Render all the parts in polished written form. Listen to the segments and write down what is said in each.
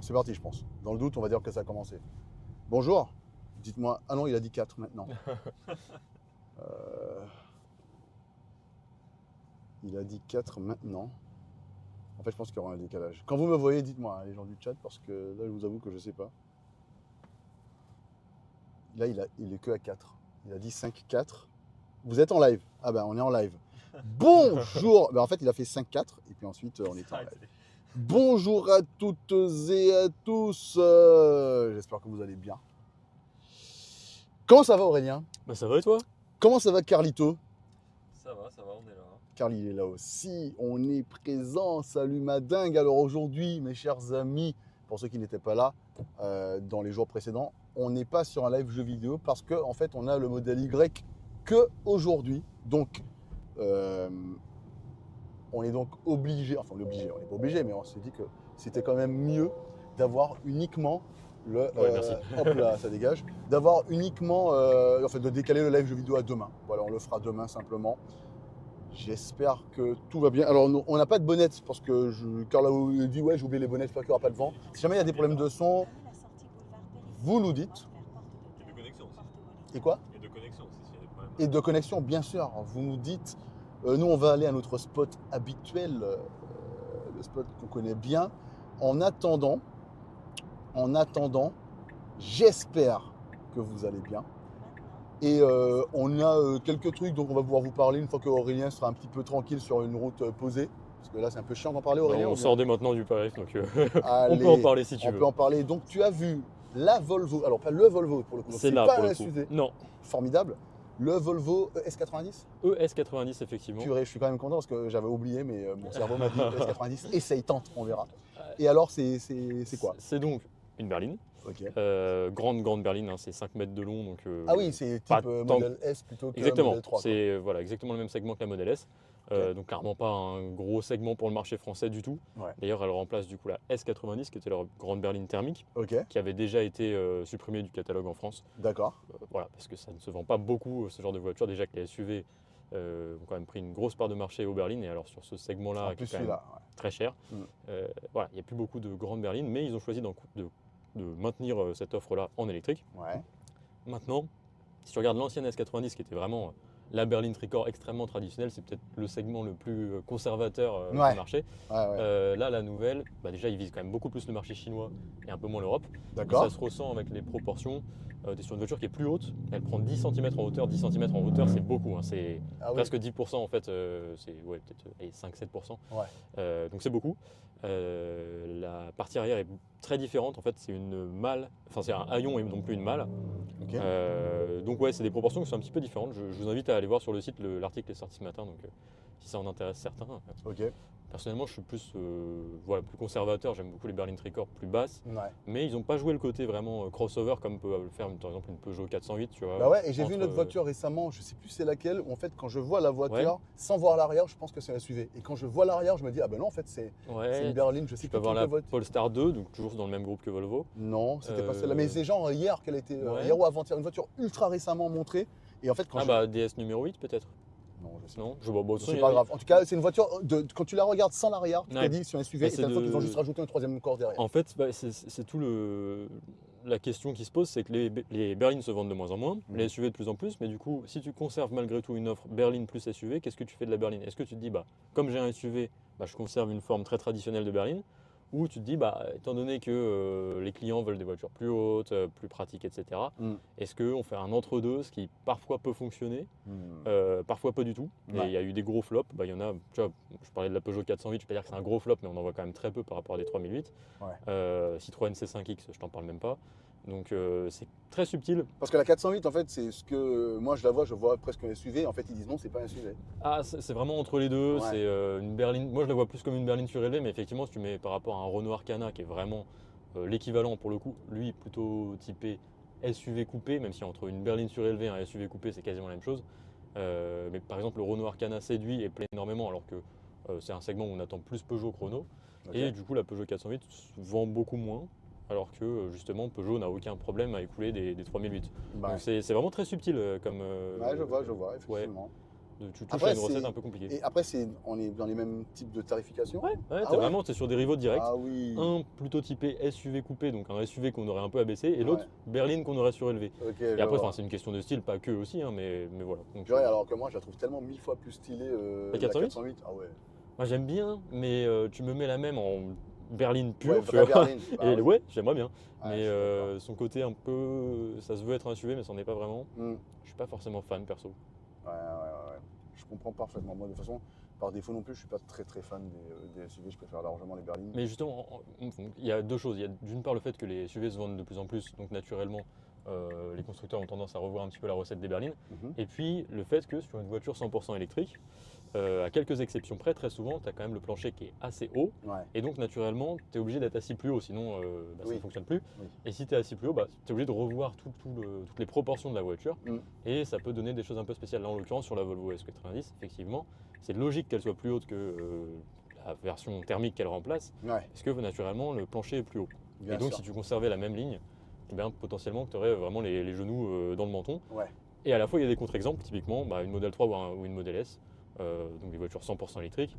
C'est parti, je pense. Dans le doute, on va dire que ça a commencé. Bonjour. Dites-moi. Ah non, il a dit 4 maintenant. Euh, Il a dit 4 maintenant. En fait, je pense qu'il y aura un décalage. Quand vous me voyez, dites-moi, hein, les gens du chat, parce que là, je vous avoue que je ne sais pas. Là, il est que à 4. Il a dit 5-4. Vous êtes en live. Ah ben, on est en live. Bonjour. Ben, en fait, il a fait 5-4. Et puis ensuite, on est en live. Bonjour à toutes et à tous. J'espère que vous allez bien. Comment ça va, Aurélien? Bah ça va et toi? Comment ça va, Carlito? Ça va, on est là. Carl, il est là aussi. On est présent. Salut ma dingue. Alors aujourd'hui, mes chers amis, pour ceux qui n'étaient pas là dans les jours précédents, on n'est pas sur un live jeu vidéo parce qu'en fait, on a le modèle Y que aujourd'hui. Donc, on est donc obligé, enfin on n'est pas obligé, mais on s'est dit que c'était quand même mieux d'avoir uniquement le. Merci. Hop là, ça dégage. D'avoir uniquement. En fait, de décaler le live jeu vidéo à demain. Voilà, on le fera demain simplement. J'espère que tout va bien. Alors, on n'a pas de bonnettes parce que Carla dit ouais, j'ai oublié les bonnettes, j'espère qu'il n'y aura pas de vent. Si jamais il y a des problèmes de son, vous nous dites. Et de connexion aussi. Et quoi? Et de connexion aussi, s'il y a des problèmes. Et de connexion, bien sûr. Vous nous dites. Nous, on va aller à notre spot habituel, le spot qu'on connaît bien. En attendant, j'espère que vous allez bien. Et on a quelques trucs dont on va pouvoir vous parler une fois que Aurélien sera un petit peu tranquille sur une route posée. Parce que là, c'est un peu chiant d'en parler, Aurélien. On sort dès maintenant du périph', donc on Allez, peut en parler si tu on veux. peut en parler. Donc, tu as vu la Volvo, alors pas le Volvo pour le coup, C'est là pas pour un le coup. SUV. Non, Formidable. Le Volvo ES90. ES90 effectivement. Purée, je suis quand même content parce que j'avais oublié, mais mon cerveau m'a dit ES90. Essaye, tente, on verra. Et alors, c'est quoi? C'est donc une berline. Ok. Grande berline, hein, c'est 5 mètres de long. Donc, Ah oui, c'est pas type tant- modèle S plutôt que Exactement, modèle 3. c'est voilà, exactement le même segment que la Model S. Ok. Donc clairement pas un gros segment pour le marché français du tout. Ouais. D'ailleurs, elle remplace du coup la S90 qui était leur grande berline thermique, Ok, qui avait déjà été supprimée du catalogue en France. d'accord. Voilà, parce que ça ne se vend pas beaucoup ce genre de voiture. Déjà que les SUV ont quand même pris une grosse part de marché aux berlines, et alors sur ce segment-là, En qui plus, est quand même celui-là. très cher, Mm. voilà, il n'y a plus beaucoup de grandes berlines, mais ils ont choisi de maintenir cette offre-là en électrique. Ouais. Maintenant, si tu regardes l'ancienne S90, qui était vraiment la berline tricorps extrêmement traditionnelle, c'est peut-être le segment le plus conservateur Ouais. du marché. Ouais. Là, la nouvelle, bah déjà, ils visent quand même beaucoup plus le marché chinois et un peu moins l'Europe. D'accord. Ça se ressent avec les proportions. Tu es sur une voiture qui est plus haute, elle prend 10 cm en hauteur. 10 cm en hauteur, c'est beaucoup, hein, c'est Ah oui. presque 10% en fait, c'est ouais, peut-être 5-7%. Ouais. Donc c'est beaucoup. La partie arrière est très différente, en fait, c'est une malle, enfin c'est un haillon et non plus une malle. Ok. Donc ouais, c'est des proportions qui sont un petit peu différentes. Je vous invite à aller voir sur le site, l'article est sorti ce matin, donc si ça en intéresse certains. Ok. Personnellement, je suis plus, voilà, plus conservateur, j'aime beaucoup les berlines tricorps plus basses, Ouais. mais ils n'ont pas joué le côté vraiment crossover comme peut le faire par exemple une Peugeot 408, tu vois. Bah ouais, et j'ai vu entre, notre voiture récemment, je sais plus c'est laquelle, où en fait quand je vois la voiture, Ouais. sans voir l'arrière, je pense que c'est un SUV. Et quand je vois l'arrière, je me dis, ah ben non, en fait c'est Ouais, une berline, je sais tu plus peux avoir quelle la voiture. Polestar 2, donc toujours dans le même groupe que Volvo. Non, c'était pas celle-là. Euh, Mais c'est genre hier qu'elle était, ouais. hier ou avant-hier, une voiture ultra récemment montrée. Et en fait, quand Ah je. bah DS numéro 8 peut-être. Non, je sais Non, je vois. Bon, C'est pas grave. En tout cas, c'est une voiture, quand tu la regardes sans l'arrière, tu te Ouais. dis sur un SUV, Bah, et c'est t'as l'impression de- qu'ils ont juste rajouté un troisième corps derrière. En fait, bah, c'est tout la question qui se pose, c'est que les berlines se vendent de moins en moins, les SUV de plus en plus, mais du coup, si tu conserves malgré tout une offre berline plus SUV, qu'est-ce que tu fais de la berline? Est-ce que tu te dis, bah, comme j'ai un SUV, bah, je conserve une forme très traditionnelle de berline, ou tu te dis, bah, étant donné que les clients veulent des voitures plus hautes, plus pratiques, etc., Mm. est-ce qu'on fait un entre-deux, ce qui parfois peut fonctionner, parfois pas du tout. Et Ouais. il y a eu des gros flops. Bah, il y en a, tu vois, je parlais de la Peugeot 408, je ne vais pas dire que c'est un gros flop, mais on en voit quand même très peu par rapport à des 3008. Ouais. Citroën C5X, je t'en parle même pas. Donc c'est très subtil. Parce que la 408, en fait, c'est ce que moi je la vois, je vois presque un SUV. En fait, ils disent non, c'est pas un SUV. Ah, c'est vraiment entre les deux. Ouais. C'est une berline. Moi, je la vois plus comme une berline surélevée, mais effectivement, si tu mets par rapport à un Renault Arcana, qui est vraiment l'équivalent pour le coup, lui plutôt typé SUV coupé, même si entre une berline surélevée et un SUV coupé, c'est quasiment la même chose. Mais par exemple, le Renault Arcana séduit et plaît énormément, alors que c'est un segment où on attend plus Peugeot que Renault. Ok. Et du coup, la Peugeot 408 vend beaucoup moins, alors que justement, Peugeot n'a aucun problème à écouler des 3008. Bah, Donc c'est vraiment très subtil comme. ouais, je vois, effectivement. Tu touches Après, à une recette un peu compliquée. Et après, on est dans les mêmes types de tarification? Ouais, Ah ouais? vraiment, t'es sur des rivaux directs. Ah oui. Un plutôt typé SUV coupé, donc un SUV qu'on aurait un peu abaissé, et l'autre Ouais. berline qu'on aurait surélevé. Ok, Et je après, vois. c'est une question de style, pas que aussi, hein, mais voilà. Donc, Purée, alors que moi, je la trouve tellement 1000 fois plus stylée, la la 408? 408. Ah ouais. Moi j'aime bien, mais tu me mets la même en berline Ouais, pure, tu vraie vois. berline. Bah Et oui. ouais, j'aimerais bien. Ouais, Mais je suis d'accord. son côté un peu. Ça se veut être un SUV, mais c'en est pas vraiment. Hmm. Je suis pas forcément fan perso. Ouais. Je comprends parfaitement. Moi, de toute façon, par défaut non plus, je suis pas très fan des SUV. Je préfère largement les berlines. Mais justement, il y a deux choses. Il y a d'une part le fait que les SUV se vendent de plus en plus, donc naturellement, les constructeurs ont tendance à revoir un petit peu la recette des berlines. Mhm. Et puis le fait que sur une voiture 100% électrique, à quelques exceptions près, très souvent, tu as quand même le plancher qui est assez haut. Ouais. Et donc, naturellement, tu es obligé d'être assis plus haut, sinon ça Oui. ne fonctionne plus. Oui. Et si tu es assis plus haut, tu es obligé de revoir toutes les proportions de la voiture. Mm. Et ça peut donner des choses un peu spéciales. Là, en l'occurrence, sur la Volvo S90, effectivement, c'est logique qu'elle soit plus haute que la version thermique qu'elle remplace, Ouais, parce que naturellement, le plancher est plus haut. bien et donc, sûr. si tu conservais la même ligne, eh bien, potentiellement, tu aurais vraiment les genoux dans le menton. Ouais. Et à la fois, il y a des contre-exemples, typiquement une Model 3 ou une Model S, donc des voitures 100% électriques,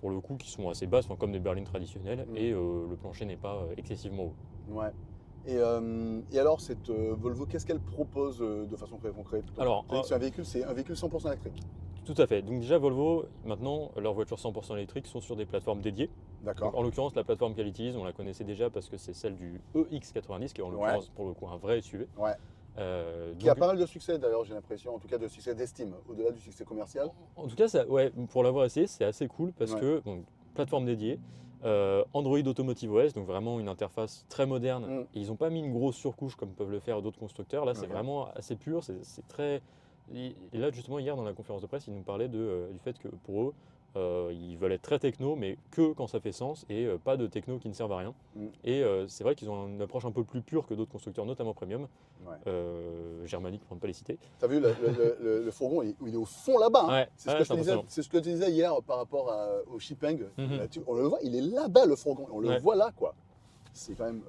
pour le coup qui sont assez basses, comme des berlines traditionnelles, et le plancher n'est pas excessivement haut. Ouais. Et alors, cette Volvo, qu'est-ce qu'elle propose de façon très concrète? Alors, C'est un véhicule 100% électrique. tout à fait. Donc déjà, Volvo, maintenant, leurs voitures 100% électriques sont sur des plateformes dédiées. D'accord. Donc, en l'occurrence, la plateforme qu'elle utilise, on la connaissait déjà parce que c'est celle du EX90, qui est en l'occurrence, pour le coup, un vrai SUV. Ouais. Qui Donc, a pas mal de succès d'ailleurs, j'ai l'impression, en tout cas de succès d'estime, au-delà du succès commercial. En tout cas, ouais, pour l'avoir essayé, c'est assez cool parce Ouais. que, plateforme dédiée, Android Automotive OS, donc vraiment une interface très moderne. Mm. Et ils n'ont pas mis une grosse surcouche comme peuvent le faire d'autres constructeurs. Là, c'est Ok. vraiment assez pur, c'est très. Et là, justement, hier dans la conférence de presse, ils nous parlaient du fait que pour eux, ils veulent être très techno, mais que quand ça fait sens et pas de techno qui ne servent à rien. Mm. Et c'est vrai qu'ils ont une approche un peu plus pure que d'autres constructeurs, notamment premium, Ouais. germanique pour ne pas les citer. T'as vu le fourgon, il est au fond là-bas. Hein. Ouais, C'est ce, que je te disais, c'est ce que je te disais hier par rapport au Xpeng. Mhm. Là, on le voit, il est là-bas le fourgon. On le Ouais. voit là, quoi. C'est quand même.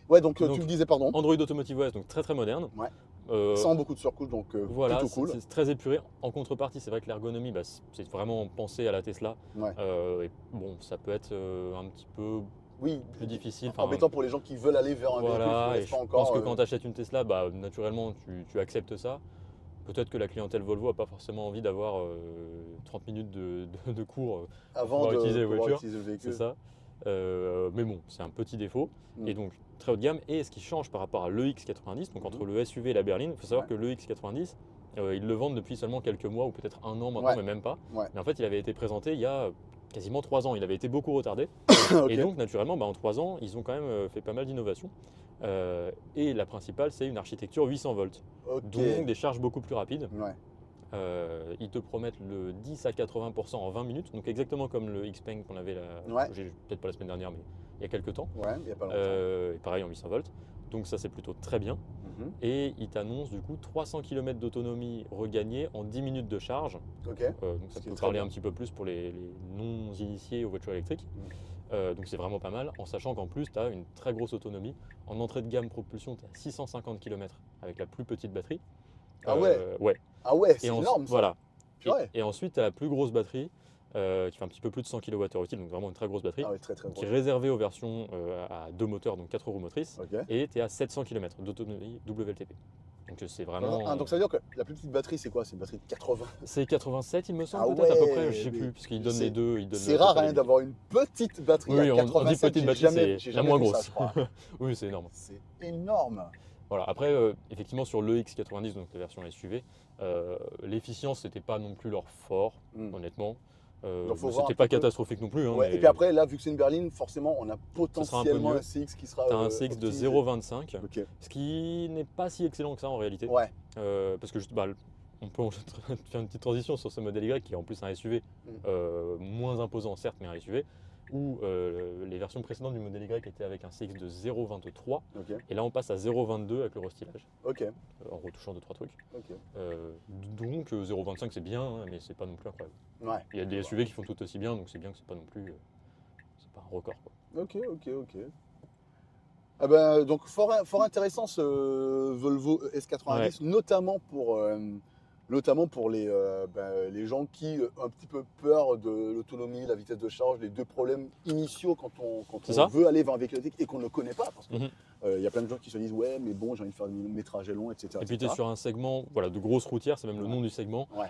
Ouais, donc, Donc, tu me disais, pardon. Android Automotive OS, donc très très moderne. Ouais. Euh, Sans beaucoup de surcouche, donc Voilà, plutôt cool. c'est très épuré. En contrepartie, c'est vrai que l'ergonomie, c'est vraiment pensé à la Tesla. Ouais. Et bon, ça peut être un petit peu Oui, plus difficile. embêtant pour les gens qui veulent aller vers un Voilà, véhicule et qui je ne pas encore. pense que quand tu achètes une Tesla, naturellement, tu acceptes ça. Peut-être que la clientèle Volvo n'a pas forcément envie d'avoir 30 minutes de cours avant pouvoir de utiliser la pouvoir voiture, utiliser le véhicule. c'est ça. Mais bon, c'est un petit défaut. Mm. Et donc, très haut de gamme. Et ce qui change par rapport à l'EX90, donc entre le SUV et la berline, il faut savoir que l'EX90, ils le vendent depuis seulement quelques mois ou peut-être un an maintenant, Ouais. mais même pas. Ouais. Mais en fait, il avait été présenté il y a quasiment 3 ans. Il avait été beaucoup retardé. Ok. Et donc, naturellement, en 3 ans, ils ont quand même fait pas mal d'innovations. Et la principale, c'est une architecture 800 volts. Ok. Donc des charges beaucoup plus rapides. Ouais. Ils te promettent le 10 à 80% en 20 minutes, donc exactement comme le Xpeng qu'on avait peut-être pas la semaine dernière, mais il y a quelques temps. Ouais, il n'y a pas longtemps. Et pareil en 800 volts. Donc ça c'est plutôt très bien. Mhm. Et ils t'annoncent du coup 300 km d'autonomie regagnée en 10 minutes de charge. Ok. Donc ça Ce qui peut est très parler bien. un petit peu plus pour les non-initiés aux voitures électriques. Donc c'est vraiment pas mal, en sachant qu'en plus tu as une très grosse autonomie. En entrée de gamme propulsion, tu as 650 km avec la plus petite batterie. Ah ouais. Ouais. Ah ouais, c'est Et énorme ça. Voilà. Purée. Et ensuite, tu as la plus grosse batterie qui fait un petit peu plus de 100 kWh utile, donc vraiment une très grosse batterie, Ah ouais, très très qui est gros. réservée aux versions à 2 moteurs, donc 4 roues motrices, Ok. et tu es à 700 km d'autonomie WLTP. Donc c'est vraiment. Ah, donc ça veut dire que la plus petite batterie, c'est quoi? C'est une batterie de 80. C'est 87, il me semble, Ah peut-être à peu ouais, près, je sais mais plus, parce qu'ils donnent c'est- les deux. Ils donnent C'est à peu rare près hein, les- d'avoir une petite batterie Oui, à on dit 87. petite batterie, c'est la jamais moins vu ça, grosse. je crois. Oui, c'est énorme. C'est énorme. Voilà. Après, effectivement, sur le X90, donc la version SUV, l'efficience, c'était pas non plus leur fort, Mm. honnêtement. Donc, faut voir un C'était pas petit peu. catastrophique non plus. Hein, Ouais, mais et puis après, là, vu que c'est une berline, forcément, on a potentiellement mieux. un CX qui sera. tu as un CX de optimisé. 0,25, Ok. ce qui n'est pas si excellent que ça en réalité. Ouais. Parce que on peut faire une petite transition sur ce modèle Y qui est en plus un SUV, moins imposant certes, mais un SUV, où les versions précédentes du modèle Y étaient avec un CX de 0,23, Ok. et là on passe à 0,22 avec le restylage, Ok. en retouchant 2-3 trucs. Ok. Donc 0,25 c'est bien, hein, mais c'est pas non plus incroyable. Ouais. Il y a des SUV qui font tout aussi bien, donc c'est bien que c'est pas non plus, c'est pas un record, quoi. Ok. Ah ben, donc fort intéressant ce Volvo S90, notamment notamment pour les gens qui ont un petit peu peur de l'autonomie, la vitesse de charge, les deux problèmes initiaux quand C'est on ça. veut aller vers un véhicule électrique et qu'on ne connaît pas. Parce qu'il Mhm. y a plein de gens qui se disent ouais, mais bon, j'ai envie de faire mes trajets longs, etc. Et puis tu es etc. sur un segment voilà, de grosses routières, c'est même le nom du segment. Ouais,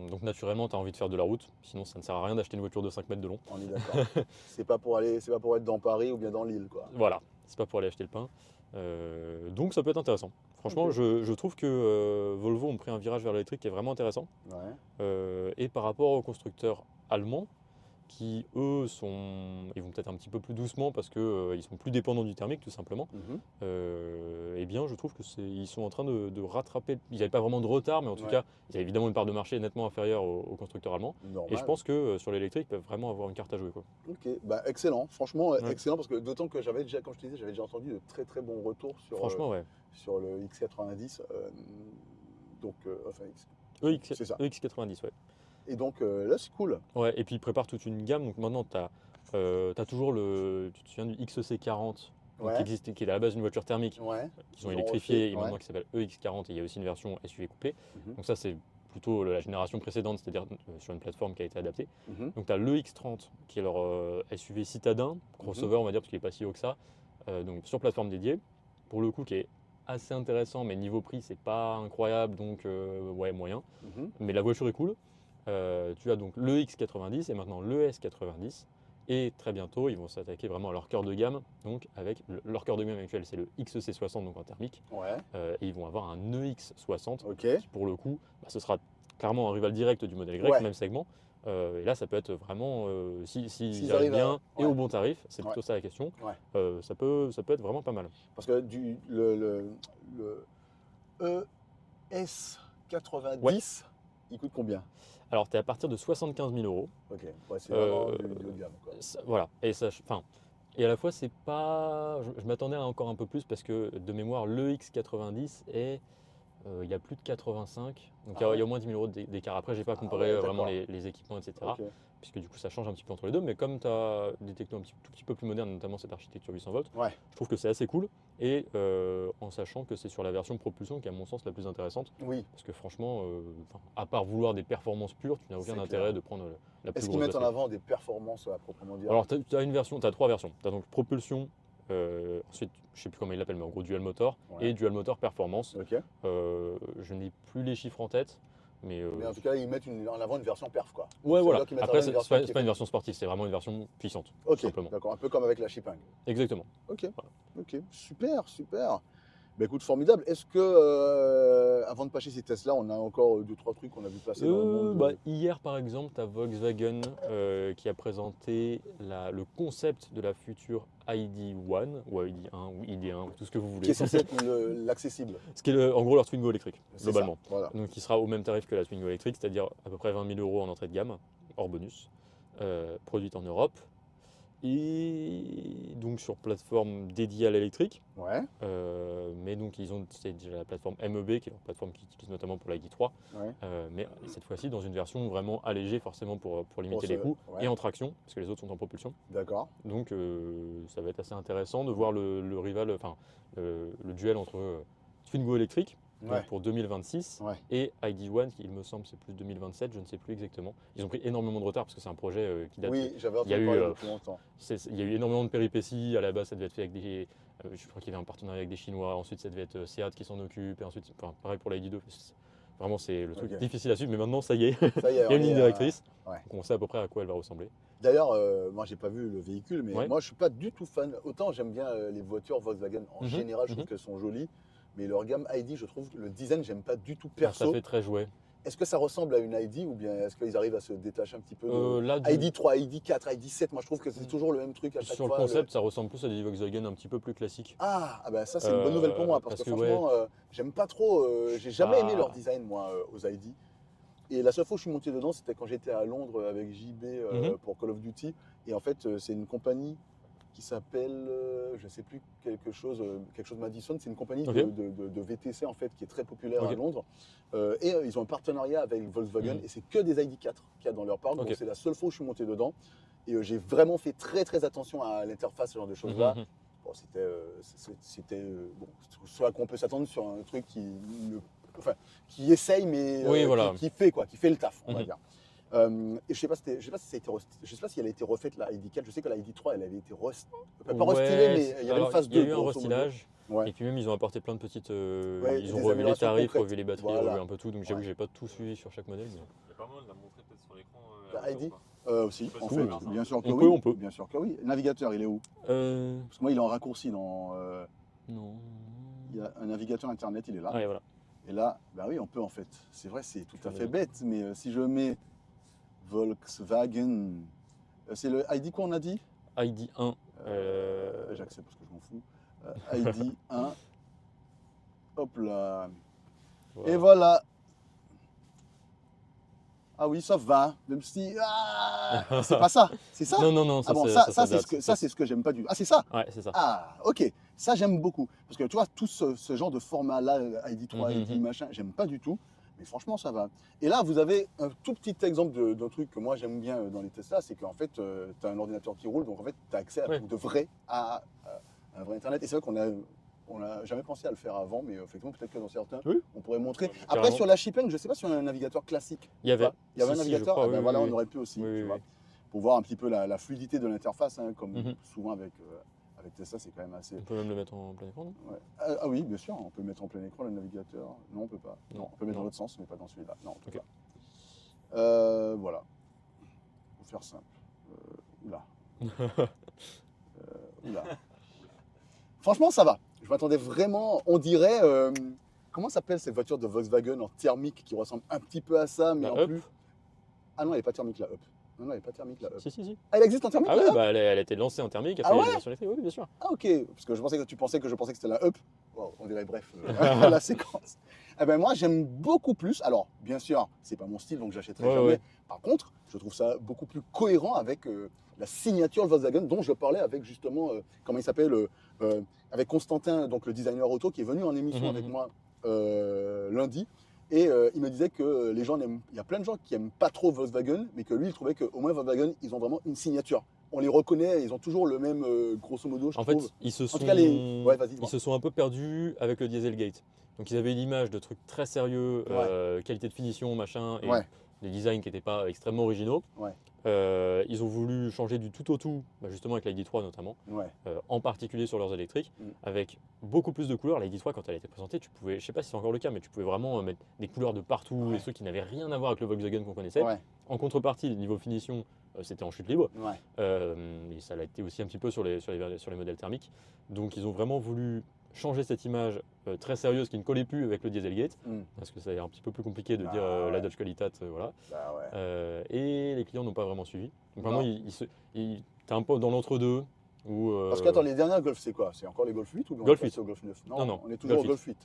Donc naturellement, tu as envie de faire de la route. Sinon, ça ne sert à rien d'acheter une voiture de 5 mètres de long. on est d'accord. C'est pas pour être dans Paris ou bien dans Lille, quoi. Voilà, c'est pas pour aller acheter le pain. Donc ça peut être intéressant. Franchement, Ok. je trouve que Volvo ont pris un virage vers l'électrique qui est vraiment intéressant. Ouais. Et par rapport aux constructeurs allemands, qui eux ils vont peut-être un petit peu plus doucement parce qu'ils sont plus dépendants du thermique tout simplement. Mhm. Eh bien, je trouve que ils sont en train de rattraper. Ils n'avaient pas vraiment de retard, mais en tout Ouais. cas, ils avaient évidemment une part de marché nettement inférieure aux constructeurs allemands. Normal. Et je pense que sur l'électrique, ils peuvent vraiment avoir une carte à jouer, quoi. Ok, bah excellent, franchement Ouais. excellent parce que d'autant que j'avais déjà, comme je te disais, j'avais déjà entendu de très très bons retours Franchement, ouais. sur le X90. Enfin, EX, c'est ça. EX90, ouais. Et donc là, c'est cool. Ouais, et puis ils préparent toute une gamme. Donc maintenant, tu as toujours tu te souviens du XC40, donc Ouais. qui est à la base une voiture thermique, Ouais. qu'ils ont Ils ont électrifié refait, et ouais. maintenant qui s'appelle EX40. Et il y a aussi une version SUV coupée. Mhm. Donc ça, c'est plutôt la génération précédente, c'est-à-dire sur une plateforme qui a été adaptée. Mhm. Donc tu as le X30 qui est leur SUV citadin, crossover, on va dire, parce qu'il n'est pas si haut que ça. Donc sur plateforme dédiée, pour le coup, qui est assez intéressant, mais niveau prix, c'est pas incroyable, donc ouais, moyen. Mhm. Mais la voiture est cool. Tu as donc le X90 et maintenant le S90. Et très bientôt, ils vont s'attaquer vraiment à leur cœur de gamme. Donc, avec leur cœur de gamme actuel, c'est le XC60, donc en thermique. Ouais. Et ils vont avoir un EX60 Ok. qui, pour le coup, ce sera clairement un rival direct du modèle Y, Ouais. même segment. Et là, ça peut être vraiment, s'ils S'ils arrivent arrivent à- bien et ouais. au bon tarif, c'est Ouais. plutôt ça la question. Ouais. Ça peut être vraiment pas mal. Parce que le ES90, il coûte combien? Alors, tu es à partir de 75 000 euros. Ok. Ouais, c'est vraiment Euh, du haut de gamme, quoi. Voilà. Et à la fois, c'est pas. Je m'attendais à encore un peu plus parce que de mémoire, le X90 il y a plus de 85. Donc Ah il y a ouais. au moins 10 000 euros d'écart. Après, j'ai pas Ah comparé ouais, vraiment d'accord. les équipements, etc. Ok. Puisque du coup, ça change un petit peu entre les deux. Mais comme tu as des technos tout petit peu plus modernes, notamment cette architecture 800 volts, Ouais. je trouve que c'est assez cool. Et en sachant que c'est sur la version propulsion qui est à mon sens la plus intéressante. Oui. Parce que franchement, à part vouloir des performances pures, tu n'as aucun C'est intérêt clair. de prendre la plus Est-ce qu'ils grosse mettent en batterie. avant des performances à proprement dire? Alors, tu as 3 versions. Tu as donc propulsion, ensuite, je ne sais plus comment ils l'appellent, mais en gros, dual motor Ouais. et dual motor performance. Ok. Je n'ai plus les chiffres en tête, mais. Mais en tout cas, ils mettent en avant une version perf, quoi. Ouais, Ça voilà. veut dire qu'ils mettent en Après, avant une c'est pas qui une est- version sportive, c'est vraiment une version puissante, tout Ok, simplement. d'accord, un peu comme avec la Shipang. Exactement. Ok, ok, super, super. Bah écoute, formidable. Est-ce que, avant de passer ces tests-là, on a encore 2-3 trucs qu'on a vu passer dans le monde Hier, par exemple, tu as Volkswagen qui a présenté le concept de la future ID1, ou ID1, ou ID1, tout ce que vous voulez. qui est censé être l'accessible. Ce qui est en gros leur Twingo électrique, C'est globalement. ça, voilà. Donc qui sera au même tarif que la Twingo électrique, c'est-à-dire à peu près 20 000 euros en entrée de gamme, hors bonus, produite en Europe. Et donc sur plateforme dédiée à l'électrique. Ouais, Mais donc c'est déjà la plateforme MEB, qui est leur plateforme qu'ils utilisent notamment pour la ID3. ouais. Mais cette fois-ci dans une version vraiment allégée, forcément pour limiter les coûts, ouais. et en traction, parce que les autres sont en propulsion. D'accord. Donc ça va être assez intéressant de voir le rival, enfin le duel entre Twingo électrique donc Ouais. pour 2026 Ouais. et ID1 qui il me semble c'est plus 2027, je ne sais plus exactement. Ils ont pris énormément de retard parce que c'est un projet qui date. Oui, j'avais il y a entendu eu, parler depuis longtemps. Il y a eu énormément de péripéties. À la base, ça devait être fait avec des. Je crois qu'il y avait un partenariat avec des Chinois. Ensuite, ça devait être Seat qui s'en occupe. Et ensuite, pareil pour la ID2. Vraiment, c'est le truc Ok. difficile à suivre. Mais maintenant, ça y est, Ça y est, il y a une ligne directrice. ouais. Donc, on sait à peu près à quoi elle va ressembler. D'ailleurs, moi, j'ai pas vu le véhicule, mais Ouais. moi, je suis pas du tout fan. Autant j'aime bien les voitures Volkswagen en Mhm, général, je trouve mhm. qu'elles sont jolies. Mais leur gamme ID, je trouve que le design, j'aime pas du tout Ça perso. fait très jouet. Est-ce que ça ressemble à une ID ou bien est-ce qu'ils arrivent à se détacher un petit peu de Là, ID 3, ID 4, ID 7? Moi, je trouve que c'est toujours le même truc à chaque sur fois. le concept, ça ressemble plus à des Volkswagen un petit peu plus classiques. Ah ben ça, c'est une bonne nouvelle pour moi parce que franchement, j'aime pas trop. J'ai jamais aimé leur design, moi, aux ID. Et la seule fois où je suis monté dedans, c'était quand j'étais à Londres avec JB Mhm. pour Call of Duty. Et en fait, c'est une compagnie qui s'appelle, je sais plus, quelque chose Madison. C'est une compagnie Ok. de VTC en fait qui est très populaire Ok. à Londres. Ils ont un partenariat avec Volkswagen Mhm. et c'est que des ID4 qu'il y a dans leur parc. Ok. Donc c'est la seule fois où je suis monté dedans. Et j'ai vraiment fait très très attention à l'interface, ce genre de choses-là. Mhm. Bon, c'était bon, ce à quoi on peut s'attendre sur un truc qui ne enfin, qui essaye, mais Oui, voilà. qui fait quoi, qui fait le taf, on va Mhm. dire. Et je sais pas, je sais pas si ça a été je sais pas si elle a été refaite la ID4. Je sais que la ID3, elle avait été pas restylée, mais il y avait une phase 2. Il y a eu un grosso modo. restylage. Ouais. Et puis même, ils ont apporté plein de petites. Ouais, Ils ont des revu les améliorations tarifs, concrètes. revu les batteries, Voilà. revu un peu tout. Donc j'avoue Ouais. que j'ai pas tout suivi sur chaque modèle. Mais... Il y a pas moyen de la montrer peut-être sur l'écran. La ID ou pas aussi, Je sais pas en si fait, on peut faire ça. bien sûr que On oui. peut, on peut. Bien sûr que oui. Le navigateur, il est où? Euh... Parce que moi, il est en raccourci dans. Non. Il y a un navigateur internet, il est là. Ah, et voilà. Et là, bah oui, on peut en fait. C'est vrai, c'est tout à fait Oui. bête, mais si je mets Volkswagen, c'est le ID quoi on a dit? ID 1. J'accepte parce que je m'en fous. ID 1. Hop là. Voilà. Et voilà. Ah oui, ça va. Même si. Ah, c'est pas ça. C'est ça? Non, non, non, ça, Ah bon, c'est- ça, date. c'est ce que j'aime pas du tout. Ah, c'est ça? Ouais, c'est ça. Ah, ok. Ça, j'aime beaucoup. Parce que tu vois, tout ce genre de format-là, ID3, Mhm, ID machin, j'aime pas du tout. Mais franchement, ça va. Et là, vous avez un tout petit exemple d'un truc que moi, j'aime bien dans les Tesla, c'est qu'en fait, tu as un ordinateur qui roule, donc en fait, tu as accès Ouais. de vrai à un vrai Internet. Et c'est vrai qu'on n'a jamais pensé à le faire avant, mais effectivement, peut-être que dans certains, Oui. on pourrait montrer. Ouais, Après, carrément. sur la Shipping, je ne sais pas si on a un navigateur classique. Il y avait. Il y avait Si, un si, navigateur, je crois, ah ben oui, voilà, oui, on aurait pu aussi, oui, tu oui, vois, oui. pour voir un petit peu la fluidité de l'interface, hein, comme Mhm. souvent avec Tesla, c'est quand même assez. On peut même le mettre en plein écran, non? Ouais. Ah oui, bien sûr, on peut mettre en plein écran le navigateur. Non, on peut pas. Non, on peut mettre dans Non. l'autre sens, mais pas dans celui-là. Non, on peut Ok. pas. Voilà. Pour faire simple. Oula. Oula. Franchement, ça va. Je m'attendais vraiment, on dirait. Comment s'appelle cette voiture de Volkswagen en thermique qui ressemble un petit peu à ça, mais La en Up. plus. Ah non, elle n'est pas thermique la Up. Non, elle n'est pas thermique la Up. Si, si, si. Ah, elle existe en thermique Ah la oui, Up? bah, elle a été lancée en thermique, Ah après il y a ouais des versions électriques, oui, bien sûr. Ah ok, parce que je pensais que tu pensais que je pensais que c'était la Up. Wow, on dirait bref, la séquence. Eh ben moi j'aime beaucoup plus. Alors bien sûr, c'est pas mon style donc j'achèterai Ouais, jamais. ouais. Par contre, je trouve ça beaucoup plus cohérent avec la signature Volkswagen dont je parlais avec justement comment il s'appelle avec Constantin donc le designer auto qui est venu en émission Mhm, avec mhm. moi lundi. Et il me disait que les gens il y a plein de gens qui aiment pas trop Volkswagen, mais que lui il trouvait qu'au moins Volkswagen ils ont vraiment une signature. On les reconnaît, ils ont toujours le même grosso modo je En fait, trouve. ils se sont, tout cas, ouais, vas-y, dis-moi. ils se sont un peu perdus avec le Dieselgate. Donc ils avaient une image de trucs très sérieux, qualité de finition, machin, et Ouais. des designs qui n'étaient pas extrêmement originaux. Ouais. Ils ont voulu changer du tout au tout, bah, justement avec l'ID3 notamment, Ouais. en particulier sur leurs électriques, Mm. avec beaucoup plus de couleurs. l'ID3, quand elle a été présentée, tu pouvais, je sais pas si c'est encore le cas, mais tu pouvais vraiment mettre des couleurs de partout, Ouais. des trucs qui n'avaient rien à voir avec le Volkswagen qu'on connaissait. Ouais. En contrepartie, niveau finition, c'était en chute libre. Ouais. Et ça l'a été aussi un petit peu sur les modèles thermiques. Donc ils ont vraiment voulu changer cette image très sérieuse qui ne collait plus avec le Dieselgate, Mm. parce que c'est un petit peu plus compliqué de Ah, dire ouais. la Dodge Qualitat, voilà. Bah ouais. Et les clients n'ont pas vraiment suivi. Donc Non. vraiment, t'es un peu dans l'entre-deux. Parce que attends, les dernières Golf, c'est quoi? C'est encore les Golf 8 ou bien Golf on est passé 8. au Golf 9? Non, non, on est toujours au Golf Golf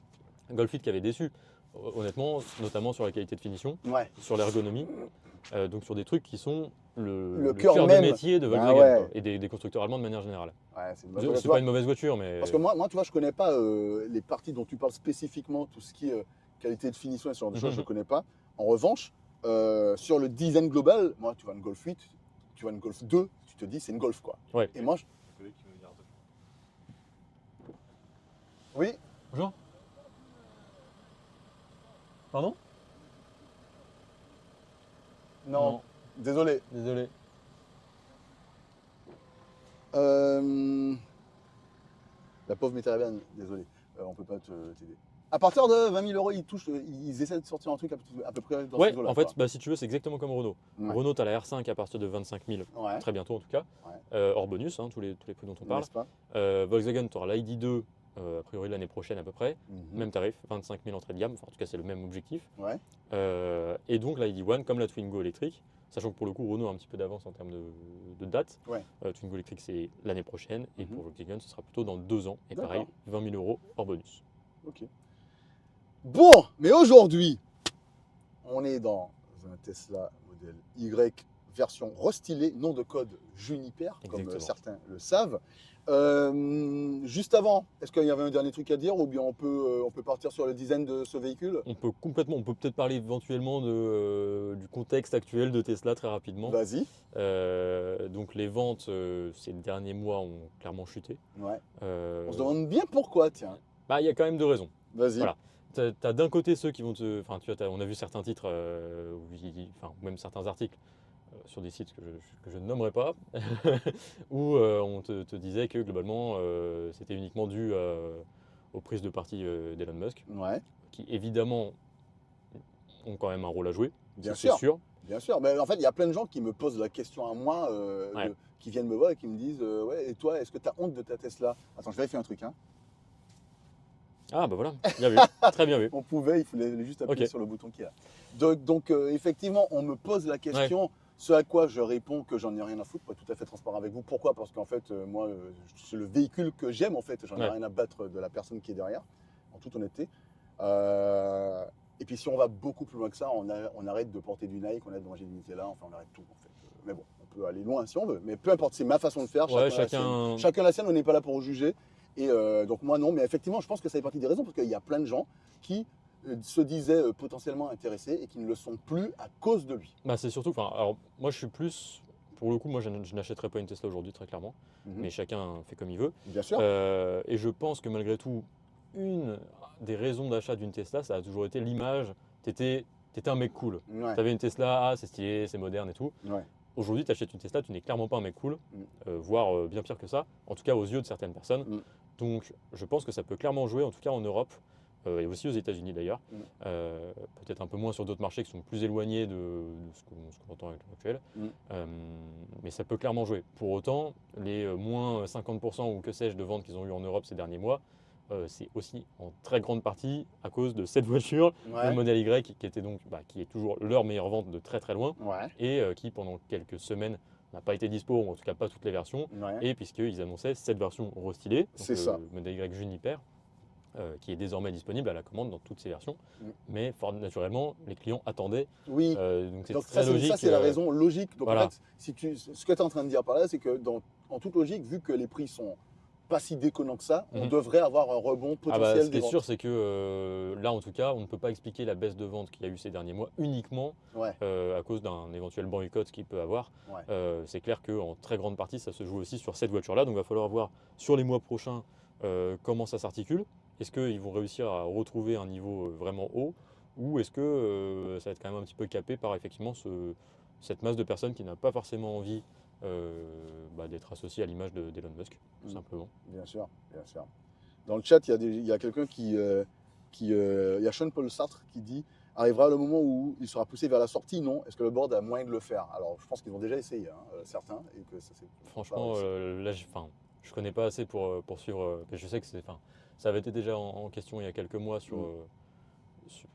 8. Golf 8 qui avait déçu, honnêtement, notamment sur la qualité de finition, Ouais. sur l'ergonomie, donc sur des trucs qui sont Le cœur cœur de même. métier de Bah Volkswagen ouais. quoi, et des constructeurs allemands de manière générale. Ouais, c'est une C'est bonne pas une mauvaise voiture, mais Parce que moi, tu vois, je connais pas les parties dont tu parles spécifiquement, tout ce qui est qualité de finition et ce genre de choses, je Mhm. connais pas. En revanche, sur le design global, moi, tu vois une Golf 8, tu vois une Golf 2, tu te dis c'est une Golf quoi. Ouais. Et moi, Un collègue qui me dit un truc. oui, Bonjour. Pardon? non, désolé. Désolé. La pauvre métallienne, désolé, on peut pas t'aider. À partir de 20 000 € ils essaient de sortir un truc à peu près dans Ouais, ce là en fait, bah, si tu veux, c'est exactement comme Renault. Ouais. Renault, tu as la R5 à partir de 25 000, ouais, très bientôt en tout cas, Ouais. hors bonus, hein, tous les prix dont on parle. n'est-ce pas? Volkswagen, tu auras l'ID2, a priori l'année prochaine à peu près, Mhm. même tarif, 25 000 entrée de gamme, enfin, en tout cas c'est le même objectif. Ouais. Et donc l'ID1, comme la Twingo électrique, sachant que pour le coup Renault a un petit peu d'avance en termes de date. Ouais. Twingo électrique c'est l'année prochaine, et Mhm. pour Volkswagen ce sera plutôt dans 2 ans, et D'accord. pareil, 20 000 € hors bonus. Ok. Bon, mais aujourd'hui, on est dans un Tesla modèle Y version restylée, nom de code Juniper, comme Exactement. certains le savent. Juste avant, est-ce qu'il y avait un dernier truc à dire ou bien on peut partir sur le design de ce véhicule? On peut peut-être parler éventuellement du contexte actuel de Tesla très rapidement. Vas-y. Donc les ventes ces derniers mois ont clairement chuté. Ouais. Euh, On se demande bien pourquoi, tiens. bah, il y a quand même 2 raisons. Vas-y. Voilà. t'as d'un côté ceux qui vont te. Enfin, on a vu certains titres, enfin, ou même certains articles sur des sites que je ne nommerai pas, où on te disait que globalement c'était uniquement dû aux prises de parti d'Elon Musk, Ouais, qui évidemment ont quand même un rôle à jouer, bien c'est sûr. sûr. Bien sûr. Mais en fait, il y a plein de gens qui me posent la question à moi, Ouais. qui viennent me voir et qui me disent ouais, et toi, est-ce que tu as honte de ta Tesla? Attends, je vérifie un truc. Hein. Ah bah voilà, bien vu, très bien vu. On pouvait, il fallait juste appuyer Ok. sur le bouton qu'il y a. Donc, effectivement, on me pose la question, ce à quoi je réponds que j'en ai rien à foutre, pour être tout à fait transparent avec vous. Pourquoi? Parce qu'en fait, moi, c'est le véhicule que j'aime, en fait. J'en ai Ouais. rien à battre de la personne qui est derrière, en toute honnêteté. Et puis, si on va beaucoup plus loin que ça, on arrête de porter du Nike, on arrête de manger du Nutella, enfin, on arrête tout, en fait. Mais bon, on peut aller loin si on veut. Mais peu importe, c'est ma façon de faire. Ouais, Chacun la sienne, on n'est pas là pour juger. Et donc moi non, mais effectivement, je pense que ça fait partie des raisons parce qu'il y a plein de gens qui se disaient potentiellement intéressés et qui ne le sont plus à cause de lui. Bah c'est surtout, enfin, alors moi je suis plus, pour le coup, moi je n'achèterais pas une Tesla aujourd'hui très clairement, mais chacun fait comme il veut. Bien sûr. Et je pense que malgré tout, une des raisons d'achat d'une Tesla, ça a toujours été l'image. T'étais un mec cool. Ouais. T'avais une Tesla, ah, c'est stylé, c'est moderne et tout. Ouais. Aujourd'hui, tu achètes une Tesla, tu n'es clairement pas un mec cool, voire bien pire que ça, en tout cas aux yeux de certaines personnes. Donc je pense que ça peut clairement jouer, en tout cas en Europe, et aussi aux États-Unis d'ailleurs. Peut-être un peu moins sur d'autres marchés qui sont plus éloignés de ce qu'on entend avec l'actuel. Mais ça peut clairement jouer. Pour autant, les moins 50% ou que sais-je de ventes qu'ils ont eu en Europe ces derniers mois, c'est aussi en très grande partie à cause de cette voiture, Ouais. le modèle Y, qui était donc, qui est toujours leur meilleure vente de très très loin, Ouais. et qui pendant quelques semaines n'a pas été dispo, ou en tout cas pas toutes les versions, Ouais. et puisqu'ils annonçaient cette version restylée, C'est donc ça. le modèle Y Juniper, qui est désormais disponible à la commande dans toutes ces versions. Mais fort naturellement, les clients attendaient. Oui. Donc c'est Donc très logique. ça, c'est la raison logique. Donc voilà. en fait, ce que tu es en train de dire par là, c'est que en toute logique, vu que les prix sont pas si déconnants que ça, on devrait avoir un rebond potentiel Ce qui des est ventes. sûr, c'est que là, en tout cas, on ne peut pas expliquer la baisse de vente qu'il y a eu ces derniers mois uniquement Ouais. à cause d'un éventuel boycott qu'il peut avoir. Ouais. C'est clair qu'en très grande partie, ça se joue aussi sur cette voiture-là. Donc il va falloir voir sur les mois prochains comment ça s'articule. Est-ce qu'ils vont réussir à retrouver un niveau vraiment haut, ou est-ce que ça va être quand même un petit peu capé par effectivement cette masse de personnes qui n'a pas forcément envie d'être associée à l'image d'Elon Musk, tout simplement. Bien sûr, bien sûr. Dans le chat, il y a quelqu'un il y a Sean-Paul Sartre qui dit arrivera le moment où il sera poussé vers la sortie, non? Est-ce que le board a moyen de le faire? Alors, je pense qu'ils ont déjà essayé, certains, et que ça s'est Franchement, là, je connais pas assez pour suivre. Mais je sais que ça avait été déjà en question il y a quelques mois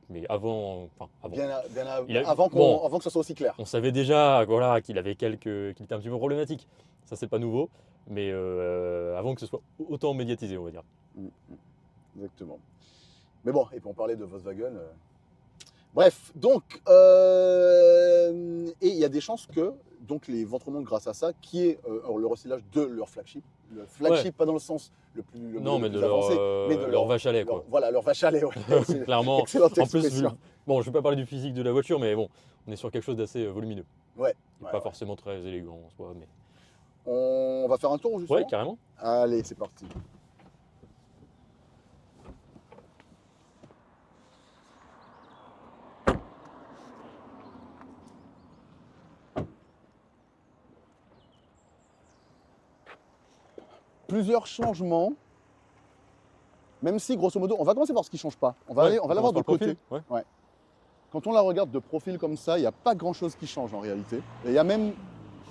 mais avant. Avant que ça soit aussi clair. On savait déjà voilà, qu'il était un petit peu problématique. Ça, c'est pas nouveau, mais avant que ce soit autant médiatisé, on va dire. Exactement. Mais bon, et puis on parlait de Volkswagen. Bref, donc, et il y a des chances que donc les ventes remontent grâce à ça, qui est le recyclage de leur flagship. Le flagship, pas dans le sens le plus avancé, mais de leur vache à lait, quoi. Voilà, leur vache à lait. Ouais. Clairement. Excellente En plus, expression. bon, je ne vais pas parler du physique de la voiture, mais bon, on est sur quelque chose d'assez volumineux. Ouais. Pas forcément très élégant en soi, mais. On va faire un tour justement. Ouais, carrément. Allez, c'est parti. Plusieurs changements, même si grosso modo, on va commencer par ce qui ne change pas. On va la voir de côté. Ouais. Quand on la regarde de profil comme ça, il n'y a pas grand chose qui change en réalité. Et il y a même,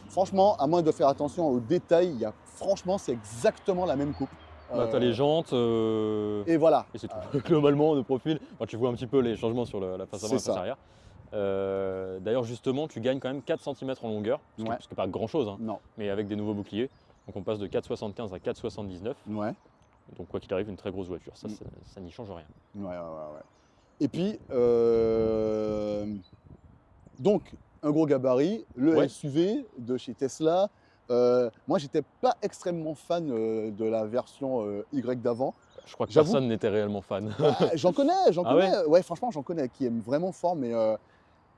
franchement, à moins de faire attention aux détails, franchement, c'est exactement la même coupe. Tu as les jantes. Et voilà. Et c'est tout. Globalement, de profil, tu vois un petit peu les changements sur la face avant et la face arrière. D'ailleurs, justement, tu gagnes quand même 4 cm en longueur, ce qui n'est pas grand chose, Non. mais avec des nouveaux boucliers. Donc on passe de 4,75 à 4,79. Ouais. Donc quoi qu'il arrive, une très grosse voiture. Ça n'y change rien. Ouais. Et puis, donc, un gros gabarit, le SUV de chez Tesla. Moi, j'étais pas extrêmement fan de la version Y d'avant. Je crois que personne n'était réellement fan. J'en connais. Ah ouais, ouais, franchement, j'en connais qui aiment vraiment fort, mais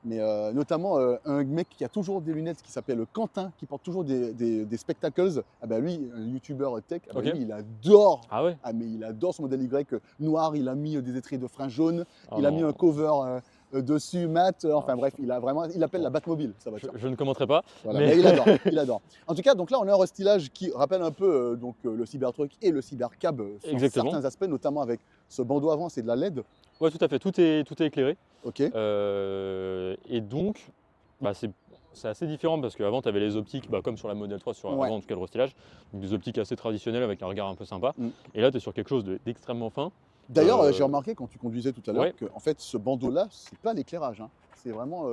Mais notamment un mec qui a toujours des lunettes qui s'appelle Quentin, qui porte toujours des spectacles. Ah bah lui, un youtubeur tech, ah bah Ok. lui, il adore. Ah ouais. Ah mais il adore ce modèle Y noir. Il a mis des étriers de frein jaunes. Ah il a non. mis un cover dessus mat. Enfin Ah, bref, il a vraiment, il appelle Bon. la Batmobile sa voiture. Je ne commenterai pas. Voilà, Mais- mais il adore, il adore. En tout cas, donc là, on a un restylage qui rappelle un peu le Cybertruck et le Cybercab sur Exactement. certains aspects, notamment avec ce bandeau avant, c'est de la LED. Ouais, tout à fait. Tout est éclairé. Ok. Et donc, bah, c'est assez différent parce qu'avant, tu avais les optiques, bah, comme sur la Model 3, Ouais. avant en tout cas le restylage, donc des optiques assez traditionnelles avec un regard un peu sympa. Mm. Et là, tu es sur quelque chose d'extrêmement fin. D'ailleurs, j'ai remarqué quand tu conduisais tout à l'heure Ouais. que en fait, ce bandeau-là, c'est pas l'éclairage. Hein. C'est vraiment,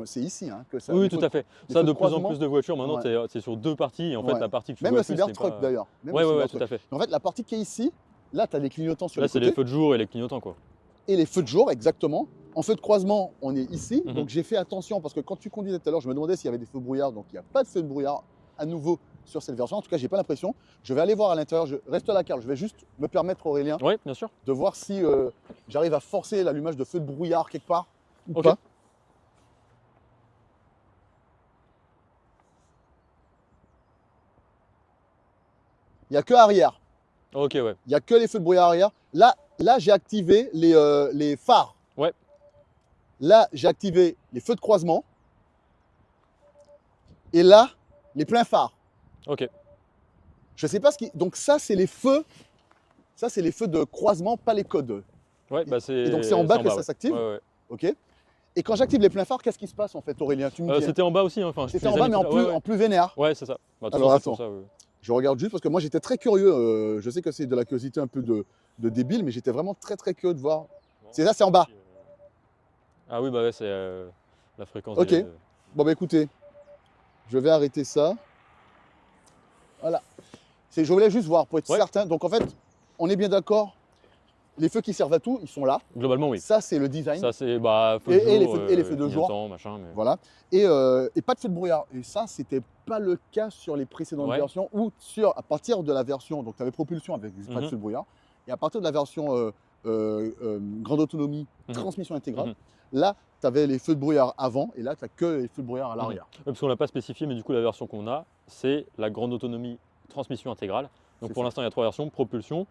c'est ici hein, que ça. Oui, les tout feux- à fait. les Ça, feux de de plus en croisement. plus de voitures, maintenant, Ouais. tu es sur deux parties. Et en fait, Ouais. la partie que tu Même vois le plus, Cybertruck pas... d'ailleurs. Même Ouais, le ouais, Cybertruck. tout à fait. En fait, la partie qui est ici, là, tu as les clignotants sur Là, les c'est côtés les feux de jour et les clignotants, quoi. et les feux de jour, exactement. En feu de croisement, on est ici. Mhm. Donc j'ai fait attention parce que quand tu conduisais tout à l'heure, je me demandais s'il y avait des feux brouillard. Donc il n'y a pas de feux de brouillard à nouveau sur cette version. En tout cas, j'ai pas l'impression. Je vais aller voir à l'intérieur. Je reste à la carte. Je vais juste me permettre, Aurélien, Oui, bien sûr. de voir si j'arrive à forcer l'allumage de feux de brouillard quelque part ou Ok. pas. Il n'y a que arrière. Ok, ouais. Il n'y a que les feux de brouillard arrière. Là j'ai activé les phares. Ouais. Là, j'ai activé les feux de croisement. Et là, les pleins phares. Ok. Je sais pas ce qui. Donc ça, c'est les feux. Ça, c'est les feux de croisement, pas les codes. Ouais, bah, c'est. Et donc c'est en bas que ça ouais. s'active. Ouais, ouais. Ok. Et quand j'active les pleins phares, qu'est-ce qui se passe en fait, Aurélien? Tu me dis. C'était en bas aussi. Hein. Enfin, C'était tu en les bas, as mis mais en tout- plus, ouais, ouais. en plus vénère. Ouais, c'est ça. Bah, de toute Alors, façon, c'est attends. pour ça, ouais. Je regarde juste parce que moi j'étais très curieux. Je sais que c'est de la curiosité un peu de débile, mais j'étais vraiment très curieux de voir. C'est ça, c'est en bas. Ah oui, bah ouais, c'est la fréquence. Ok. des LED. Bon bah écoutez, je vais arrêter ça. Voilà. Je voulais juste voir pour être Ouais. certain. Donc en fait, on est bien d'accord. Les feux qui servent à tout, ils sont là. Globalement, oui. Ça, c'est le design. Ça, c'est bah, feu Et- de et les jour, feux- et les feux de jour. clignotant, machin, mais... Voilà. Et pas de feu de brouillard. Et ça, c'était pas le cas sur les précédentes Ouais. versions ou à partir de la version. Donc tu avais propulsion avec pas de Mhm. feu de brouillard. Et à partir de la version grande autonomie, Mhm. transmission intégrale, Mhm. là, tu avais les feux de brouillard avant. Et là, tu n'as que les feux de brouillard à l'arrière. Ouais, parce qu'on l'a pas spécifié, mais du coup, la version qu'on a, c'est la grande autonomie transmission intégrale. Donc C'est pour ça. l'instant, il y a trois versions, propulsion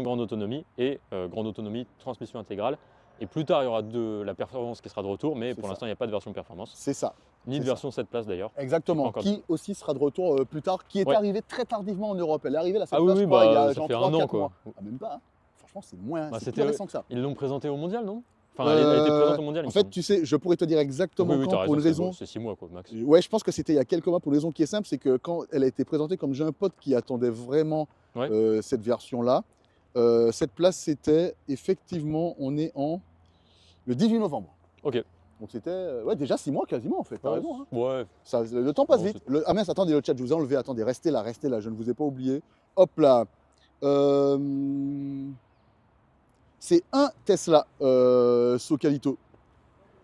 grande autonomie et grande autonomie transmission intégrale. Et plus tard, il y aura la performance qui sera de retour, mais C'est pour ça. l'instant, il n'y a pas de version performance, C'est ça. ni de c'est ça. version 7 places d'ailleurs. Exactement, Encore qui aussi sera de retour plus tard, qui est Ouais. arrivée très tardivement en Europe. Elle est arrivée la Ah oui, oui, il y bah, a ça genre fait 3, un an, 4 quoi. mois. Ah, même pas. Hein. Franchement, c'est moins, Bah, c'est c'était- plus récent que ça. Ils l'ont présentée au mondial, non? Enfin, elle était présente au mondial, il En me fait, semble. tu sais, je pourrais te dire exactement Oui, oui, quand, t'as pour une raison, raison. c'est 6 mois, quoi, max. Ouais, je pense que c'était il y a quelques mois pour une raison qui est simple, c'est que quand elle a été présentée, comme j'ai un pote qui attendait vraiment Ouais. cette version-là, cette place c'était effectivement, on est en le 18 novembre. Ok. Donc c'était ouais, déjà 6 mois quasiment en fait, t'as Ouais, raison. Hein. Ouais, Ça, le temps passe Non, vite. Ah mince, attendez, le chat, je vous ai enlevé. Attendez, restez là, je ne vous ai pas oublié. Hop là. C'est un Tesla Socalito.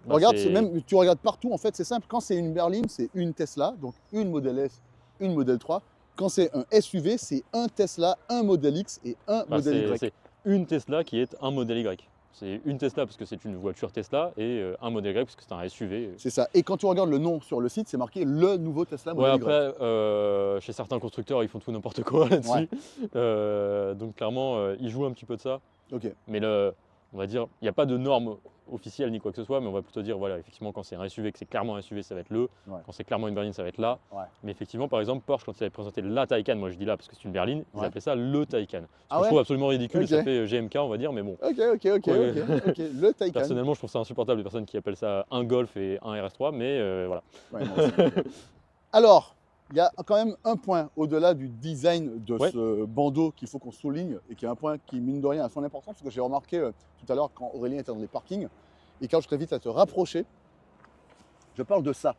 bah, Regarde, c'est- même tu regardes partout, en fait, c'est simple. Quand c'est une berline, c'est une Tesla, donc une Model S, une Model 3. Quand c'est un SUV, c'est un Tesla, un Model X et un bah, Model Y. c'est une Tesla qui est un modèle Y. C'est une Tesla parce que c'est une voiture Tesla et un modèle Y parce que c'est un SUV. C'est ça. Et quand tu regardes le nom sur le site, c'est marqué le nouveau Tesla Ouais, Model Y. après, chez certains constructeurs, ils font tout n'importe quoi là-dessus. Donc clairement, ils jouent un petit peu de ça. Ok. Mais on va dire, il n'y a pas de norme officielle ni quoi que ce soit, mais on va plutôt dire, voilà, effectivement, quand c'est un SUV, que c'est clairement un SUV, ça va être le. Ouais. Quand c'est clairement une berline, ça va être là. Ouais. Mais effectivement, par exemple, Porsche, quand ils avaient présenté la Taycan, moi je dis là parce que c'est une berline, ils Ouais. appelaient ça le Taycan. Ce Ah que ouais je trouve absolument ridicule, Ok. ça fait GMK, on va dire, mais bon. Ok. Ouais. Le Taycan. Personnellement, je trouve ça insupportable, les personnes qui appellent ça un Golf et un RS3, mais voilà. Ouais, moi aussi. Alors, il y a quand même un point au-delà du design de Ouais. ce bandeau qu'il faut qu'on souligne et qui est un point qui, mine de rien, a son importance. Parce que j'ai remarqué tout à l'heure quand Aurélien était dans les parkings et quand je t'invite à te rapprocher, je parle de ça.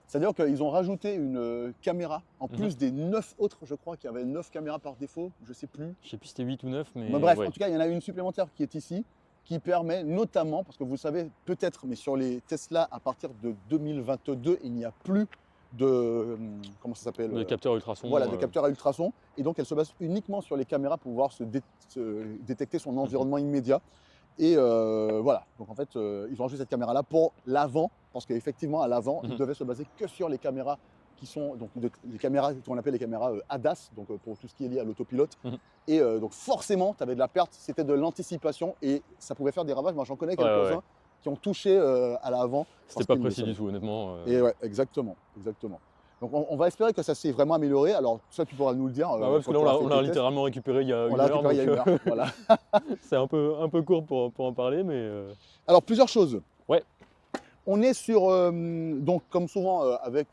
C'est-à-dire qu'ils ont rajouté une caméra en plus des 9 autres, je crois qu'il y avait 9 caméras par défaut, je ne sais plus. Je sais plus si c'était 8 ou 9, mais. Mais bref, ouais. en tout cas, il y en a une supplémentaire qui est ici, qui permet notamment, parce que vous savez peut-être, mais sur les Tesla, à partir de 2022, il n'y a plus de, comment ça s'appelle De capteurs ultrasons. Voilà, de capteurs à ultrasons. Et donc, elle se base uniquement sur les caméras pour pouvoir se détecter son environnement immédiat. Et voilà, donc en fait, ils ont rajouté cette caméra-là pour l'avant, parce qu'effectivement, à l'avant, ils devaient se baser que sur les caméras qui sont, donc les caméras qu'on appelle les caméras ADAS, donc pour tout ce qui est lié à l'autopilote. Et donc forcément, tu avais de la perte, c'était de l'anticipation et ça pouvait faire des ravages. Moi, j'en connais quelques-uns qui ont touché à l'avant. C'était pas précis du tout, honnêtement. Et ouais, exactement. Donc on va espérer que ça s'est vraiment amélioré. Alors ça, tu pourras nous le dire. Bah ouais, parce que là, on l'a littéralement récupéré il y a une heure. Il y a une heure, voilà. C'est un peu court pour en parler, mais... Alors, plusieurs choses. Ouais. On est sur, donc comme souvent avec...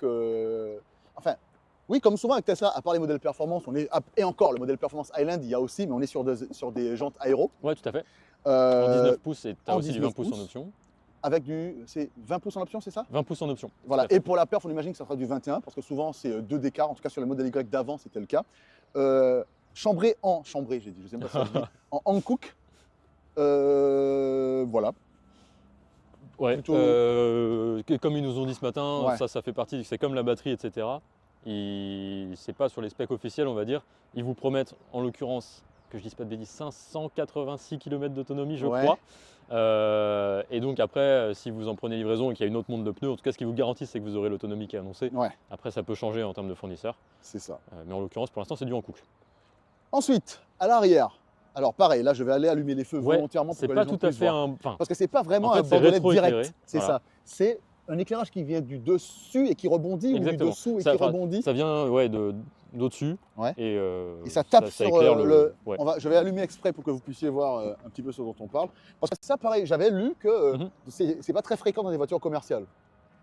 enfin, oui, comme souvent avec Tesla, à part les modèles performance, on est, et encore le modèle performance Highland, il y a aussi, mais on est sur des jantes aéro. Ouais, tout à fait. En 19 pouces, et tu as aussi du 20 pouces pouces. en option. Avec c'est 20 pouces en option, c'est ça? 20 pouces en option. Voilà, et pour la perf, on imagine que ça sera du 21, parce que souvent c'est 2 d'écart, en tout cas sur le modèle Y d'avant, c'était le cas. Chambré, j'ai dit, je sais pas si ça se dit, en Hankook. Voilà. Ouais, Plutôt... comme ils nous ont dit ce matin, ouais. ça fait partie, c'est comme la batterie, etc. C'est pas sur les specs officiels, on va dire. Ils vous promettent, en l'occurrence, que je dise pas de bêtises, 586 km d'autonomie, je crois. Et donc après, si vous en prenez livraison et qu'il y a une autre montre de pneus, en tout cas ce qui vous garantit c'est que vous aurez l'autonomie qui est annoncée. Après ça peut changer en termes de fournisseur. C'est ça. Mais en l'occurrence pour l'instant c'est du Hankook. Ensuite, à l'arrière, alors pareil, là je vais aller allumer les feux volontairement pour que les gens puissent voir. C'est pas tout à fait parce que c'est pas vraiment un bordonnette direct, c'est ça. C'est un éclairage qui vient du dessus et qui rebondit. Exactement. Ou du dessous et qui rebondit. Ça vient d'au-dessus et ça tape ça sur je vais allumer exprès pour que vous puissiez voir un petit peu ce dont on parle. Parce que ça, pareil, j'avais lu que c'est pas très fréquent dans les voitures commerciales.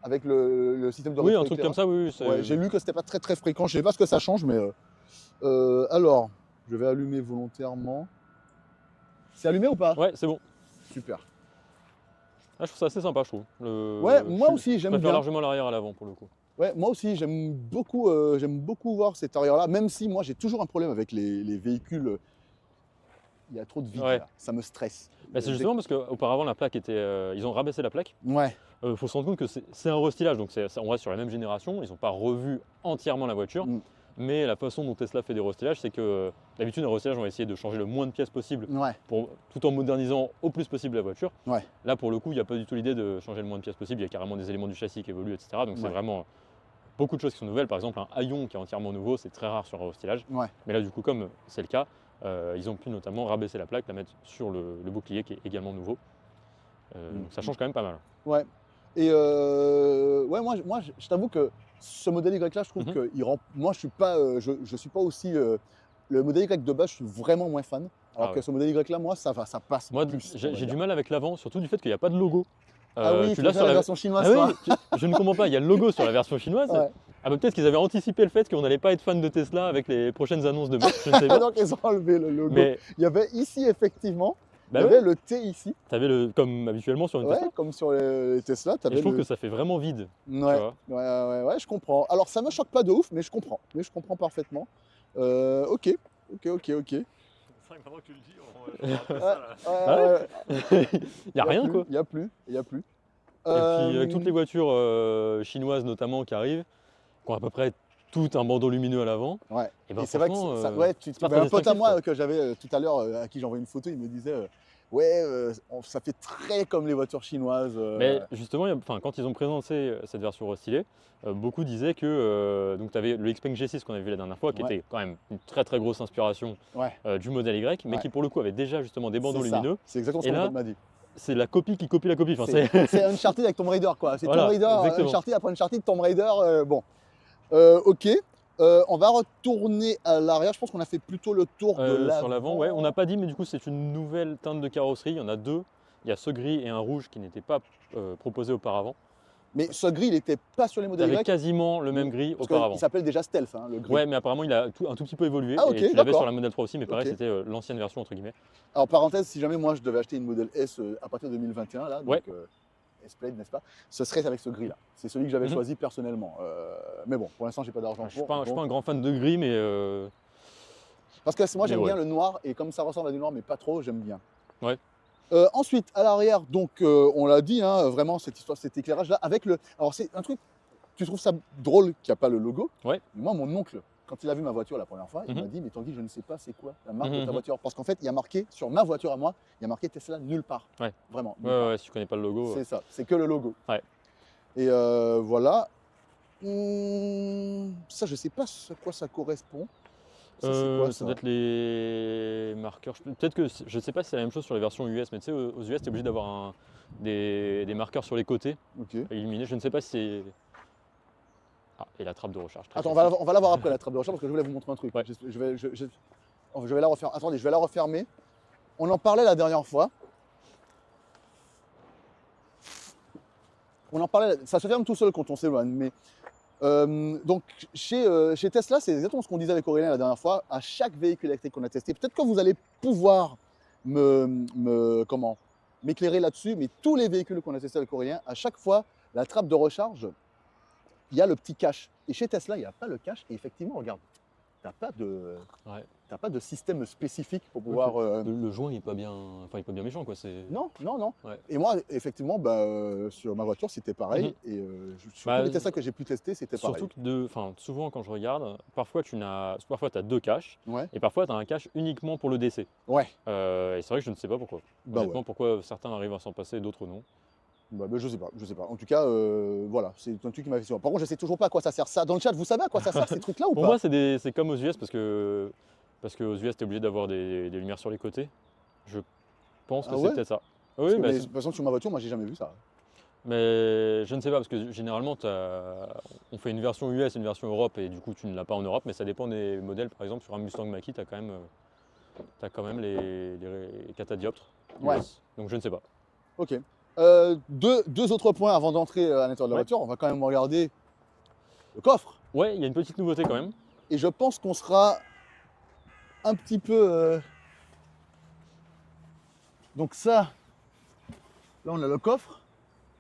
Avec le système de rétroéclairage. Oui, un truc comme ça, oui. J'ai lu que c'était pas très fréquent. Je sais pas ce que ça change, mais alors, je vais allumer volontairement. C'est allumé ou pas? Ouais, c'est bon. Super. Ah, je trouve ça assez sympa, je trouve. Moi aussi, j'aime bien. Je préfère largement l'arrière à l'avant pour le coup. Ouais, moi aussi, j'aime beaucoup voir cet arrière-là, même si moi j'ai toujours un problème avec les véhicules. Il y a trop de vide, là. Ça me stresse. Bah, c'est justement parce qu'auparavant la plaque était. Ils ont rabaissé la plaque. Ouais. Faut se rendre compte que c'est un restylage, donc on reste sur la même génération. Ils n'ont pas revu entièrement la voiture. Mais la façon dont Tesla fait des restylages, c'est que d'habitude, un restylage, on va essayer de changer le moins de pièces possible tout en modernisant au plus possible la voiture. Là, pour le coup, il n'y a pas du tout l'idée de changer le moins de pièces possible. Il y a carrément des éléments du châssis qui évoluent, etc. Donc c'est vraiment beaucoup de choses qui sont nouvelles. Par exemple, un haillon qui est entièrement nouveau, c'est très rare sur un restylage. Mais là, du coup, comme c'est le cas, ils ont pu notamment rabaisser la plaque, la mettre sur le bouclier qui est également nouveau. Donc ça change quand même pas mal. Ouais. Et moi, je t'avoue que ce modèle Y là, je trouve que moi, je suis pas aussi. Le modèle Y de base, je suis vraiment moins fan. Alors que ce modèle Y là, moi, ça passe. Moi, j'ai du mal avec l'avant, surtout du fait qu'il n'y a pas de logo. Oui, tu l'as sur la version chinoise. Je ne comprends pas, il y a le logo sur la version chinoise. Ah bah peut-être qu'ils avaient anticipé le fait qu'on n'allait pas être fan de Tesla avec les prochaines annonces de marque, je ne sais pas. Donc ils ont enlevé le logo. Mais... Il y avait ici effectivement. Il y avait le T ici. Tu avais comme habituellement sur une Tesla. Comme sur les Tesla. Je trouve que ça fait vraiment vide. Ouais, je comprends. Alors ça me choque pas de ouf, mais je comprends. Parfaitement. Ok. C'est vrai que maintenant que tu le dis, on il n'y a rien quoi. Il n'y a plus. Et puis avec toutes les voitures chinoises notamment qui arrivent, qui ont à peu près tout un bandeau lumineux à l'avant. Et c'est vrai que un pote à moi que j'avais tout à l'heure, à qui j'envoie une photo, il me disait ça fait très comme les voitures chinoises. Mais justement, quand ils ont présenté cette version restylée, beaucoup disaient que tu avais le Xpeng G6 qu'on avait vu la dernière fois, qui était quand même une très très grosse inspiration du modèle Y, mais qui pour le coup avait déjà justement des bandeaux lumineux. C'est exactement ce que m'a dit. C'est la copie qui copie la copie. C'est Uncharted avec Tomb Raider quoi. C'est Tomb Raider, Uncharted après Uncharted, Tomb Raider. Bon. Ok. On va retourner à l'arrière. Je pense qu'on a fait plutôt le tour de l'avant. Sur l'avant, on n'a pas dit, mais du coup, c'est une nouvelle teinte de carrosserie. Il y en a deux. Il y a ce gris et un rouge qui n'étaient pas proposés auparavant. Mais ce gris, il n'était pas sur les modèles Y. Il avait quasiment le même gris auparavant. Il s'appelle déjà Stealth, le gris. Ouais, mais apparemment, il a un tout petit peu évolué. Et tu l'avais sur la Model 3 aussi, mais pareil, c'était l'ancienne version, entre guillemets. Alors, parenthèse, si jamais moi, je devais acheter une Model S à partir de 2021, là, donc, S-Plate, n'est-ce pas? Ce serait avec ce gris-là. C'est celui que j'avais choisi personnellement. Mais bon, pour l'instant, j'ai pas d'argent. Je suis pas un grand fan de gris, mais parce que moi, j'aime bien le noir et comme ça ressemble à du noir, mais pas trop, j'aime bien. Ensuite, à l'arrière, donc, on l'a dit, vraiment cette histoire, cet éclairage-là, avec le. Alors, c'est un truc. Tu trouves ça drôle qu'il n'y a pas le logo? Ouais. Mais moi, mon oncle, quand il a vu ma voiture la première fois, il Mhm. m'a dit mais Tanguy, je ne sais pas c'est quoi la marque de ta Mhm. voiture. Parce qu'en fait, il y a marqué sur ma voiture à moi, il y a marqué Tesla nulle part. Ouais. Vraiment. nulle Ouais, part. ouais, si tu connais pas le logo. C'est ça, c'est que le logo. Ouais. Et voilà. Ça, je sais pas à quoi ça correspond. Ça, c'est quoi Ça ça? doit être les marqueurs. Peut-être que je sais pas si c'est la même chose sur les versions US, mais tu sais, aux US, tu es obligé d'avoir des marqueurs sur les côtés Ok. illuminés. Je ne sais pas si c'est. Ah, et la trappe de recharge. Très Attends, classique. on va la voir après la trappe de recharge parce que je voulais vous montrer un truc. Ouais. Je vais la refaire. Attendez, je vais la refermer. On en parlait la dernière fois. On en parlait, ça se ferme tout seul quand on s'éloigne. Mais donc chez Tesla, c'est exactement ce qu'on disait avec Aurélien la dernière fois. À chaque véhicule électrique qu'on a testé, peut-être que vous allez pouvoir m'éclairer là-dessus, mais tous les véhicules qu'on a testés avec Aurélien, à chaque fois, la trappe de recharge, il y a le petit cache. Et chez Tesla, il n'y a pas le cache. Et effectivement, regarde, tu n'as pas de système spécifique pour pouvoir. Le joint, il est pas bien. Enfin, il est pas bien méchant, quoi. C'est. Non, non, non. Ouais. Et moi, effectivement, sur ma voiture, c'était pareil. Mhm. Et sur Bah, tous les Tesla que j'ai pu tester, c'était pareil. Surtout que souvent, quand je regarde, parfois tu as deux caches Ouais. et parfois tu as un cache uniquement pour le DC. Ouais. Et c'est vrai que je ne sais pas pourquoi. Bah Honnêtement, ouais. pourquoi certains arrivent à s'en passer et d'autres non. Bah, je sais pas, je sais pas. En tout cas, voilà, c'est un truc qui m'a fait. Par contre, je sais toujours pas à quoi ça sert ça. Dans le chat, vous savez à quoi ça sert ces trucs-là ou Pour pas? moi, c'est comme aux US parce que aux US, tu es obligé d'avoir des lumières sur les côtés. Je pense que Ah c'est ouais peut-être ça. Parce Oui, que, mais, de toute façon, sur ma voiture, moi, j'ai jamais vu ça. mais je ne sais pas parce que généralement, on fait une version US et une version Europe et du coup, tu ne l'as pas en Europe, mais ça dépend des modèles. Par exemple, sur un Mustang Mach-E, tu as quand même les catadioptres US. Ouais. Donc je ne sais pas. Ok. Deux autres points avant d'entrer à l'intérieur de la Ouais. voiture. On va quand même regarder le coffre. Ouais, il y a une petite nouveauté quand même. Et je pense qu'on sera un petit peu. Donc ça, là on a le coffre,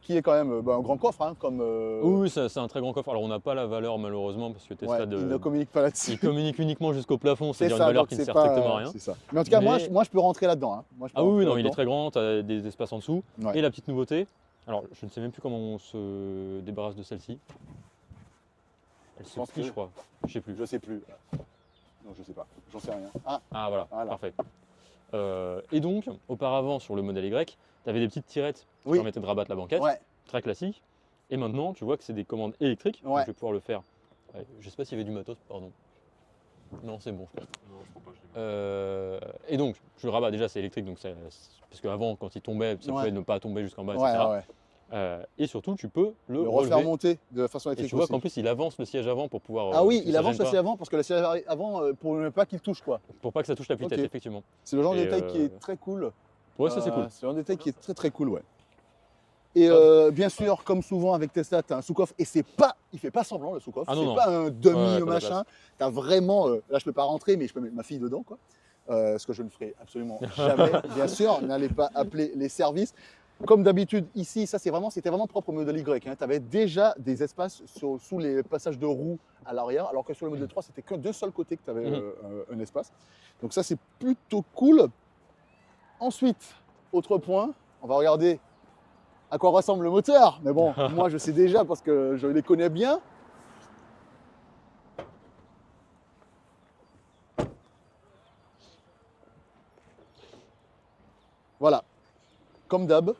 qui est quand même un grand coffre, hein, comme. Oui, c'est un très grand coffre. Alors on n'a pas la valeur malheureusement parce que Tesla Ouais, il ne communique pas là-dessus. il communique uniquement jusqu'au plafond, C'est c'est-à-dire ça, une valeur donc qui ne c'est sert pas- strictement à rien. C'est ça. Mais en tout cas, Mais- moi je peux rentrer là-dedans. Hein. Moi, je peux Ah oui, rentrer non, il est là-dedans. très grand, tu as des espaces en dessous. Ouais. Et la petite nouveauté, alors je ne sais même plus comment on se débarrasse de celle-ci. Elle se pense plie, que- je crois. Je sais plus. Je sais plus. Non, je sais pas. J'en sais rien. Ah voilà, Voilà. parfait. Et donc, auparavant sur le modèle Y, tu avais des petites tirettes qui Oui. permettaient de rabattre la banquette, Ouais. très classique. Et maintenant, tu vois que c'est des commandes électriques. Donc Ouais. je vais pouvoir le faire. Ouais, je sais pas s'il y avait du matos, pardon. Non, c'est bon, je crois. Non, je crois pas. Je l'ai vu. Et donc, je le rabats, déjà c'est électrique, donc parce qu'avant, quand il tombait, ça Ouais. pouvait ne pas tomber jusqu'en bas, Ouais, etc. ouais. Et surtout, tu peux le Le refaire relever. monter de façon Et électrique. tu vois aussi. qu'en plus, il avance le siège avant pour pouvoir. Ah oui, que il ça avance gêne le pas, siège avant parce que le siège avant, pour ne pas qu'il touche quoi. pour pas que ça touche l'appui-tête, Ok. effectivement. C'est le genre de Et, détail qui est très cool. Ouais, ça c'est cool. C'est un détail qui est très très cool, ouais. Et bien sûr, comme souvent avec Tesla, tu as un sous-coffre et il fait pas semblant le sous-coffre. Ah non, c'est non. pas un Ouais, demi pas de machin. Tu as vraiment, là je peux pas rentrer, mais je peux mettre ma fille dedans, quoi. Ce que je ne ferai absolument jamais, bien sûr. N'allez pas appeler les services. Comme d'habitude, ici, c'était vraiment propre au modèle Y. Tu avais déjà des espaces sous les passages de roues à l'arrière, alors que sur le modèle 3, c'était que d'un seul côté que tu avais un espace. Donc ça, c'est plutôt cool. Ensuite, autre point, on va regarder à quoi ressemble le moteur. Mais bon, moi, je sais déjà parce que je les connais bien. Voilà, comme d'hab.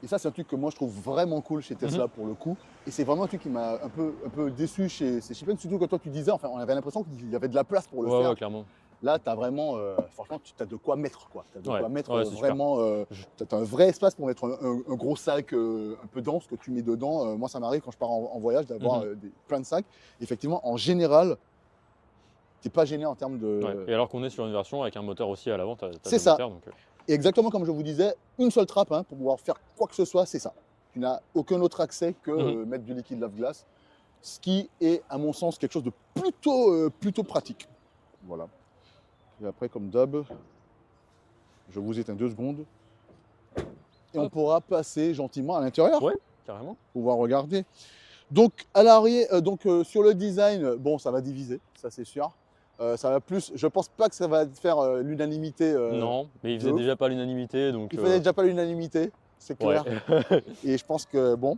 Et ça, c'est un truc que moi, je trouve vraiment cool chez Tesla pour le coup. Et c'est vraiment un truc qui m'a un peu déçu chez Shippen, surtout quand toi tu disais, enfin, on avait l'impression qu'il y avait de la place pour le Ouais, faire. ouais, clairement. Là, tu as vraiment, franchement, tu as de quoi mettre, quoi. Tu as de Ouais. quoi mettre Ouais, c'est vraiment, tu as un vrai espace pour mettre un gros sac un peu dense que tu mets dedans. Moi, ça m'arrive quand je pars en voyage d'avoir plein de sacs. Effectivement, en général, tu n'es pas gêné en termes de. Ouais. Et alors qu'on est sur une version avec un moteur aussi à l'avant, tu as C'est deux ça. moteurs, donc, Et exactement comme je vous disais, une seule trappe pour pouvoir faire quoi que ce soit, c'est ça. Tu n'as aucun autre accès que mettre du liquide lave-glace, ce qui est, à mon sens, quelque chose de plutôt pratique. Voilà. Et après, comme d'hab, je vous éteins 2 secondes. Et on pourra passer gentiment à l'intérieur. Ouais. Carrément. Pouvoir regarder. Donc, à l'arrière, sur le design, bon, ça va diviser, ça c'est sûr. Ça va plus, je pense pas que ça va faire l'unanimité. Non, mais il faisait ouf. déjà pas l'unanimité, donc. Il faisait déjà pas l'unanimité, c'est clair. Ouais. Et je pense que, bon.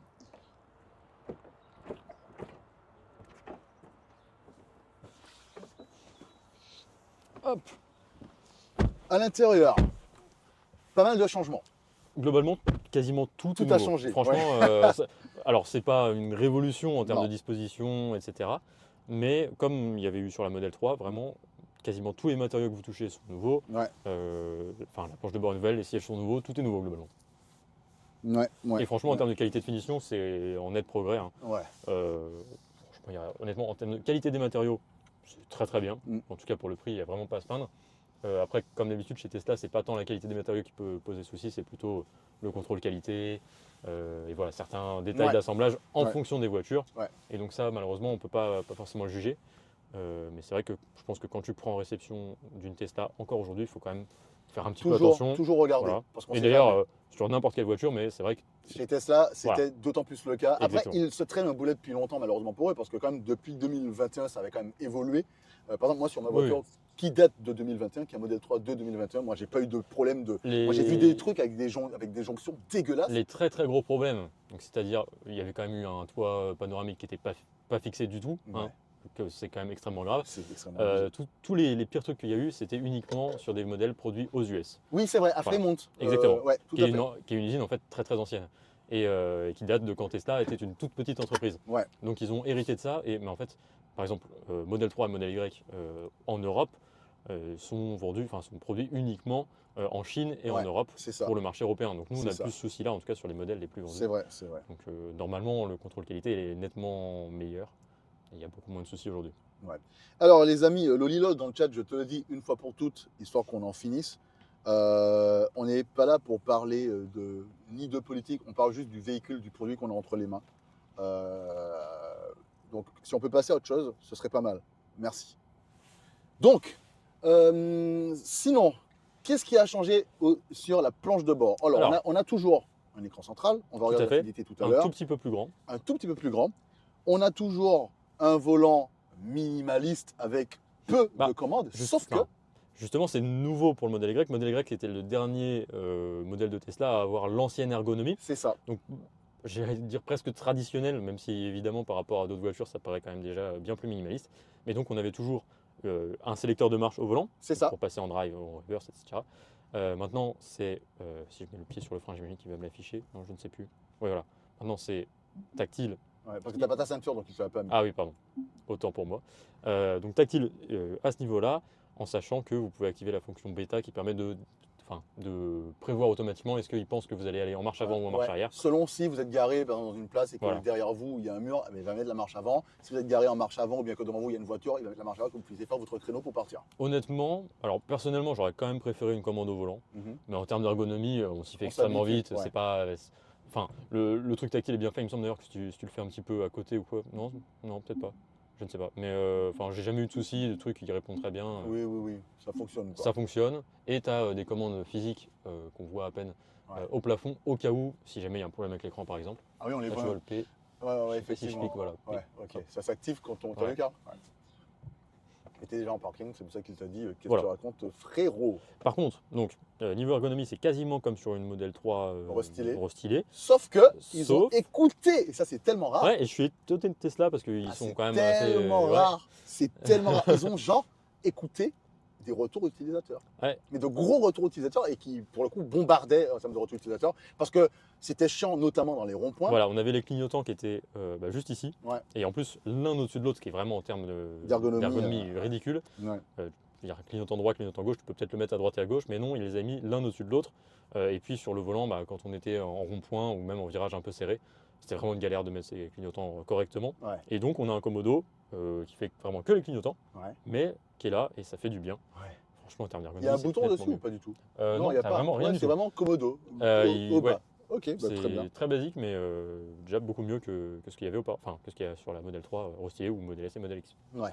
Hop. À l'intérieur, pas mal de changements. Globalement, quasiment tout est Tout a nouveau. changé, Franchement, alors c'est pas une révolution en termes Non. de disposition, etc. Mais comme il y avait eu sur la Model 3, vraiment, quasiment tous les matériaux que vous touchez sont nouveaux. Ouais, Enfin, la planche de bord est nouvelle, les sièges sont nouveaux, tout est nouveau globalement. ouais, ouais. Et franchement, en ouais. termes de qualité de finition, c'est en net progrès, hein. Ouais. Franchement, honnêtement, en termes de qualité des matériaux, c'est très très bien. Mm. En tout cas, pour le prix, il n'y a vraiment pas à se plaindre. Après, comme d'habitude, chez Tesla, c'est pas tant la qualité des matériaux qui peut poser souci, c'est plutôt le contrôle qualité et voilà, certains détails Ouais. d'assemblage en Ouais. fonction des voitures. Ouais. Et donc ça, malheureusement, on ne peut pas forcément le juger. Mais c'est vrai que je pense que quand tu prends en réception d'une Tesla, encore aujourd'hui, il faut quand même faire un petit peu attention. Toujours regarder. Voilà. Parce qu'on Et sait d'ailleurs, jamais. sur n'importe quelle voiture, mais c'est vrai que Chez Tesla, c'était Voilà. d'autant plus le cas. Après, Exactement. ils se traînent un boulet depuis longtemps, malheureusement pour eux, parce que quand même, depuis 2021, ça avait quand même évolué. Par exemple, moi, sur ma Oui. voiture qui date de 2021, qui est un modèle 3 de 2021, moi, j'ai pas eu de problème de... les, Moi, j'ai vu des trucs avec des jonctions dégueulasses. les très très gros problèmes, donc c'est-à-dire il y avait quand même eu un toit panoramique qui n'était pas fixé du tout, hein, Ouais. donc c'est quand même extrêmement grave. C'est extrêmement abusé. Tous les pires trucs qu'il y a eu, c'était uniquement sur des modèles produits aux US, Oui, c'est vrai, à Voilà. Fremont. Exactement. Ouais, tout qui à est, fait. qui est une usine en fait très très ancienne et qui date de quand Tesla était une toute petite entreprise. Ouais. Donc ils ont hérité de ça, mais en fait, par exemple, Model 3 et Model Y en Europe sont produits uniquement en Chine et en Ouais, Europe c'est ça. pour le marché européen. Donc nous, on C'est a ça. plus ce souci-là, en tout cas sur les modèles les plus vendus. C'est vrai, c'est vrai. Donc normalement, le contrôle qualité est nettement meilleur. Et il y a beaucoup moins de soucis aujourd'hui. Alors, les amis, Lolilo, dans le chat, je te le dis une fois pour toutes, histoire qu'on en finisse. On n'est pas là pour parler ni de politique, on parle juste du véhicule, du produit qu'on a entre les mains. Donc, si on peut passer à autre chose, ce serait pas mal. Merci. Donc, sinon, qu'est-ce qui a changé sur la planche de bord? Alors, on a toujours un écran central, on va Tout regarder à la fait. fidélité tout à Un l'heure, tout petit peu plus grand. un tout petit peu plus grand. On a toujours un volant minimaliste avec peu Bah, de commandes, sauf que... Justement, c'est nouveau pour le modèle Y. Le modèle Y était le dernier modèle de Tesla à avoir l'ancienne ergonomie. C'est ça. Donc, j'allais dire presque traditionnel, même si évidemment par rapport à d'autres voitures, ça paraît quand même déjà bien plus minimaliste. Mais donc, on avait toujours un sélecteur de marche au volant C'est ça. pour passer en drive, en reverse, etc. Maintenant, c'est, si je mets le pied sur le frein, j'imagine qu'il va me l'afficher. Non, je ne sais plus. Oui, voilà. Maintenant, c'est tactile. Ouais, parce que tu n'as pas ta ceinture, donc il ne pas mis. Ah oui, pardon. Autant pour moi. Donc tactile à ce niveau-là, en sachant que vous pouvez activer la fonction bêta qui permet de prévoir automatiquement est-ce qu'il pense que vous allez aller en marche avant ou en marche Ouais. arrière. Selon si vous êtes garé dans une place et que Voilà. derrière vous, il y a un mur, il va mettre la marche avant. Si vous êtes garé en marche avant ou bien que devant vous, il y a une voiture, il va mettre la marche avant, que vous puissiez faire votre créneau pour partir. Honnêtement, alors personnellement, j'aurais quand même préféré une commande au volant. Mais en termes d'ergonomie, on s'y fait On extrêmement s'habitue, vite. ouais. C'est pas, enfin, le truc tactile est bien fait. Il me semble d'ailleurs que si tu le fais un petit peu à côté ou quoi. Non, non, peut-être pas. Je ne sais pas. Mais enfin, j'ai jamais eu de soucis, de trucs qui répondent très bien. Oui, oui, oui, ça fonctionne. Quoi. Ça fonctionne. Et tu as des commandes physiques qu'on voit à peine au plafond, au cas où, si jamais il y a un problème avec l'écran par exemple. Ah oui, on les Là, tu voit. vois le P. Ouais, Je sais pas si je effectivement. clique, voilà. Ouais, ok. Ça s'active quand on Ouais. le car. Ouais. Et t'es déjà en parking, c'est pour ça qu'il t'a dit qu'est-ce Voilà. que tu racontes, frérot. Par contre, donc, niveau ergonomie, c'est quasiment comme sur une Model 3 restylée. Sauf que ils ont Sauf- écouté, et ça c'est tellement rare. Ouais, et je suis étonné de Tesla parce qu'ils Ah, sont c'est quand même assez. tellement ouais. rare. C'est tellement rare. Ils ont genre écouté des retours utilisateurs. Ouais. Mais de gros retours utilisateurs et qui, pour le coup, bombardaient en termes de retours utilisateurs parce que c'était chiant, notamment dans les ronds-points. Voilà, on avait les clignotants qui étaient juste ici. Ouais. Et en plus, l'un au-dessus de l'autre, ce qui est vraiment en termes D'ergonomie, ridicule. Ouais. Il y a un clignotant droit, clignotant gauche, tu peux peut-être le mettre à droite et à gauche, mais non, il les a mis l'un au-dessus de l'autre. Et puis sur le volant, quand on était en rond-point ou même en virage un peu serré, c'était vraiment une galère de mettre ces clignotants correctement. Ouais. Et donc on a un Komodo qui fait vraiment que les clignotants, Ouais. mais qui est là et ça fait du bien. Ouais. Franchement, en termes Il y d'ergonomie, a un c'est bouton nettement dessus mieux. ou pas du tout? Non, il n'y a t'as pas. vraiment rien Ouais, du c'est tout. vraiment Komodo. Au bas. Ok, bah, très bien. C'est très basique, mais déjà beaucoup mieux que ce qu'il y avait enfin, que ce qu'il y a sur la Model 3 restylée ou Model S et Model X. Ouais.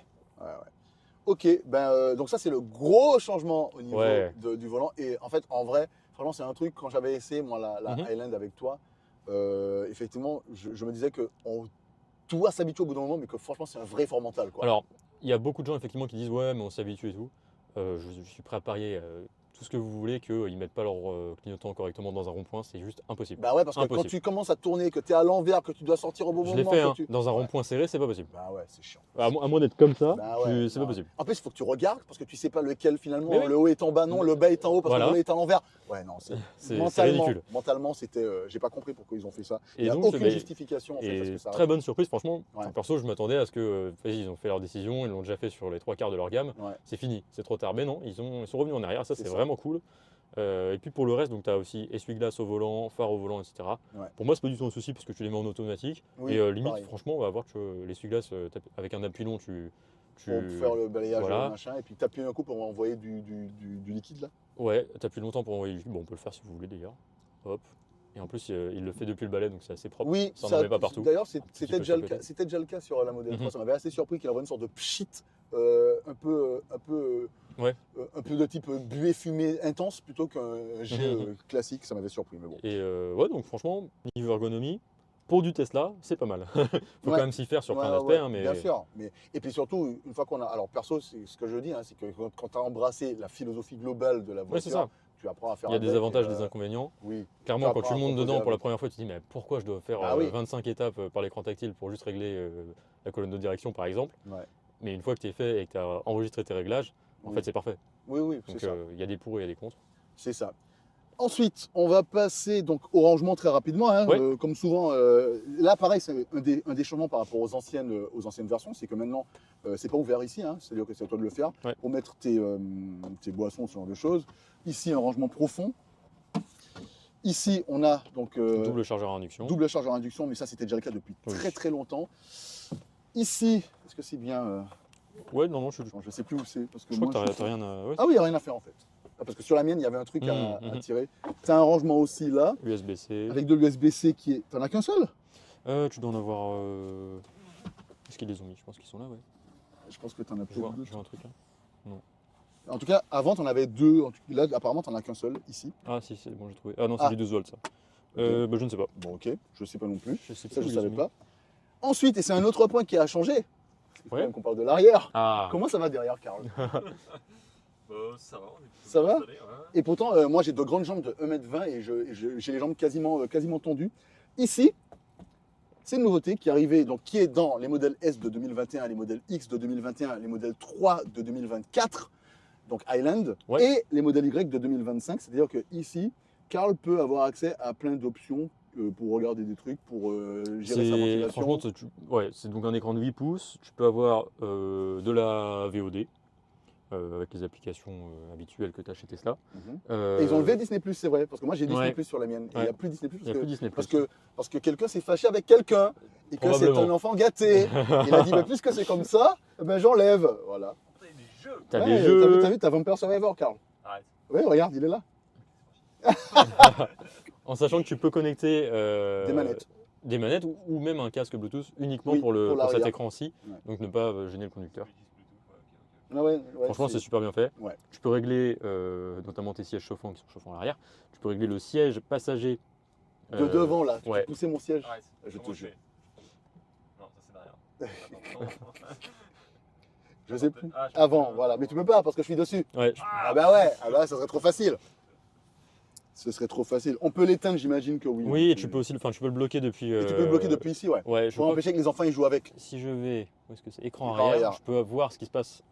Ok, donc ça c'est le gros changement au niveau Ouais. du volant. Et en fait, en vrai, franchement, c'est un truc, quand j'avais essayé moi la Mhm. Highland avec toi, effectivement, je me disais qu'on doit s'habituer au bout d'un moment, mais que franchement, c'est un vrai effort mental. Quoi. Alors, il y a beaucoup de gens effectivement qui disent ouais, mais on s'habitue et tout. Je suis prêt à parier tout ce que vous voulez qu'ils ne mettent pas leur clignotant correctement dans un rond-point, c'est juste impossible. Bah ouais, parce que quand Impossible. tu commences à tourner, que tu es à l'envers, que tu dois sortir au bon Je moment. l'ai fait, que hein. tu- Dans un Ouais. rond-point serré, c'est pas possible. Bah ouais, c'est chiant. À moins d'être comme ça, Bah ouais, c'est non. pas possible. En plus, il faut que tu regardes parce que tu sais pas lequel finalement. Mais oui. Le haut est en bas, non, le bas est en haut parce Voilà. que le haut est à l'envers. Ouais, non, C'est mentalement, ridicule. mentalement, c'était. J'ai pas compris pourquoi ils ont fait ça. Il Et n'y a donc, aucune mais- justification en fait. Parce Et que ça très bonne surprise, franchement. Ouais. Enfin, perso, je m'attendais à ce que, vas-y, ils ont fait leur décision, ils l'ont déjà fait sur les 3 quarts de leur gamme. Ouais. C'est fini, c'est trop tard. Mais non, ils sont revenus en arrière, ça C'est c'est ça. vraiment cool. Et puis pour le reste, tu as aussi essuie-glace au volant, phare au volant, etc. Ouais. Pour moi, c'est pas du tout un souci parce que tu les mets en automatique. Oui, et limite, pareil. franchement, on va voir que l'essuie-glace, avec un appui long, tu Pour faire le balayage voilà. machin et puis t'appuies un coup pour envoyer du liquide là. Ouais, t'appuies longtemps pour envoyer du liquide. Bon, on peut le faire si vous voulez d'ailleurs. Hop. Et en plus, il le fait depuis le balai, donc c'est assez propre. Oui, ça n'en met pas partout. D'ailleurs, petit c'était peu déjà, sur le côté. le cas sur la modèle 3. Mhm. Ça m'avait assez surpris qu'il envoie une sorte de pchit, Ouais. un peu de type buée fumée intense plutôt qu'un jet Mhm. classique. Ça m'avait surpris, mais bon. Et ouais, donc franchement, niveau ergonomie, pour du Tesla, c'est pas mal. Faut Ouais. quand même s'y faire sur plein Ouais, d'aspects, ouais, hein, mais Bien sûr. Et puis surtout, une fois qu'on a. Alors, perso, c'est ce que je dis, hein, c'est que quand tu as embrassé la philosophie globale de la ouais, c'est voiture, ça. tu apprends à faire Il y a avec, des avantages, et, des inconvénients. Oui. Clairement, Tu quand tu apprends à montes composer dedans pour la avec. première fois, tu te dis mais pourquoi je dois faire Ah oui. 25 étapes par l'écran tactile pour juste régler la colonne de direction, par exemple. Ouais. Mais une fois que tu es fait et que tu as enregistré tes réglages, en Oui. fait, c'est parfait. Oui, c'est Donc ça. il y a des pour et il y a des contre. C'est ça. Ensuite, on va passer donc au rangement très rapidement. Hein, Ouais. comme souvent, là, pareil, c'est un des changements par rapport aux anciennes versions, c'est que maintenant, c'est pas ouvert ici, hein, c'est-à-dire que c'est à toi de le faire Ouais. pour mettre tes boissons, ce genre de choses. Ici, un rangement profond. Ici, on a donc Double chargeur à induction. double chargeur à induction, mais ça, c'était déjà le cas depuis Oui. très très longtemps. Ici, est-ce que c'est bien Ouais, non, je Je sais plus où c'est. Parce que crois moi, que t'as rien à. Ouais. Ah oui, il n'y a rien à faire en fait. Ah, parce que sur la mienne, il y avait un truc à Mhm. tirer. Tu as un rangement aussi là, USB-C. avec de l'USB-C qui est. T'en as qu'un seul? Tu dois en avoir. Est-ce qu'ils les ont mis? Je pense qu'ils sont là, ouais. Je pense que tu en as Je vois, peut-être deux. je vois un truc là. En tout cas, avant, tu en avais deux. Là, apparemment, tu n'en as qu'un seul ici. Ah, si, c'est bon, j'ai trouvé. Ah non, c'est Ah. du 12 volts ça. Ok. Bah, je ne sais pas. Bon, ok, je sais pas non plus. Je sais Ça, plus je où ils savais ont mis. pas. Ensuite, et c'est un autre point qui a changé. Il faut Ouais. même qu'on parle de l'arrière. Ah, Comment ça va derrière, Karl? Ça va, on est plutôt Ça bien va installé, ouais. Et pourtant, moi, j'ai de grandes jambes de 1m20 et j'ai les jambes quasiment tendues. Ici, c'est une nouveauté qui est arrivée, donc qui est dans les modèles S de 2021, les modèles X de 2021, les modèles 3 de 2024, donc Highland, Ouais. et les modèles Y de 2025. C'est-à-dire que ici, Karl peut avoir accès à plein d'options pour regarder des trucs, pour gérer sa c'est franchement, ventilation. ouais, c'est donc un écran de 8 pouces. Tu peux avoir de la VOD avec les applications habituelles que tu as chez Tesla. Mhm. Et ils ont enlevé Disney+, c'est vrai, parce que moi j'ai Disney+, Ouais. sur la mienne, et il Ouais. n'y a plus Disney+, Il n'y a plus Disney+. parce que quelqu'un s'est fâché avec quelqu'un, et que c'est un Probablement. enfant gâté. Il a dit, bah, puisque c'est comme ça, eh ben, j'enlève. Voilà. Putain, il y a des jeux. T'as Ouais, des jeux. T'as vu, t'as Vampire Survivor, Karl. Arrête. Oui, regarde, il est là. En sachant que tu peux connecter Des manettes. ou même un casque Bluetooth uniquement Oui, pour pour cet l'arrière. écran-ci. Ouais. Donc ne pas gêner le conducteur. Ah ouais, ouais, Franchement, c'est super bien fait. Ouais. Tu peux régler notamment tes sièges chauffants qui sont chauffants à l'arrière. Tu peux régler le siège passager. De devant, là. Tu ouais. peux pousser mon siège. Arrête. Je te Comment jure. fais Non, ça c'est derrière. Attends, Je sais plus. Ah, je peux Avant, faire- voilà. Mais tu peux pas, parce que je suis dessus. Ouais, Ah bah ouais, ah bah ça serait trop facile. Ce serait trop facile. On peut l'éteindre, j'imagine que oui. oui, et Donc, tu peux aussi, enfin, tu peux le bloquer depuis. Et tu peux le bloquer depuis ici, ouais. Ouais, je Pour crois empêcher que les enfants ils jouent avec. que si je vais, où est-ce que c'est écran Écran arrière, arrière. je peux voir ce qui se passe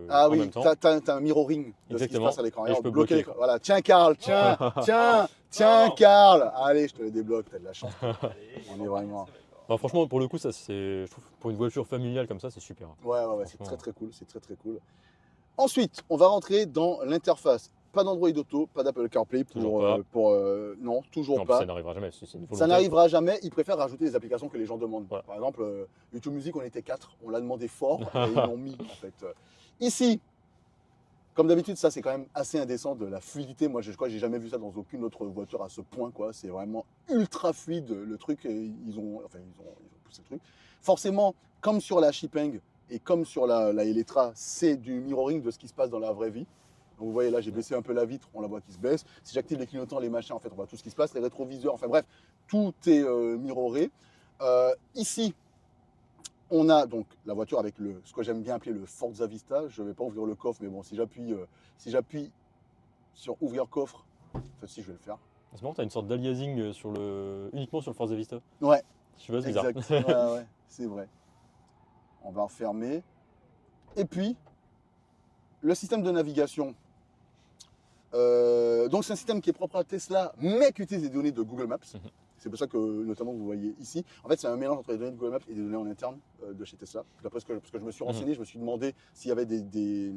Ah en oui, même temps. t'as un mirroring de ce qui se Exactement. passe à l'écran Et arrière. je peux Bloquer bloquer. l'écran. Voilà, tiens Karl, tiens, Non. Karl. Allez, je te le débloque, t'as de la chance. Allez, On est vraiment- Enfin, franchement, pour le coup, ça, je trouve, pour une voiture familiale comme ça, c'est super. Ouais, c'est Franchement. très cool, c'est très cool. Ensuite, on va rentrer dans l'interface. Pas d'Android Auto, pas d'Apple CarPlay Toujours pas. non, toujours Non, pas. ça n'arrivera jamais. C'est une volonté. Ça n'arrivera jamais, ils préfèrent rajouter des applications que les gens demandent. Voilà. Par exemple, YouTube Music, on était 4, on l'a demandé fort et ils l'ont mis en fait. Ici, comme d'habitude, ça c'est quand même assez indécent de la fluidité. Moi, je crois que j'ai jamais vu ça dans aucune autre voiture à ce point, quoi. C'est vraiment ultra fluide le truc. Et ils ont poussé le truc. Forcément, comme sur la Xpeng et comme sur la Electra, c'est du mirroring de ce qui se passe dans la vraie vie. Donc vous voyez là, j'ai baissé un peu la vitre, on la voit qui se baisse. Si j'active les clignotants, les machins, en fait, on voit tout ce qui se passe, les rétroviseurs, enfin bref, tout est mirroré. Ici, on a donc la voiture avec ce que j'aime bien appeler le Forza Vista. Je ne vais pas ouvrir le coffre, mais bon, si j'appuie sur ouvrir coffre. Enfin, si, je vais le faire. C'est marrant, t'as une sorte d'aliasing uniquement sur le Forza Vista. Ouais, Je sais pas, c'est bizarre. exact. Ouais, c'est vrai. On va refermer. Et puis, le système de navigation. Donc, c'est un système qui est propre à Tesla, mais qui utilise des données de Google Maps. C'est pour ça que, notamment, vous voyez ici. En fait, c'est un mélange entre les données de Google Maps et des données en interne de chez Tesla. D'après parce que je me suis renseigné, je me suis demandé s'il y avait des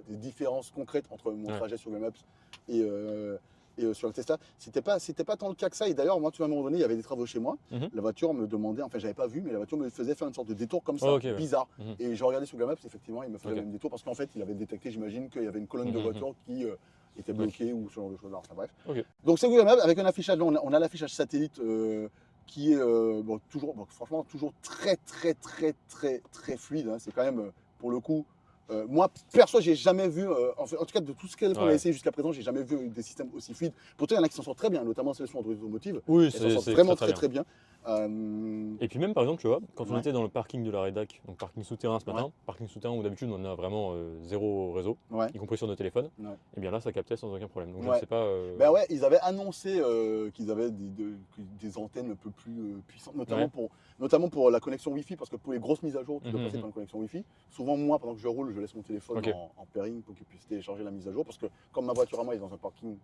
différences concrètes entre mon trajet sur Google Maps et sur le Tesla. C'était pas tant le cas que ça. Et d'ailleurs, moi, tu vois, à un moment donné, il y avait des travaux chez moi. La voiture me demandait, enfin, j'avais pas vu, mais la voiture me faisait faire une sorte de détour comme ça, bizarre. Et j'ai regardé sur Google Maps, effectivement, il me faisait le même détour parce qu'en fait, il avait détecté, j'imagine, qu'il y avait une colonne de voitures qui était bloquée ou ce genre de choses. Enfin, bref. Donc, c'est Google Maps avec un affichage. On a l'affichage satellite qui est franchement, toujours très fluide. Hein. C'est quand même, pour le coup. Moi, perso, j'ai jamais vu, en tout cas de tout ce qu'on a essayé jusqu'à présent, j'ai jamais vu des systèmes aussi fluides. Pourtant, il y en a qui s'en sortent très bien, notamment celles sur Android Automotive. Oui, elles s'en sortent vraiment très bien. Et puis même par exemple, tu vois, quand on était dans le parking de la rédac, donc parking souterrain ce matin, parking souterrain où d'habitude on a vraiment zéro réseau, y compris sur nos téléphones, et bien là ça captait sans aucun problème. Donc je ne sais pas. Ben ouais, ils avaient annoncé qu'ils avaient des antennes un peu plus puissantes, notamment pour la connexion Wi-Fi, parce que pour les grosses mises à jour, tu dois passer par une connexion Wi-Fi. Souvent, moi, pendant que je roule, je laisse mon téléphone en pairing pour qu'il puisse télécharger la mise à jour, parce que comme ma voiture à moi est dans un parking,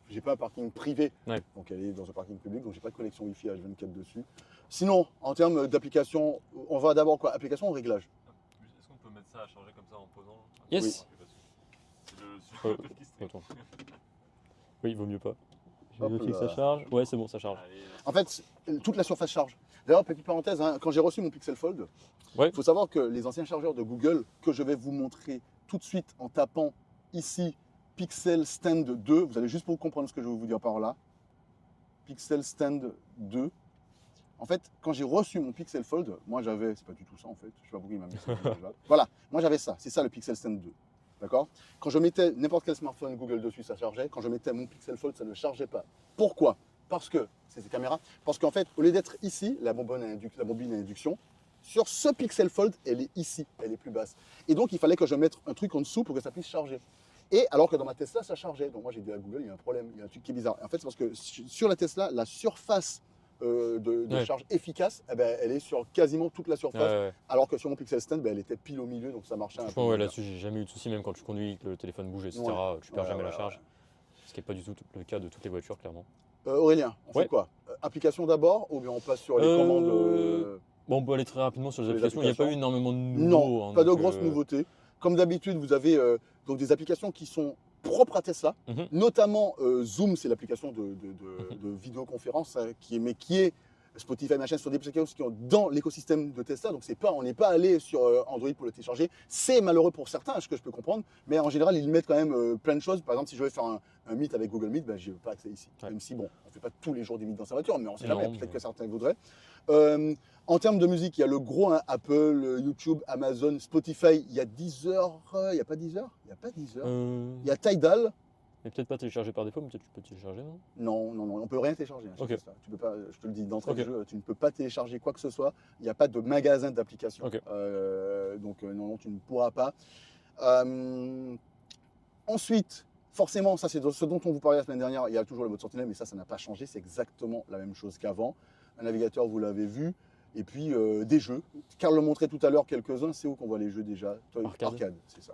j'ai pas un parking privé, donc elle est dans un parking public, donc j'ai pas de connexion Wi-Fi H24 dessus. Sinon, en termes d'application, on va d'abord quoi? Application ou réglage? Est-ce qu'on peut mettre ça à charger comme ça en posant? Yes. C'est le qui se Attends. Oui, il vaut mieux pas. Je vérifie que ça charge. Ouais, c'est bon, ça charge. En fait, toute la surface charge. D'ailleurs, petite parenthèse, hein, quand j'ai reçu mon Pixel Fold, il faut savoir que les anciens chargeurs de Google, que je vais vous montrer tout de suite en tapant ici Pixel Stand 2, vous allez juste pour comprendre ce que je vais vous dire par là. Pixel Stand 2. En fait, quand j'ai reçu mon Pixel Fold, moi j'avais, c'est pas du tout ça en fait, je sais pas pourquoi il m'a mis ça déjà. Voilà, moi j'avais ça, c'est ça le Pixel Stand 2. D'accord? Quand je mettais n'importe quel smartphone Google dessus, ça chargeait. Quand je mettais mon Pixel Fold, ça ne chargeait pas. Pourquoi? Parce que, c'est ces caméras, parce qu'en fait, au lieu d'être ici, la bobine à induction, sur ce Pixel Fold, elle est ici, elle est plus basse. Et donc, il fallait que je mette un truc en dessous pour que ça puisse charger. Et alors que dans ma Tesla, ça chargeait. Donc moi, j'ai dit à Google, il y a un problème, il y a un truc qui est bizarre. Et en fait, c'est parce que sur la Tesla, la surface de charge efficace, eh ben, elle est sur quasiment toute la surface, alors que sur mon Pixel Stand, ben, elle était pile au milieu, donc ça marchait un peu. Franchement, là-dessus, j'ai jamais eu de soucis, même quand tu conduis, que le téléphone bouge, etc. Tu perds jamais la charge. Ce qui n'est pas du tout le cas de toutes les voitures, clairement. Aurélien, on fait quoi? Application d'abord, ou bien on passe sur les commandes Bon, on peut aller très rapidement sur les applications. Il n'y a pas eu énormément de nouveaux. Non, pas de grosses nouveautés. Comme d'habitude, vous avez donc des applications qui sont propres à Tesla, notamment Zoom, c'est l'application de vidéoconférence qui est Spotify, machin, sur des applications qui sont dans l'écosystème de Tesla. Donc on n'est pas allé sur Android pour le télécharger. C'est malheureux pour certains, ce que je peux comprendre, mais en général, ils mettent quand même plein de choses. Par exemple, si je veux faire un meet avec Google Meet, ben, je n'ai pas accès ici. Même si, bon, on ne fait pas tous les jours des meets dans sa voiture, mais on ne sait jamais, peut-être que certains voudraient. En termes de musique, il y a le gros, hein, Apple, YouTube, Amazon, Spotify. Il y a Deezer. Il n'y a pas Deezer? Il n'y a pas Deezer. Il y a Tidal. Mais peut-être pas téléchargé par défaut, mais peut-être tu peux télécharger, non? Non, on ne peut rien télécharger. Hein, tu peux pas, je te le dis d'entrée de jeu, tu ne peux pas télécharger quoi que ce soit. Il n'y a pas de magasin d'applications. Donc non, tu ne pourras pas. Ensuite, forcément, ça c'est ce dont on vous parlait la semaine dernière, il y a toujours le mode Sentinelle, mais ça n'a pas changé. C'est exactement la même chose qu'avant. Un navigateur, vous l'avez vu. Et puis des jeux. Karl le montrait tout à l'heure quelques-uns. C'est où qu'on voit les jeux déjà? Arcade, c'est ça.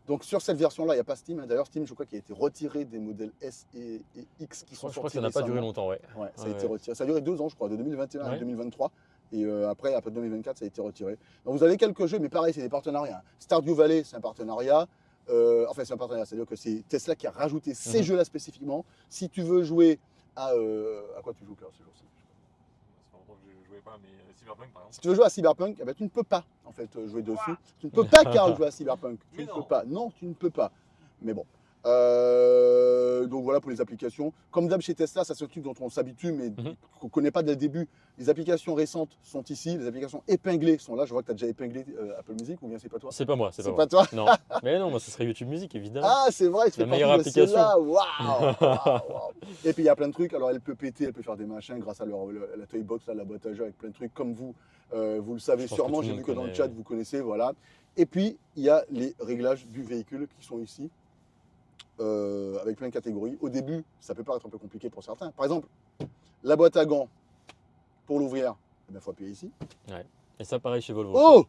Donc sur cette version-là, il n'y a pas Steam. D'ailleurs, Steam, je crois qu'il a été retiré des modèles S et X qui sont sortis. Je crois que ça n'a pas duré longtemps, ça a été retiré. Ça a duré 2 ans, je crois, de 2021 à 2023. Et après 2024, ça a été retiré. Donc vous avez quelques jeux, mais pareil, c'est des partenariats. Stardew Valley, c'est un partenariat. Enfin, c'est un partenariat, c'est-à-dire que c'est Tesla qui a rajouté ces jeux-là spécifiquement. Si tu veux jouer à quoi tu joues, Karl, ce jour-ci? Mais Cyberpunk par exemple. Si tu veux jouer à Cyberpunk, eh ben, tu ne peux pas en fait jouer dessus. Tu ne peux pas, Karl, jouer à Cyberpunk. Tu ne peux pas. Non, tu ne peux pas. Mais bon. Donc voilà pour les applications. Comme d'hab chez Tesla, ça c'est un truc dont on s'habitue, mais qu'on ne connaît pas dès le début. Les applications récentes sont ici, les applications épinglées sont là. Je vois que tu as déjà épinglé Apple Music, ou bien c'est pas toi? C'est pas moi, c'est pas toi. Non, mais non, moi ce serait YouTube Music évidemment. Ah, c'est vrai, tu fais la meilleure application. Waouh. Et puis il y a plein de trucs. Alors elle peut péter, elle peut faire des machins grâce à la Toybox, la boîte à jeux avec plein de trucs comme vous. Vous le savez sûrement, j'ai vu que dans le chat vous connaissez, voilà. Et puis il y a les réglages du véhicule qui sont ici. avec plein de catégories. Au début, ça peut paraître un peu compliqué pour certains. Par exemple, la boîte à gants pour l'ouvrir, il faut appuyer ici. Et ça, pareil chez Volvo. Oh!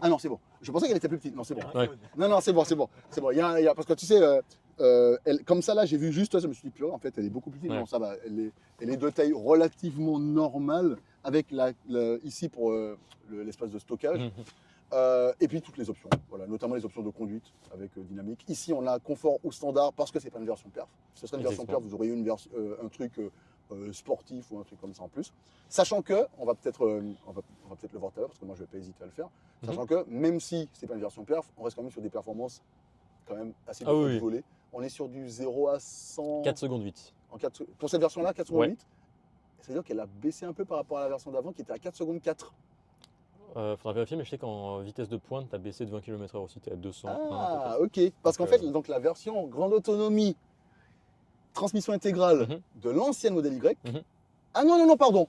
Ah non, c'est bon. Je pensais qu'elle était plus petite. Non, c'est bon. Ouais. Non, c'est bon. C'est bon. Parce que tu sais, comme ça, là, j'ai vu juste, je me suis dit, purée, en fait, elle est beaucoup plus petite. Ouais. Non, ça va. Elle est de taille relativement normale, avec ici pour l'espace de stockage. Et puis toutes les options, voilà, notamment les options de conduite avec dynamique. Ici, on a confort ou standard parce que c'est pas une version perf. Ce serait une version perf, vous auriez un truc sportif ou un truc comme ça en plus. Sachant que, on va peut-être le voir tout à l'heure parce que moi je vais pas hésiter à le faire. Sachant que même si c'est pas une version perf, on reste quand même sur des performances quand même assez volées. On est sur du 0 à 100. 4 secondes 8. Pour cette version-là, 4 secondes Ouais. 8. C'est-à-dire qu'elle a baissé un peu par rapport à la version d'avant qui était à 4 secondes 4. Faudra vérifier, mais je sais qu'en vitesse de pointe, tu as baissé de 20 km/h aussi, tu es à 200. Ah, ok. Parce qu'en fait, donc, la version grande autonomie, transmission intégrale de l'ancienne modèle Y. Ah non, pardon.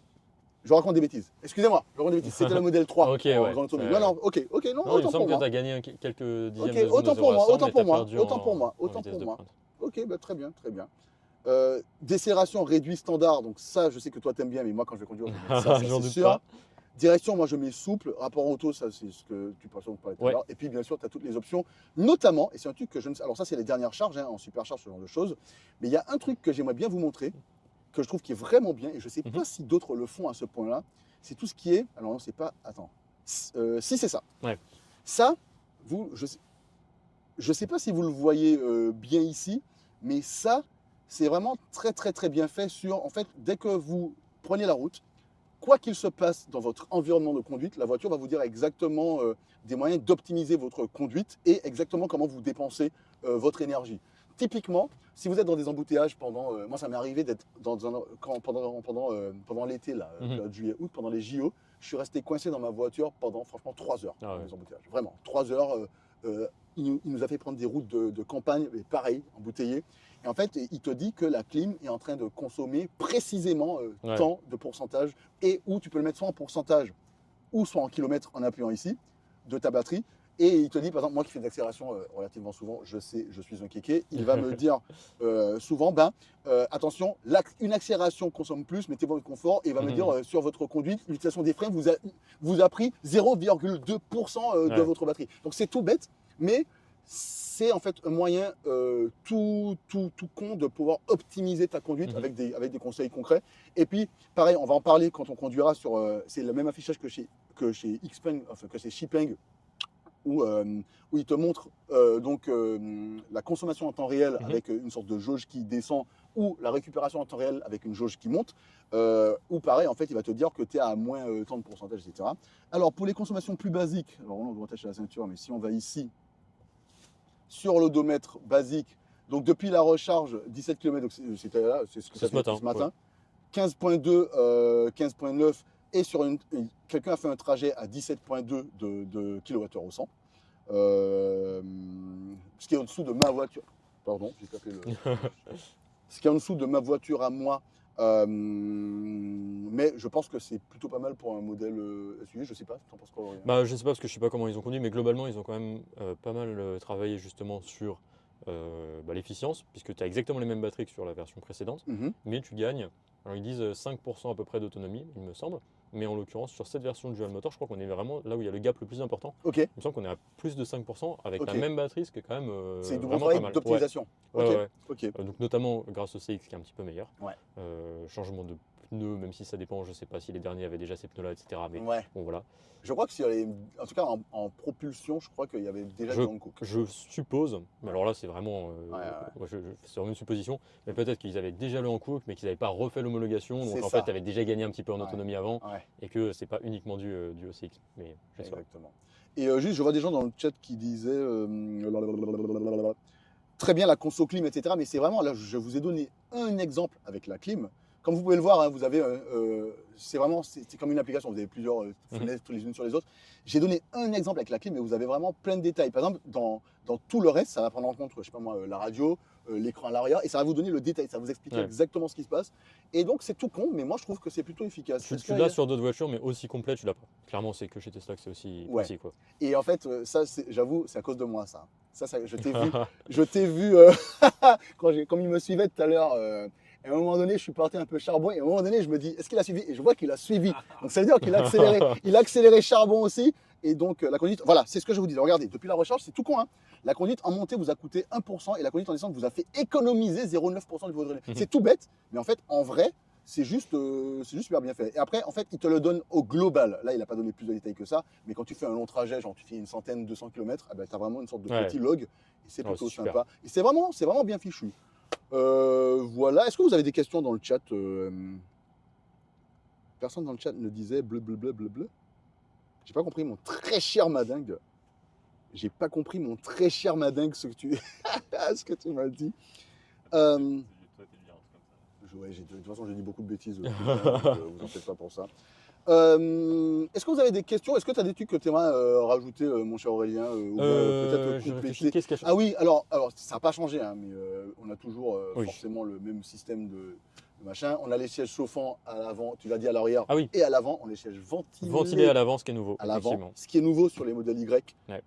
Je raconte des bêtises. Excusez-moi, je raconte des bêtises. C'était la modèle 3 Ok, en ouais. grande autonomie. Ouais. Non, Non, ok, il me autant semble pour que moi. tu as gagné quelques dixièmes Ok, de seconde autant de pour 0 à moi, 100, autant mais pour t'as moi, perdu autant en- pour moi, en autant vitesse pour de moi. pointe. Ok, très bien, très bien. Décélération réduit standard, donc ça, je sais que toi t'aimes bien, mais moi quand je vais conduire, je vais mettre ça, J'en c'est doute sûr. pas. Direction, moi je mets souple. Rapport auto, ça c'est ce que tu parlais tout à l'heure. Et puis bien sûr, tu as toutes les options, notamment, et c'est un truc que je ne sais. Alors ça, c'est les dernières charges, en supercharge, ce genre de choses. Mais il y a un truc que j'aimerais bien vous montrer, que je trouve qui est vraiment bien, et je ne sais pas si d'autres le font à ce point-là. C'est tout ce qui est. Alors non, c'est pas. Attends. Si, c'est ça. Ouais. Ça, je sais pas si vous le voyez bien ici, mais ça, c'est vraiment très très très bien fait sur. En fait, dès que vous prenez la route, quoi qu'il se passe dans votre environnement de conduite, la voiture va vous dire exactement des moyens d'optimiser votre conduite et exactement comment vous dépensez votre énergie. Typiquement, si vous êtes dans des embouteillages pendant, moi ça m'est arrivé d'être pendant l'été, là, période juillet-août, pendant les JO, je suis resté coincé dans ma voiture pendant franchement 3 heures dans les embouteillages. Vraiment, 3 heures. Il nous a fait prendre des routes de campagne, mais pareil, embouteillées. Et en fait, il te dit que la clim est en train de consommer précisément tant de pourcentage et où tu peux le mettre soit en pourcentage ou soit en kilomètres en appuyant ici de ta batterie. Et il te dit, par exemple, moi qui fais de l'accélération relativement souvent, je sais, je suis un kéké, il va me dire souvent, attention, une accélération consomme plus, mettez-vous en confort, et il va me dire sur votre conduite, l'utilisation des freins vous a pris 0,2% de votre batterie. Donc c'est tout bête, mais c'est en fait un moyen tout con de pouvoir optimiser ta conduite avec des conseils concrets. Et puis, pareil, on va en parler quand on conduira sur. C'est le même affichage que chez Xpeng, enfin que chez Xpeng, où il te montre la consommation en temps réel avec une sorte de jauge qui descend ou la récupération en temps réel avec une jauge qui monte, ou pareil, en fait, il va te dire que tu es à moins tant de pourcentage, etc. Alors, pour les consommations plus basiques, alors on doit attacher la ceinture, mais si on va ici, sur l'odomètre basique, donc depuis la recharge, 17 km, c'était là, c'est ce que ça fait ce matin, 15.2, 15.9, et sur quelqu'un a fait un trajet à 17.2 de kWh au 100, ce qui est en dessous de ma voiture. Pardon, j'ai tapé le. Ce qui est en dessous de ma voiture à moi. Mais je pense que c'est plutôt pas mal pour un modèle SUV. Je sais pas, tu en penses quoi, Aurélien ? Je sais pas parce que je sais pas comment ils ont conduit, mais globalement ils ont quand même pas mal travaillé justement sur l'efficience, puisque tu as exactement les mêmes batteries que sur la version précédente, mais tu gagnes, alors ils disent 5% à peu près d'autonomie, il me semble, mais en l'occurrence sur cette version de dual motor, je crois qu'on est vraiment là où il y a le gap le plus important. Ok. Il me semble qu'on est à plus de 5% avec la même batterie, ce qui est quand même c'est du bon vraiment travail pas mal. d'optimisation. Ouais. Ok. Donc notamment grâce au CX qui est un petit peu meilleur. Ouais. Changement de pneus, même si ça dépend, je sais pas si les derniers avaient déjà ces pneus-là, etc. Mais bon voilà. Je crois que en tout cas en propulsion, je crois qu'il y avait déjà du Hankook. Je suppose, mais alors là c'est vraiment c'est vraiment une supposition, mais peut-être qu'ils avaient déjà le Hankook, mais qu'ils n'avaient pas refait l'homologation, donc en fait ils avaient déjà gagné un petit peu en autonomie avant, et que c'est pas uniquement dû au CX. Mais je sais pas. Exactement. Et juste, je vois des gens dans le chat qui disaient très bien la conso clim, etc. Mais c'est vraiment, là, je vous ai donné un exemple avec la clim. Comme vous pouvez le voir, vous avez, c'est comme une application, vous avez plusieurs fenêtres les unes sur les autres. J'ai donné un exemple avec la clim, mais vous avez vraiment plein de détails. Par exemple, dans tout le reste, ça va prendre en compte, je sais pas moi, la radio, l'écran à l'arrière, et ça va vous donner le détail, ça va vous expliquer exactement ce qui se passe. Et donc c'est tout con, mais moi je trouve que c'est plutôt efficace. Tu l'as sur d'autres voitures, mais aussi complet, tu l'as pas. Clairement, c'est que chez Tesla que c'est aussi quoi. Et en fait, ça, j'avoue, c'est à cause de moi ça. Je t'ai vu comme il me suivait tout à l'heure. À un moment donné, je suis parti un peu charbon. Et à un moment donné, je me dis, est-ce qu'il a suivi? Et je vois qu'il a suivi. Donc ça veut dire qu'il a accéléré. Il a accéléré charbon aussi. Et donc la conduite, voilà, c'est ce que je vous dis. Regardez, depuis la recharge, c'est tout con. Hein. La conduite en montée vous a coûté 1% et la conduite en descente vous a fait économiser 0,9% de votre. C'est tout bête, mais en fait, en vrai, c'est juste super bien fait. Et après, en fait, il te le donne au global. Là, il n'a pas donné plus de détails que ça. Mais quand tu fais un long trajet, genre tu fais une centaine, 200 km, eh ben, tu as vraiment une sorte de petit log. Et c'est plutôt sympa. Et c'est vraiment bien fichu. Voilà. Est-ce que vous avez des questions dans le chat? Personne dans le chat ne disait bleu, bleu, bleu, bleu, bleu. J'ai pas compris mon très cher Madingue. J'ai pas compris mon très cher Madingue ce que tu m'as dit. Ouais, de toute façon, j'ai dit beaucoup de bêtises. Vous en faites pas pour ça. Est-ce que vous avez des questions? Est-ce que tu as des trucs que tu aimerais rajouter, mon cher Aurélien, ou peut-être compléter? Ah oui, alors ça n'a pas changé, hein, mais on a toujours forcément le même système de machin. On a les sièges chauffants à l'avant, tu l'as dit à l'arrière, et à l'avant, on a les sièges ventilés. Ventilés à l'avant, ce qui est nouveau. À l'avant, ce qui est nouveau sur les modèles Y. Ouais.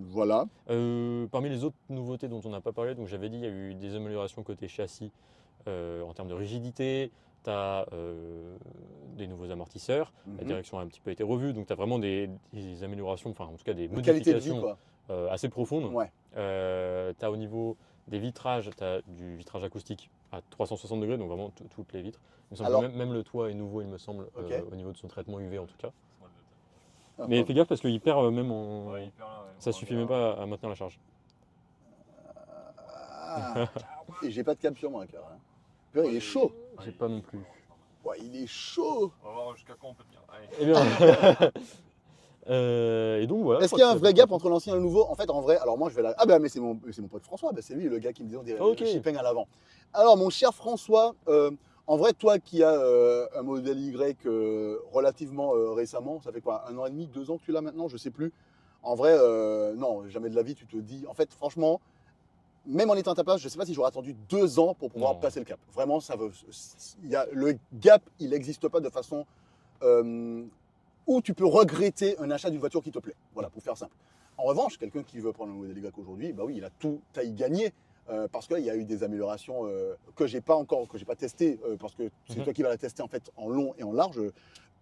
Voilà. Parmi les autres nouveautés dont on n'a pas parlé, donc j'avais dit il y a eu des améliorations côté châssis en termes de rigidité. Tu as des nouveaux amortisseurs, la direction a un petit peu été revue, donc tu as vraiment des améliorations, enfin en tout cas des modifications assez profondes. Ouais. Tu as au niveau des vitrages, tu as du vitrage acoustique à 360 degrés, donc vraiment toutes les vitres. Il me semble que même le toit est nouveau, il me semble, au niveau de son traitement UV en tout cas. Mais fais gaffe parce qu'il perd même en. Ouais, ça suffit même pas à maintenir la charge. Et j'ai pas de câble sur moi, car. Hein. Il est chaud. J'ai pas non plus. Ouais, il est chaud. On va voir jusqu'à quand on peut tenir. Eh bien. Et donc voilà. Est-ce qu'il y a un vrai gap entre l'ancien et le nouveau? En fait, en vrai, alors moi je vais là. Ah ben mais c'est mon pote François, ben, c'est lui le gars qui me disait on dirait le shipping à l'avant. Alors mon cher François, en vrai toi qui as un modèle Y relativement récemment, ça fait quoi, 1 an et demi, 2 ans que tu l'as maintenant, je sais plus. En vrai, non, jamais de la vie tu te dis. En fait, franchement, même en étant à ta place, je ne sais pas si j'aurais attendu 2 ans pour pouvoir passer le cap. Vraiment, le gap, il n'existe pas de façon où tu peux regretter un achat d'une voiture qui te plaît. Voilà, pour faire simple. En revanche, quelqu'un qui veut prendre un modèle Y aujourd'hui, bah oui, il a tout à y gagner parce qu'il y a eu des améliorations que j'ai pas testé parce que c'est toi qui vas la tester en fait en long et en large.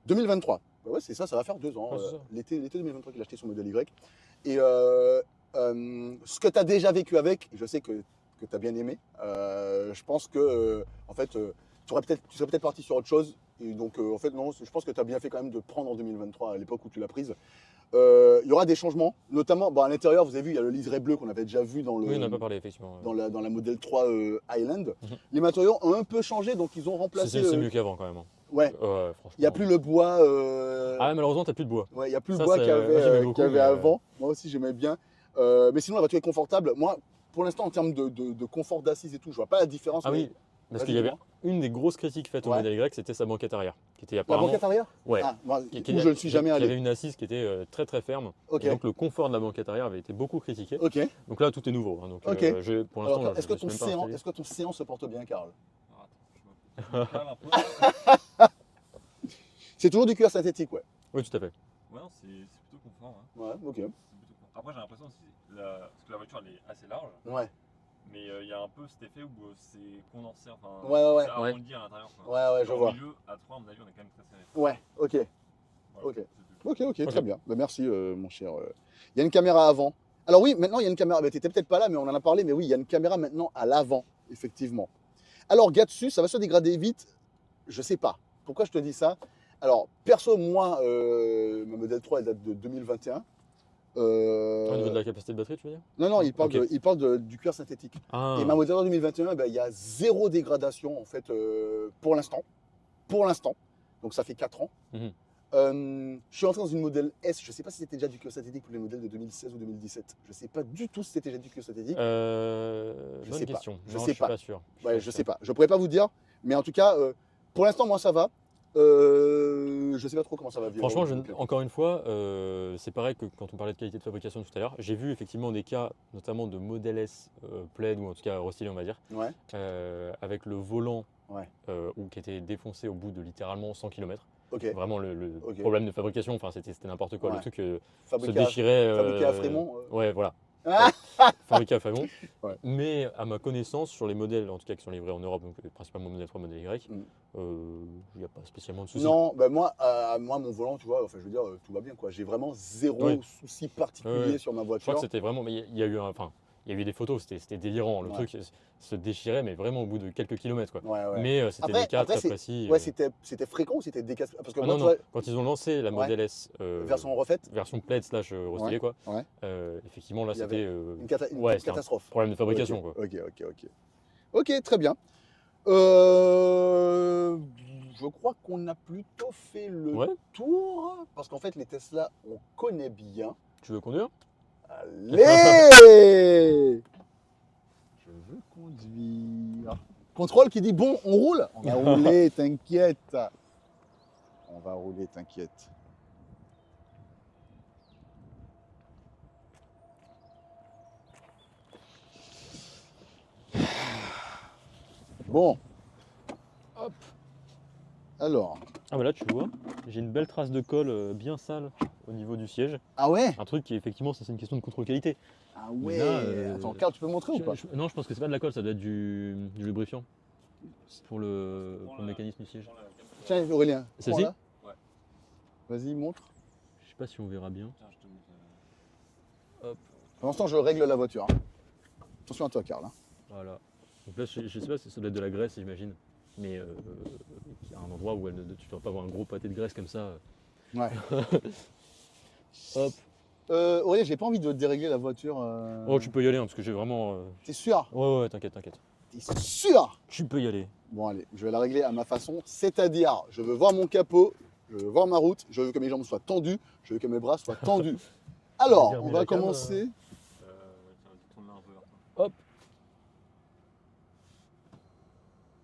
2023. Bah ouais, c'est ça, ça va faire 2 ans. L'été 2023 qu'il a acheté son modèle Y. Et ce que tu as déjà vécu avec, je sais que tu as bien aimé, je pense que en fait, tu serais peut-être parti sur autre chose. Et donc, en fait, non, je pense que tu as bien fait quand même de prendre en 2023, à l'époque où tu l'as prise. Il y aura des changements, notamment à l'intérieur, vous avez vu, il y a le liseré bleu qu'on avait déjà vu dans le. Oui, on n'a pas parlé, effectivement. Dans la Model 3 Highland. Les matériaux ont un peu changé, donc ils ont remplacé. C'est mieux qu'avant, quand même. Ouais. Franchement. Il n'y a plus le bois. Ah, malheureusement, tu n'as plus de bois. Ouais, il n'y a plus le bois qu'il y avait avant. Moi aussi, j'aimais bien. Mais sinon, la voiture est confortable. Moi, pour l'instant, en termes de confort d'assise et tout, je vois pas la différence. Ah oui, parce qu'il y avait une des grosses critiques faites au modèle Y, c'était sa banquette arrière. Qui était apparemment... La banquette arrière? Ouais. Où je ne suis jamais allé. Il y avait une assise qui était très très ferme. Okay. Et donc le confort de la banquette arrière avait été beaucoup critiqué. Okay. Donc là, tout est nouveau. Hein. Donc, pour l'instant, est-ce que ton séant se porte bien, Karl? C'est toujours du cuir synthétique, ouais. Oui, tout à fait. Ouais, c'est plutôt confort. Hein. Ouais, ok. Après, j'ai l'impression aussi, parce que la voiture elle est assez large. Ouais. Mais il y a un peu cet effet où c'est condensé, enfin, ouais. c'est arrondi à l'intérieur. Ouais, je vois. Au milieu, à 3, à mon avis, on est quand même très serré. Ouais, ok. Voilà, ok, très bien. Bah, merci, mon cher. Il y a une caméra avant. Alors oui, maintenant, il y a une caméra. Bah, tu n'étais peut-être pas là, mais on en a parlé. Mais oui, il y a une caméra maintenant à l'avant, effectivement. Alors, Gatsu, ça va se dégrader vite? Je sais pas. Pourquoi je te dis ça? Alors, perso, moi, ma Model 3, elle date de 2021. Au niveau de la capacité de batterie, tu veux dire? Non, il parle du cuir synthétique. Ah. Et ma Model 3 2021, il y a 0 dégradation, en fait, pour l'instant. Pour l'instant. Donc, ça fait 4 ans. Je suis entré dans une Model S. Je ne sais pas si c'était déjà du cuir synthétique pour les modèles de 2016 ou 2017. Je ne sais pas du tout si c'était déjà du cuir synthétique. Bonne question. Je ne sais suis pas sûr. Je sais pas. Je pourrais pas vous dire. Mais en tout cas, pour l'instant, moi, ça va. Je sais pas trop comment ça va vivre. Franchement, encore une fois, c'est pareil que quand on parlait de qualité de fabrication tout à l'heure. J'ai vu effectivement des cas, notamment de Model S plaid ou en tout cas restylé, on va dire, avec le volant qui était défoncé au bout de littéralement 100 km. Vraiment le problème de fabrication, enfin c'était n'importe quoi. Le truc se déchirait. Fabriqué à Fremont. Ouais, voilà. fabriqué à Fagon. Ouais. Mais à ma connaissance, sur les modèles, en tout cas qui sont livrés en Europe, donc principalement modèle 3, modèle Y, Mm. il n'y a pas spécialement de soucis. Non, bah moi, mon volant, tu vois, enfin, je veux dire, tout va bien, quoi. J'ai vraiment zéro Ouais. souci particulier Ouais, ouais. sur ma Je crois voiture. que c'était vraiment. Mais il y a eu il y a eu des photos, c'était délirant. Le Ouais. truc se déchirait, mais vraiment au bout de quelques kilomètres. Quoi. Ouais, ouais. Mais c'était des cas très précis. Ouais, c'était fréquent ou c'était décassé? Parce que Ah moi, non, tu non. vois, Quand ils ont lancé la Ouais. Model S version refaite, version plaid / restylé, quoi, ouais. effectivement, là, Il y avait c'était une ouais, c'était un catastrophe. problème de fabrication. Ok, Quoi. ok. Ok, très bien. Je crois qu'on a plutôt fait le Ouais. tour, parce qu'en fait, les Tesla, on connaît bien. Tu veux conduire? Allez! Je veux conduire. Contrôle qui dit bon, on roule? On va rouler, t'inquiète. On va rouler, t'inquiète. Bon. Hop. Alors. Ah, bah là, tu vois, j'ai une belle trace de colle bien sale au niveau du siège. Ah ouais? Un truc qui, effectivement, ça, c'est une question de contrôle qualité. Ah Mais ouais. là, Attends, Carl, tu peux me montrer ou pas? Non, je pense que c'est pas de la colle, ça doit être du lubrifiant pour le mécanisme du siège. Tiens, Aurélien. Celle-ci? prends-la. Ouais. Vas-y, montre. Je sais pas si on verra bien. Tiens, je te montre. Hop, Pendant ce temps, je règle la voiture. Attention à toi, Carl. voilà. Donc là, je sais pas, ça doit être de la graisse, j'imagine. Mais il y a un endroit où tu dois pas avoir un gros pâté de graisse comme ça. Ouais. Hop. Aurélien, j'ai pas envie de dérégler la voiture. Oh, tu peux y aller, hein, parce que j'ai vraiment. T'es sûr? Ouais, t'inquiète. T'es sûr? Tu peux y aller. Bon, allez, je vais la régler à ma façon. C'est-à-dire, je veux voir mon capot, je veux voir ma route, je veux que mes jambes soient tendues, je veux que mes bras soient tendus. Alors, Garder on va la cam, commencer. Tiens, tourne-la un peu vers toi. Hop.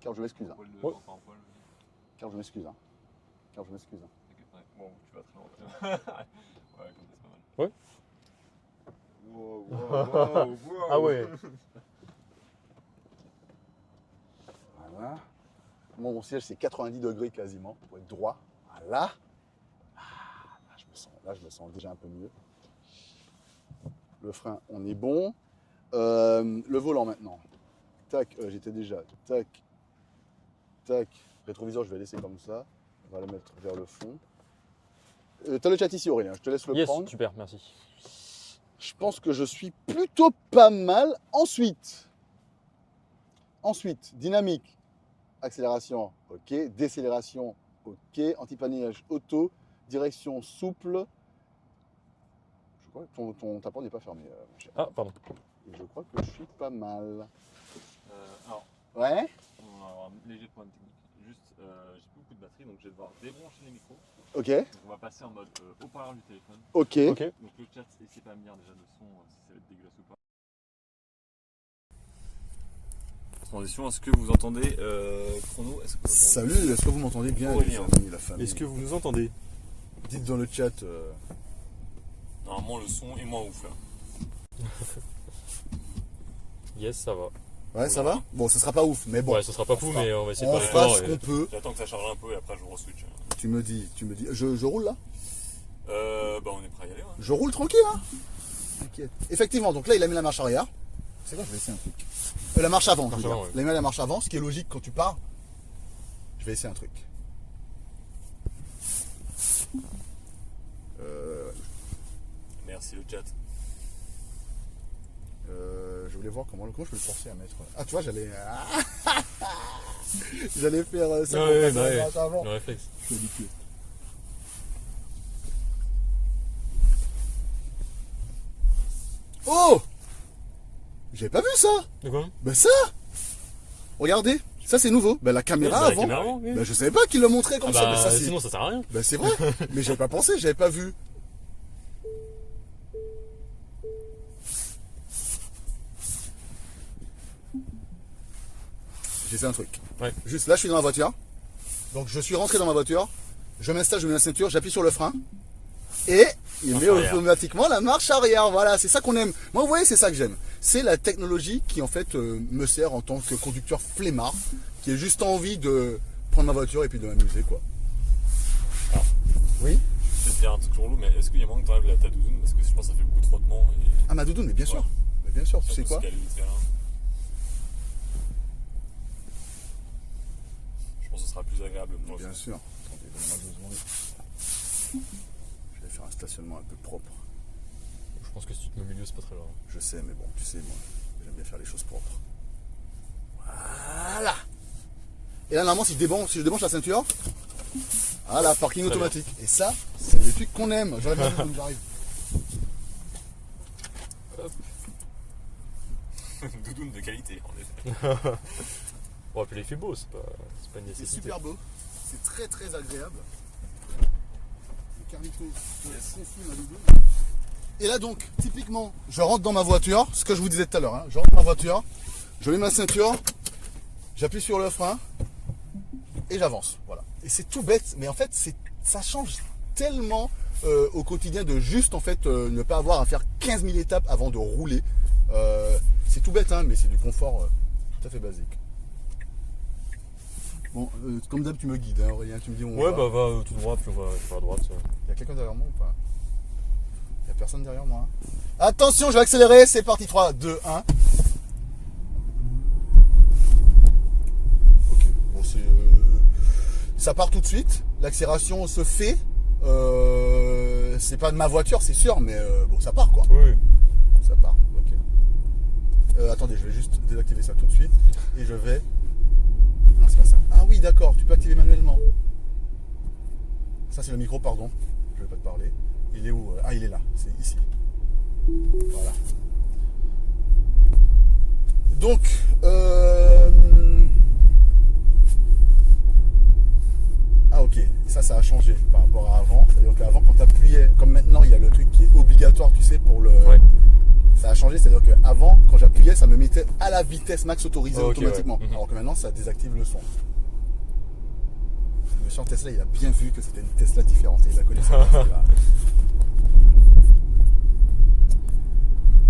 Car je m'excuse. Hein. Poil de, Ouais. enfin, poil. Car je m'excuse. Hein. Car je m'excuse. Hein. T'inquiète, ouais. Bon, tu vas très loin. Ouais, comme ça, c'est pas mal. Ouais. Wow. Ah ouais. Voilà. Moi, mon siège, c'est 90 degrés quasiment, pour être droit. Voilà. Ah, là, je me sens déjà un peu mieux. Le frein, on est bon. Le volant maintenant. Tac, j'étais déjà. Tac. Tac. Rétroviseur, je vais laisser comme ça. On va le mettre vers le fond. T'as le chat ici, Aurélien. Je te laisse le Yes, prendre. super, merci. Je pense que je suis plutôt pas mal. Ensuite, dynamique, accélération, ok. Décélération, ok. Anti-panneige auto, direction souple. Je crois que ta porte n'est pas fermée, mon cher. Ah, pardon. Et je crois que je suis pas mal. Alors, Ouais. on va avoir un léger problème technique. Juste, j'ai plus beaucoup de batterie, donc je vais devoir débrancher les micros. Ok. Donc on va passer en mode haut-parleur du téléphone. Ok. Ok. Donc le chat, essayez pas à me dire déjà le son, si ça va être dégueulasse ou pas. Transition, est-ce que vous entendez Chrono? Est-ce que vous entendez Salut, est-ce que vous m'entendez bien, les Aurélien. amis, la famille? vous nous entendez? Dites dans le chat. Normalement, le son est moins ouf là. Yes, ça va. Ouais, ça va? Bon, ça sera pas ouf, mais bon. Ouais, ça sera pas fou, mais on va essayer de On faire fera l'effort ce et- qu'on peut. J'attends que ça charge un peu et après je re-switch. Tu me dis. Je roule là? Bah on est prêt à y aller. Ouais. Je roule tranquille, hein? T'inquiète. Effectivement, donc là, il a mis la marche arrière. C'est quoi, je vais essayer un truc. La marche avant, je veux dire. avant, ouais. Il a mis la marche avant, ce qui est logique quand tu pars. Je vais essayer un truc. Merci le chat. Je voulais voir comment je peux le forcer à mettre. Ah, tu vois, j'allais. J'allais faire ça. Ouais, pour passer bah la ouais. marche avant. Le réflexe. Je suis habitué. Oh! J'avais pas vu ça! De quoi? Ben ça! Regardez, ça c'est nouveau. Ben la caméra Ouais, c'est la avant. caméra avant, oui. Ben je savais pas qu'il le montrait comme Ah ça. bah, Ben ça c'est. sinon ça sert à rien. Ben c'est vrai. Mais j'avais pas pensé, j'avais pas vu. J'essaie un truc. Ouais. Juste là, je suis dans la voiture. Donc je suis rentré dans ma voiture. Je m'installe, je mets la ceinture, j'appuie sur le frein. Et il Marche met arrière. automatiquement la marche arrière. Voilà, c'est ça qu'on aime. Moi, vous voyez, c'est ça que j'aime. C'est la technologie qui, en fait, me sert en tant que conducteur flemmard, qui a juste envie de prendre ma voiture et puis de m'amuser, quoi. Alors, oui. Je vais te dire un truc relou, mais est-ce qu'il y a moyen que t'enlèves ta doudoune? Parce que je pense que ça fait beaucoup de frottement. Et... Ah, ma doudoune, mais bien sûr. Ouais. Mais bien sûr, tu sais surtout quoi se caler vite fait, là. Je pense que ce sera plus agréable pour Bien sûr. Attendez, donnez-moi 2 secondes. Je vais faire un stationnement un peu propre. Je pense que si tu te mets au milieu, c'est pas très grave. Je sais, mais bon, tu sais, moi, j'aime bien faire les choses propres. Voilà. Et là, normalement, si je débranche la ceinture, voilà, parking Très automatique. Et ça, c'est des trucs qu'on aime. J'arrive à comme j'arrive. Doudoune de qualité, en effet. Bon, puis il fait beau, c'est pas une C'est nécessité. super beau. C'est très très agréable. Le Carlito confie ma doudoune. Et là donc, typiquement, je rentre dans ma voiture, ce que je vous disais tout à l'heure, hein, je rentre dans ma voiture, je mets ma ceinture, j'appuie sur le frein et j'avance. Voilà. Et c'est tout bête, mais en fait, ça change tellement au quotidien de juste en fait ne pas avoir à faire 15 000 étapes avant de rouler. C'est tout bête, hein, mais c'est du confort tout à fait basique. Bon, comme d'hab, tu me guides, hein, Aurélien, tu me dis où on Ouais, va. bah va tout droit, puis on va à droite. Il y a quelqu'un derrière moi ou pas? Il n'y a personne derrière moi. Hein. Attention, je vais accélérer, c'est parti, 3, 2, 1. Ok, bon, ça part tout de suite, l'accélération se fait. C'est pas de ma voiture, c'est sûr, mais bon, ça part quoi. Oui. Ça part, ok. Attendez, je vais juste désactiver ça tout de suite et je vais. Non, c'est pas ça. Ah oui, d'accord, tu peux activer manuellement. Ça, c'est le micro, pardon. Je vais pas te parler. Il est où? Ah, il est là, c'est ici. Voilà. Donc, ah ok, ça a changé par rapport à avant. C'est-à-dire qu'avant, quand tu appuyais, comme maintenant, il y a le truc qui est obligatoire, tu sais, pour le... Ouais. Ça a changé, c'est-à-dire qu'avant, quand j'appuyais, ça me mettait à la vitesse max autorisée Ok, automatiquement. ouais. Alors que maintenant, ça désactive le son. Le monsieur en Tesla, il a bien vu que c'était une Tesla différente. Et il la connaissait pas, celle-là.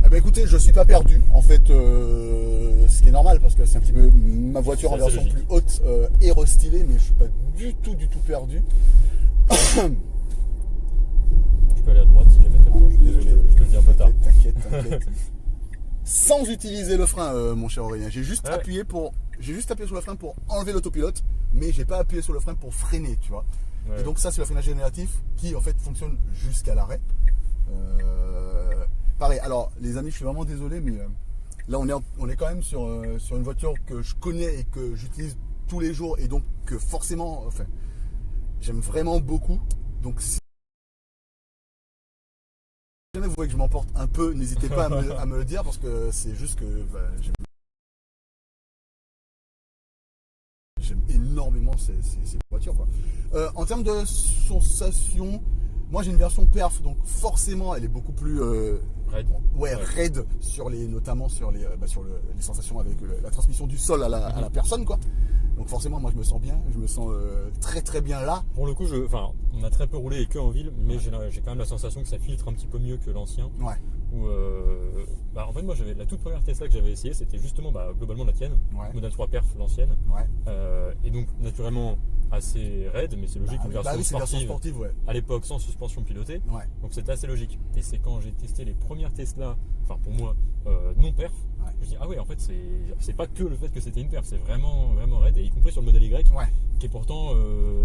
Eh ben écoutez, je suis pas perdu. En fait, ce qui est normal parce que c'est un petit peu ma voiture en C'est assez version logique. plus haute et restylée, mais je suis pas du tout perdu. Tu peux aller à droite si jamais t'as le temps. Je suis désolé, je te le dis un peu tard. T'inquiète. Sans utiliser le frein, mon cher Aurélien. J'ai juste Ouais. appuyé sur le frein pour enlever l'autopilote, mais j'ai pas appuyé sur le frein pour freiner, tu vois. Ouais. Et donc ça, c'est le freinage génératif qui en fait fonctionne jusqu'à l'arrêt. Pareil. Alors, les amis, je suis vraiment désolé, mais là, on est quand même sur une voiture que je connais et que j'utilise tous les jours, et donc que forcément, enfin, j'aime vraiment beaucoup. Donc si jamais vous voyez que je m'emporte un peu, n'hésitez pas à me le dire parce que c'est juste que j'aime énormément ces voitures, quoi. En termes de sensation, moi j'ai une version perf, donc forcément elle est beaucoup plus Raid. raide sur notamment sur les sensations avec la transmission du sol à la personne, quoi. Donc forcément moi je me sens bien, je me sens très très bien là. Pour le coup, on a très peu roulé et que en ville, mais j'ai quand même la sensation que ça filtre un petit peu mieux que l'ancien. Ouais. En fait, moi, la toute première Tesla que j'avais essayé, c'était justement globalement la tienne, Ouais. Model 3 Perf, l'ancienne. Ouais. Et donc, naturellement, assez raide, mais c'est logique, une version oui, c'est une version sportive, sportive, ouais. à l'époque sans suspension pilotée. Ouais. Donc, c'était assez logique. Et c'est quand j'ai testé les premières Tesla, enfin pour moi, non perf, Ouais. je me dis, ah ouais, en fait, c'est pas que le fait que c'était une perf, c'est vraiment raide, et y compris sur le modèle Y, Ouais. qui est pourtant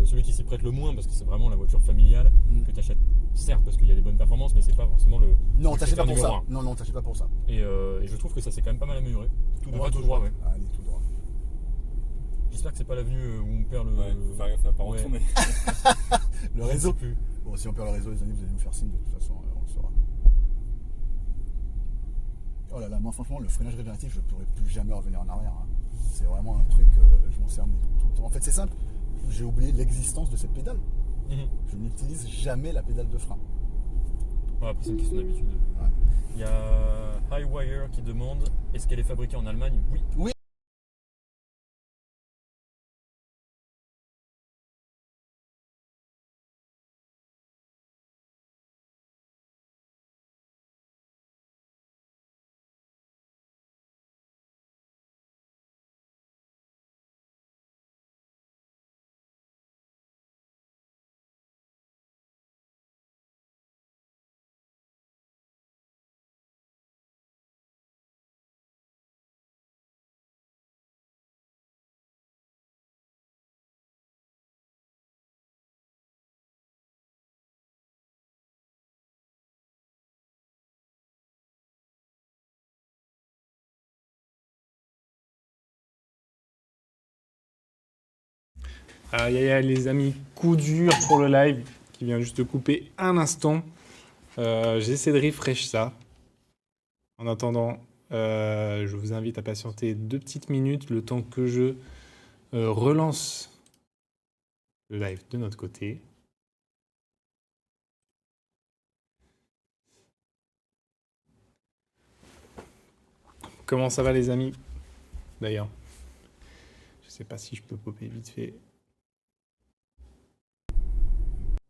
celui qui s'y prête le moins, parce que c'est vraiment la voiture familiale que tu achètes, certes, parce qu'il y a des bonnes performances, mais c'est pas forcément le. Non, le t'achètes pas critère pour ça. numéro un. Non, t'achètes pas pour ça. Et je trouve que ça s'est quand même pas mal amélioré. Tout droit, ouais. Allez, tout droit. J'espère que c'est pas l'avenue où on perd le. Ouais, faut faire gaffe à pas Ouais. retourner. Le Je sais réseau. plus. Bon, si on perd le réseau, les amis, vous allez nous faire signe de toute façon, on le saura. Oh là là, moi franchement, le freinage régénératif, je ne pourrais plus jamais revenir en arrière. Hein. C'est vraiment un truc, je m'en sers mais tout le temps. En fait, c'est simple, j'ai oublié l'existence de cette pédale. Mhm. Je n'utilise jamais la pédale de frein. Ouais, après, c'est une question d'habitude. Ouais. Il y a Highwire qui demande est-ce qu'elle est fabriquée en Allemagne? Oui. Oui. Aïe aïe aïe les amis, coup dur pour le live qui vient juste de couper un instant. J'essaie de refresh ça. En attendant, je vous invite à patienter 2 petites minutes le temps que je relance le live de notre côté. Comment ça va les amis? D'ailleurs, je sais pas si je peux popper vite fait.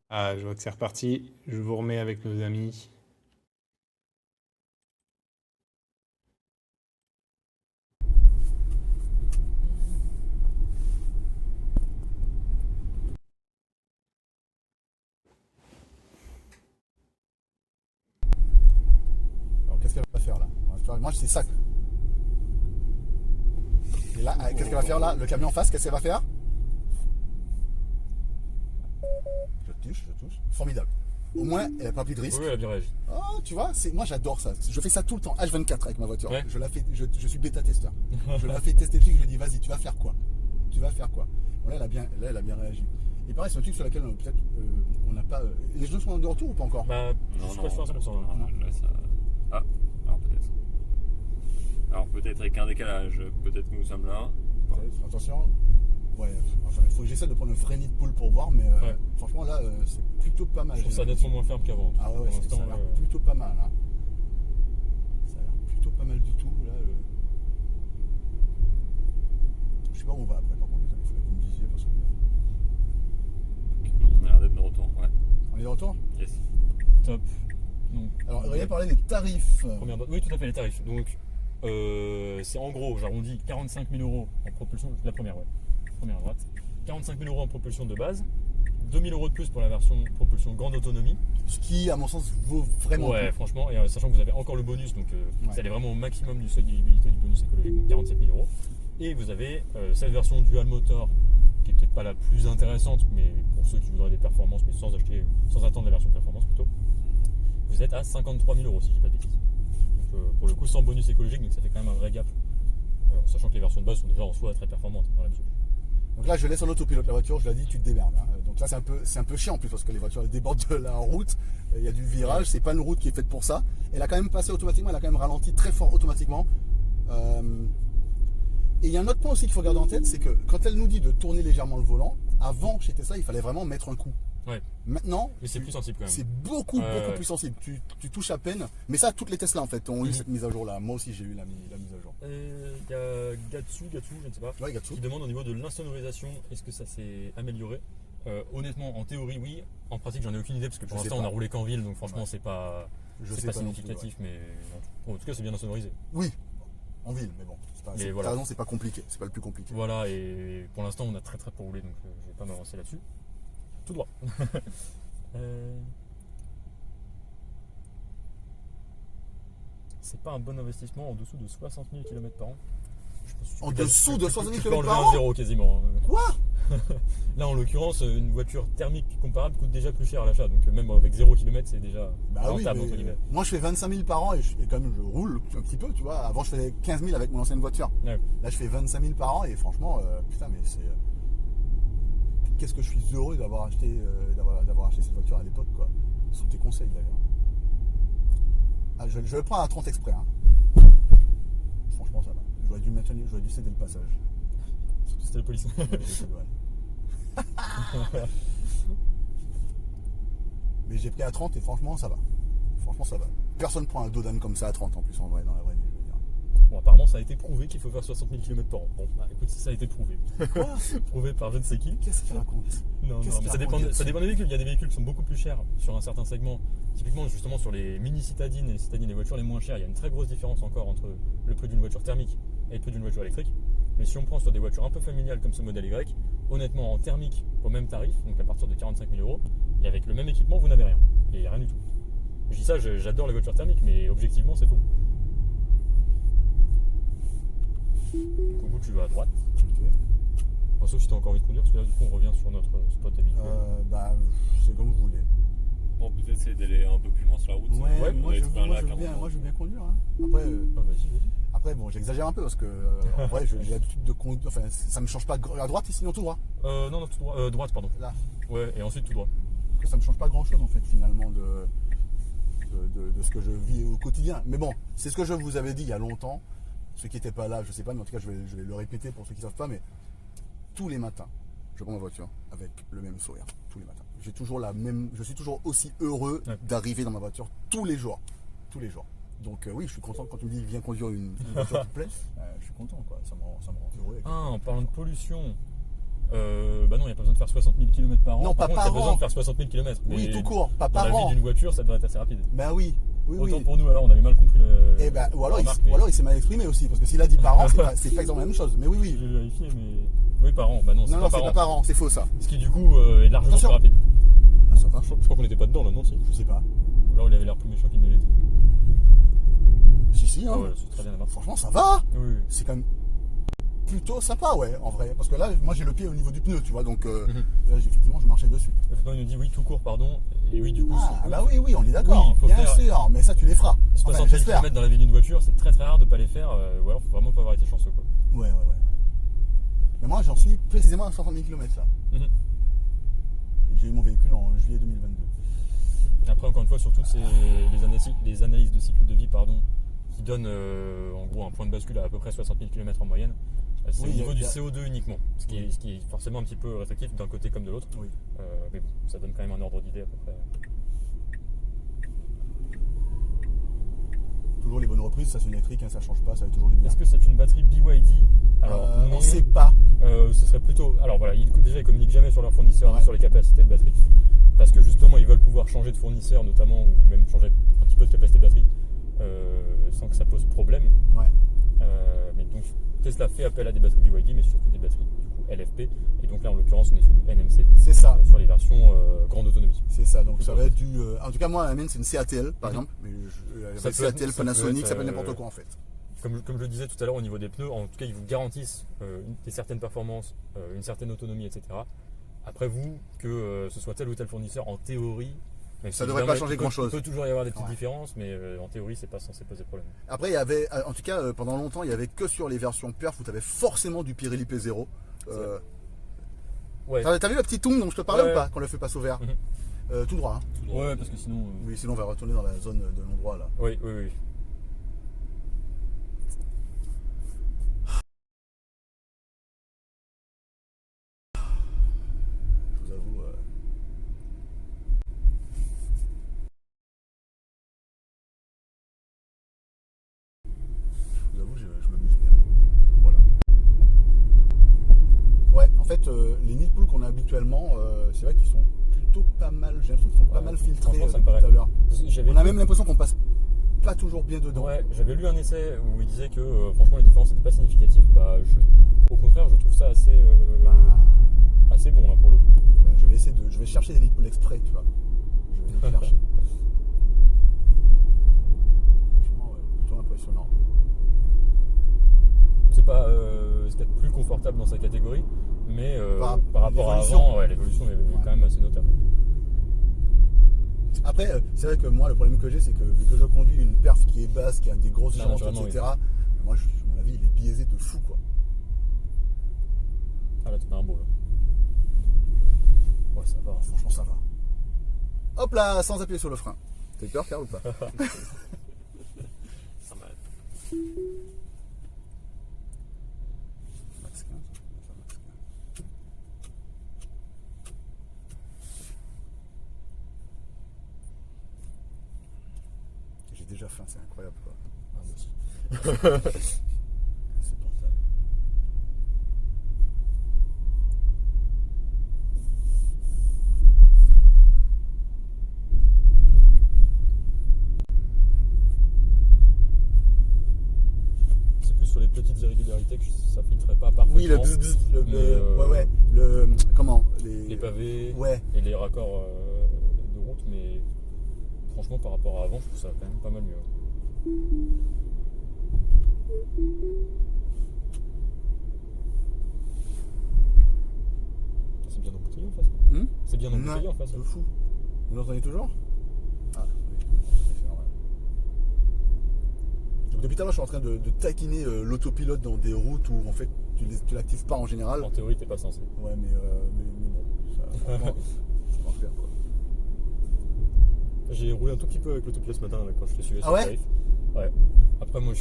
Ah, je vois que c'est reparti. Je vous remets avec nos amis. Alors qu'est-ce qu'elle va faire là? Moi c'est ça. Et là, qu'est-ce qu'elle va faire là? Le camion en face, qu'est-ce qu'elle va faire? Je touche. Formidable. Au moins, elle n'a pas pris de risque. Oui, elle a bien réagi. Oh, tu vois, moi j'adore ça. Je fais ça tout le temps, H24 avec ma voiture. Ouais. Je suis bêta-testeur. Je la fais tester le truc, je lui dis vas-y, tu vas faire quoi? Bon, là, elle a bien réagi. Et pareil, c'est un truc sur lequel peut-être on n'a pas. Les jeux sont de retour ou pas encore? Bah, je suis pas sûr à 100%. Là, ça... Ah, alors peut-être. Alors peut-être avec un décalage, peut-être que nous sommes là. Attention. Ouais, enfin, il faut que j'essaie de prendre le vrai nid de poule pour voir, mais franchement là, c'est plutôt pas mal. Je trouve ça nettement moins ferme qu'avant. Ah ouais, ça a l'air plutôt pas mal. Hein. Ça a l'air plutôt pas mal du tout. Là, je sais pas où on va après, par contre, il faudrait que vous me disiez. Parce que... On a l'air d'être de retour, ouais. On est de retour? Yes. Top. Donc, Alors, Aurélien parlait des tarifs. première dose. Oui, tout à fait, les tarifs. Donc, c'est en gros, j'arrondis 45 000 € en propulsion. La première, ouais. Première à droite. 45 000 € en propulsion de base. 2 000 € de plus pour la version propulsion grande autonomie. Ce qui, à mon sens, vaut vraiment. Ouais, le coup. franchement, et sachant que vous avez encore le bonus, donc vous allez vraiment au maximum du seuil d'éligibilité du bonus écologique, donc 47 000 €. Et vous avez cette version dual motor, qui est peut-être pas la plus intéressante, mais pour ceux qui voudraient des performances, mais sans attendre la version performance plutôt, vous êtes à 53 000 € si je dis pas de bêtises. Donc pour le coup, sans bonus écologique, donc ça fait quand même un vrai gap. Sachant que les versions de base sont déjà en soi très performantes dans l'absolu. Donc là, je laisse en autopilote la voiture, je l'ai dit, tu te démerdes. Hein. Donc là, c'est un peu chiant en plus, parce que les voitures elles débordent de la route. Il y a du virage, c'est pas une route qui est faite pour ça. Elle a quand même passé automatiquement, elle a quand même ralenti très fort automatiquement. Et il y a un autre point aussi qu'il faut garder en tête, c'est que quand elle nous dit de tourner légèrement le volant, avant chez Tesla, il fallait vraiment mettre un coup. Ouais. Maintenant, Mais c'est plus sensible quand même. c'est beaucoup plus sensible. Tu touches à peine. Mais ça, toutes les Tesla en fait ont eu cette mise à jour là. Moi aussi, j'ai eu la mise à jour. Il y a Gatsu, je ne sais pas, Ouais, Gatsu. qui demande au niveau de l'insonorisation, est-ce que ça s'est amélioré? Honnêtement, en théorie, oui. En pratique, j'en ai aucune idée parce que pour Je sais l'instant, on pas. a roulé qu'en ville, donc franchement, Ouais. c'est pas Je sais pas pas non plus, significatif, mais en tout cas, c'est bien insonorisé. Oui, en ville, mais bon. Mais T'as voilà. raison, c'est pas compliqué. C'est pas le plus compliqué. Voilà, et pour l'instant, on a très pour rouler, donc je vais pas m'avancer là-dessus. Tout droit. C'est pas un bon investissement en dessous de 60 000 km par an. Je pense que tu En peux dessous de 60 000 tu peux km enlever par un an zéro quasiment. Quoi? Là, en l'occurrence, une voiture thermique comparable coûte déjà plus cher à l'achat. Donc, même avec 0 km, c'est déjà Bah oui, rentable, mais entre guillemets. moi je fais 25 000 par an et quand même je roule un petit peu, tu vois. Avant je faisais 15 000 avec mon ancienne voiture. Ouais. Là je fais 25 000 par an et franchement, putain, mais c'est. Qu'est-ce que je suis heureux d'avoir acheté, cette voiture à l'époque, quoi. Sous tes conseils d'ailleurs. Ah, je le prends à 30 exprès. Hein. Franchement, ça va. J'aurais dû céder le passage. C'était la police. Mais j'ai pris à 30 et franchement, ça va. Franchement, ça va. Personne prend un Dodan comme ça à 30 en plus, en vrai, dans la vraie vie, je veux dire. Bon, apparemment, ça a été prouvé qu'il faut faire 60 000 km par an. Bon, bah écoute, ça a été prouvé. Quoi? Prouvé par je ne sais qui. Qu'est-ce qu'il raconte? Non, Qu'est-ce mais qu'il raconte, ça dépend des véhicules. Il y a des véhicules qui sont beaucoup plus chers sur un certain segment. Typiquement, justement, sur les mini citadines et les citadines, les voitures les moins chères, il y a une très grosse différence encore entre le prix d'une voiture thermique et le prix d'une voiture électrique. Mais si on prend sur des voitures un peu familiales comme ce modèle Y, honnêtement, en thermique, au même tarif, donc à partir de 45 000 €, et avec le même équipement, vous n'avez rien. Il n'y a rien du tout. Je dis ça, j'adore les voitures thermiques, mais objectivement, c'est faux. Donc, au bout, tu vas à droite. Ok. Enfin, sauf si tu as encore envie de conduire, parce que là, du coup, on revient sur notre spot habituel. Bah, c'est comme vous voulez. Bon, peut-être c'est d'aller un peu plus loin sur la route. Ouais, on moi va je être plein là, veux bien 40. conduire. Hein. Après, Ah, vas-y. Après, bon, j'exagère un peu parce que en vrai, j'ai l'habitude de conduire. Enfin, ça me change pas. À droite, sinon tout droit. Non, tout droit. Droite, pardon. Là. Ouais, et ensuite tout droit. Parce que ça me change pas grand chose en fait, finalement, de ce que je vis au quotidien. Mais bon, c'est ce que je vous avais dit il y a longtemps. Ceux qui n'étaient pas là, je sais pas, mais en tout cas, je vais le répéter pour ceux qui ne savent pas. Mais tous les matins, je prends ma voiture avec le même sourire. Tous les matins. Je suis toujours aussi heureux d'arriver dans ma voiture tous les jours. Tous les jours. Donc oui, je suis content quand tu me dis viens conduire une voiture qui te plaît. Je suis content, quoi. Ça me rend heureux. En parlant de pollution, bah non, il n'y a pas besoin de faire 60 000 km par an. Non, pas contre, par il y a besoin an. de faire 60 000 km. Oui, tout court, pas dans par la an. vie d'une voiture, ça devrait être assez rapide. Ben oui. Autant pour nous, alors on avait mal compris le. Et ben, ou alors remarque, il s'est mal exprimé aussi, parce que s'il a dit par an, c'est pas exactement la même chose. Mais oui. J'ai vérifié, mais. Oui, par an. Bah non, c'est Non, pas c'est par pas an. par an, c'est faux ça. Ce qui, du coup, est largement Attention. plus rapide. Ah, ça va, Je crois qu'on n'était pas dedans là, non, si. je sais pas. Ou alors il avait l'air plus méchant qu'il ne l'était. Si, hein. Ah ouais, c'est très bien la marque. Franchement, ça va. Oui. C'est quand même plutôt sympa, ouais, en vrai. Parce que là, moi j'ai le pied au niveau du pneu, tu vois, donc là, effectivement, je marchais dessus. Effectivement, il nous dit oui, tout court, pardon. Et oui, du coup. Ah, bah oui, on est d'accord. Oui, il faut bien faire- sûr, mais ça, tu les feras. 60 Enfin, 000 j'espère. km dans la vie d'une voiture, c'est très rare de pas les faire. Ou alors, faut vraiment pas avoir été chanceux, quoi. Ouais. Mais moi, j'en suis précisément à 60 000 km là. Mhm. Et j'ai eu mon véhicule en juillet 2022. Après, encore une fois, sur toutes les analyses de cycle de vie, qui donnent en gros un point de bascule à peu près 60 000 km en moyenne, c'est Oui, au niveau il du y a- CO2 uniquement, ce qui est forcément un petit peu restrictif d'un côté comme de l'autre. Oui. Mais bon, ça donne quand même un ordre d'idée à peu près. Toujours les bonnes reprises, ça c'est électrique, hein, ça change pas, ça va toujours du bien. Est-ce que c'est une batterie BYD? Alors, non, on sait pas. ce serait plutôt. Alors voilà, déjà ils communiquent jamais sur leur fournisseur ni Ouais. sur les capacités de batterie, parce que justement ils veulent pouvoir changer de fournisseur notamment, ou même changer un petit peu de capacité de batterie sans que ça pose problème. Ouais. Mais donc Tesla fait appel à des batteries BYD, mais surtout des batteries du coup LFP. Et donc là en l'occurrence on est sur du NMC, C'est ça. sur les versions grande autonomie. C'est ça, donc ça Tout à va fait. être du. En tout cas, moi, la mienne, c'est une CATL, par exemple. Mais Ça avec peut être- CATL, ça peut Panasonic, être, ça peut être n'importe quoi en fait. Comme je le disais tout à l'heure au niveau des pneus, en tout cas ils vous garantissent des certaines performances, une certaine autonomie, etc. Après vous, que ce soit tel ou tel fournisseur, en théorie, même Ça si devrait évidemment, pas changer il peut- grand-chose. Il peut toujours y avoir des petites Ouais. différences, mais en théorie c'est pas censé poser problème. Après, il y avait. En tout cas, pendant longtemps, il y avait que sur les versions perf où tu avais forcément du Pirelli P0. Ouais, T'as vu le petit toum dont je te parlais Ouais. ou pas, qu'on le fait passer au vert? Tout droit, hein. ouais, parce que sinon. Oui, sinon on va retourner dans la zone de l'endroit là. Oui. Je vous avoue. Je m'amuse bien. Voilà. Ouais, en fait, les nids de poules qu'on a habituellement, c'est vrai qu'ils sont plutôt pas mal. J'ai l'impression qu'ils sont pas Ouais, mal filtrés franchement, ça me tout paraît. à l'heure. Parce que j'avais On a lu- même l'impression qu'on passe pas toujours bien dedans. Ouais, j'avais lu un essai où il disait que franchement les différences n'étaient pas significatives. Au contraire, je trouve ça assez bon là pour le coup. Ben, je vais chercher des nids de poules exprès, tu vois. Je vais les chercher. Franchement, ouais, plutôt impressionnant. C'est pas ce qu'il y a de plus confortable dans sa catégorie, mais par rapport à l'évolution. avant, l'évolution est quand même assez notable. Après, c'est vrai que moi, le problème que j'ai, c'est que vu que je conduis une perf qui est basse, qui a des grosses Non, jantes, naturellement, etc., moi, à mon avis, il est biaisé de fou, quoi. Ah là, t'en as un beau là. Ouais, ça va. Franchement, ça va. Hop là, sans appuyer sur le frein. T'as eu peur, Karl, ou pas? Ça m'a- Max 15, ça, Max 15. J'ai déjà faim, c'est incroyable, quoi. Ah, moi aussi. C'est portable. C'est plus sur les petites irrégularités que ça filtrerait pas parfaitement. Oui, le bzz bzz, Mais, ouais, le comment Les pavés Ouais, et les raccords de route, mais franchement par rapport à avant, je trouve ça quand même pas mal mieux. C'est bien embouteillé en face. C'est bien embouteillé en face. de fou. Vous l'entendez toujours? Ah, oui, c'est normal. Donc depuis tout à l'heure, je suis en train de taquiner l'autopilote dans des routes où en fait tu l'actives pas en général. En théorie, t'es pas censé. Ouais, mais bon, ça, franchement, c'est pas faire quoi. J'ai roulé un tout petit peu avec l'autopilote ce matin là, quand je te suivais sur Ah ouais le tarif. Ouais. Après, moi,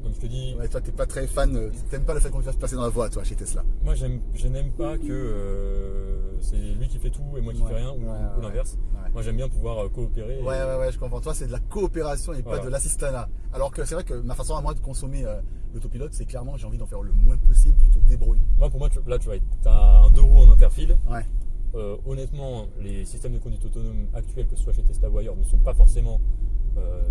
comme je te dis, Ouais, toi, t'es pas très fan, t'aimes pas le fait qu'on te fasse passer dans la voie, toi, chez Tesla. moi, je n'aime pas que c'est lui qui fait tout et moi qui fais rien, ou l'inverse. Ouais. Moi, j'aime bien pouvoir coopérer. Ouais, je comprends. Toi, c'est de la coopération et pas Voilà. de l'assistanat. Alors que c'est vrai que ma façon à moi de consommer l'autopilote, c'est clairement, j'ai envie d'en faire le moins possible, plutôt débrouille. Moi, pour moi, là, tu vois, t'as un 2 roues en interfile. Ouais. Honnêtement, les systèmes de conduite autonome actuels, que ce soit chez Tesla ou ailleurs, ne sont pas forcément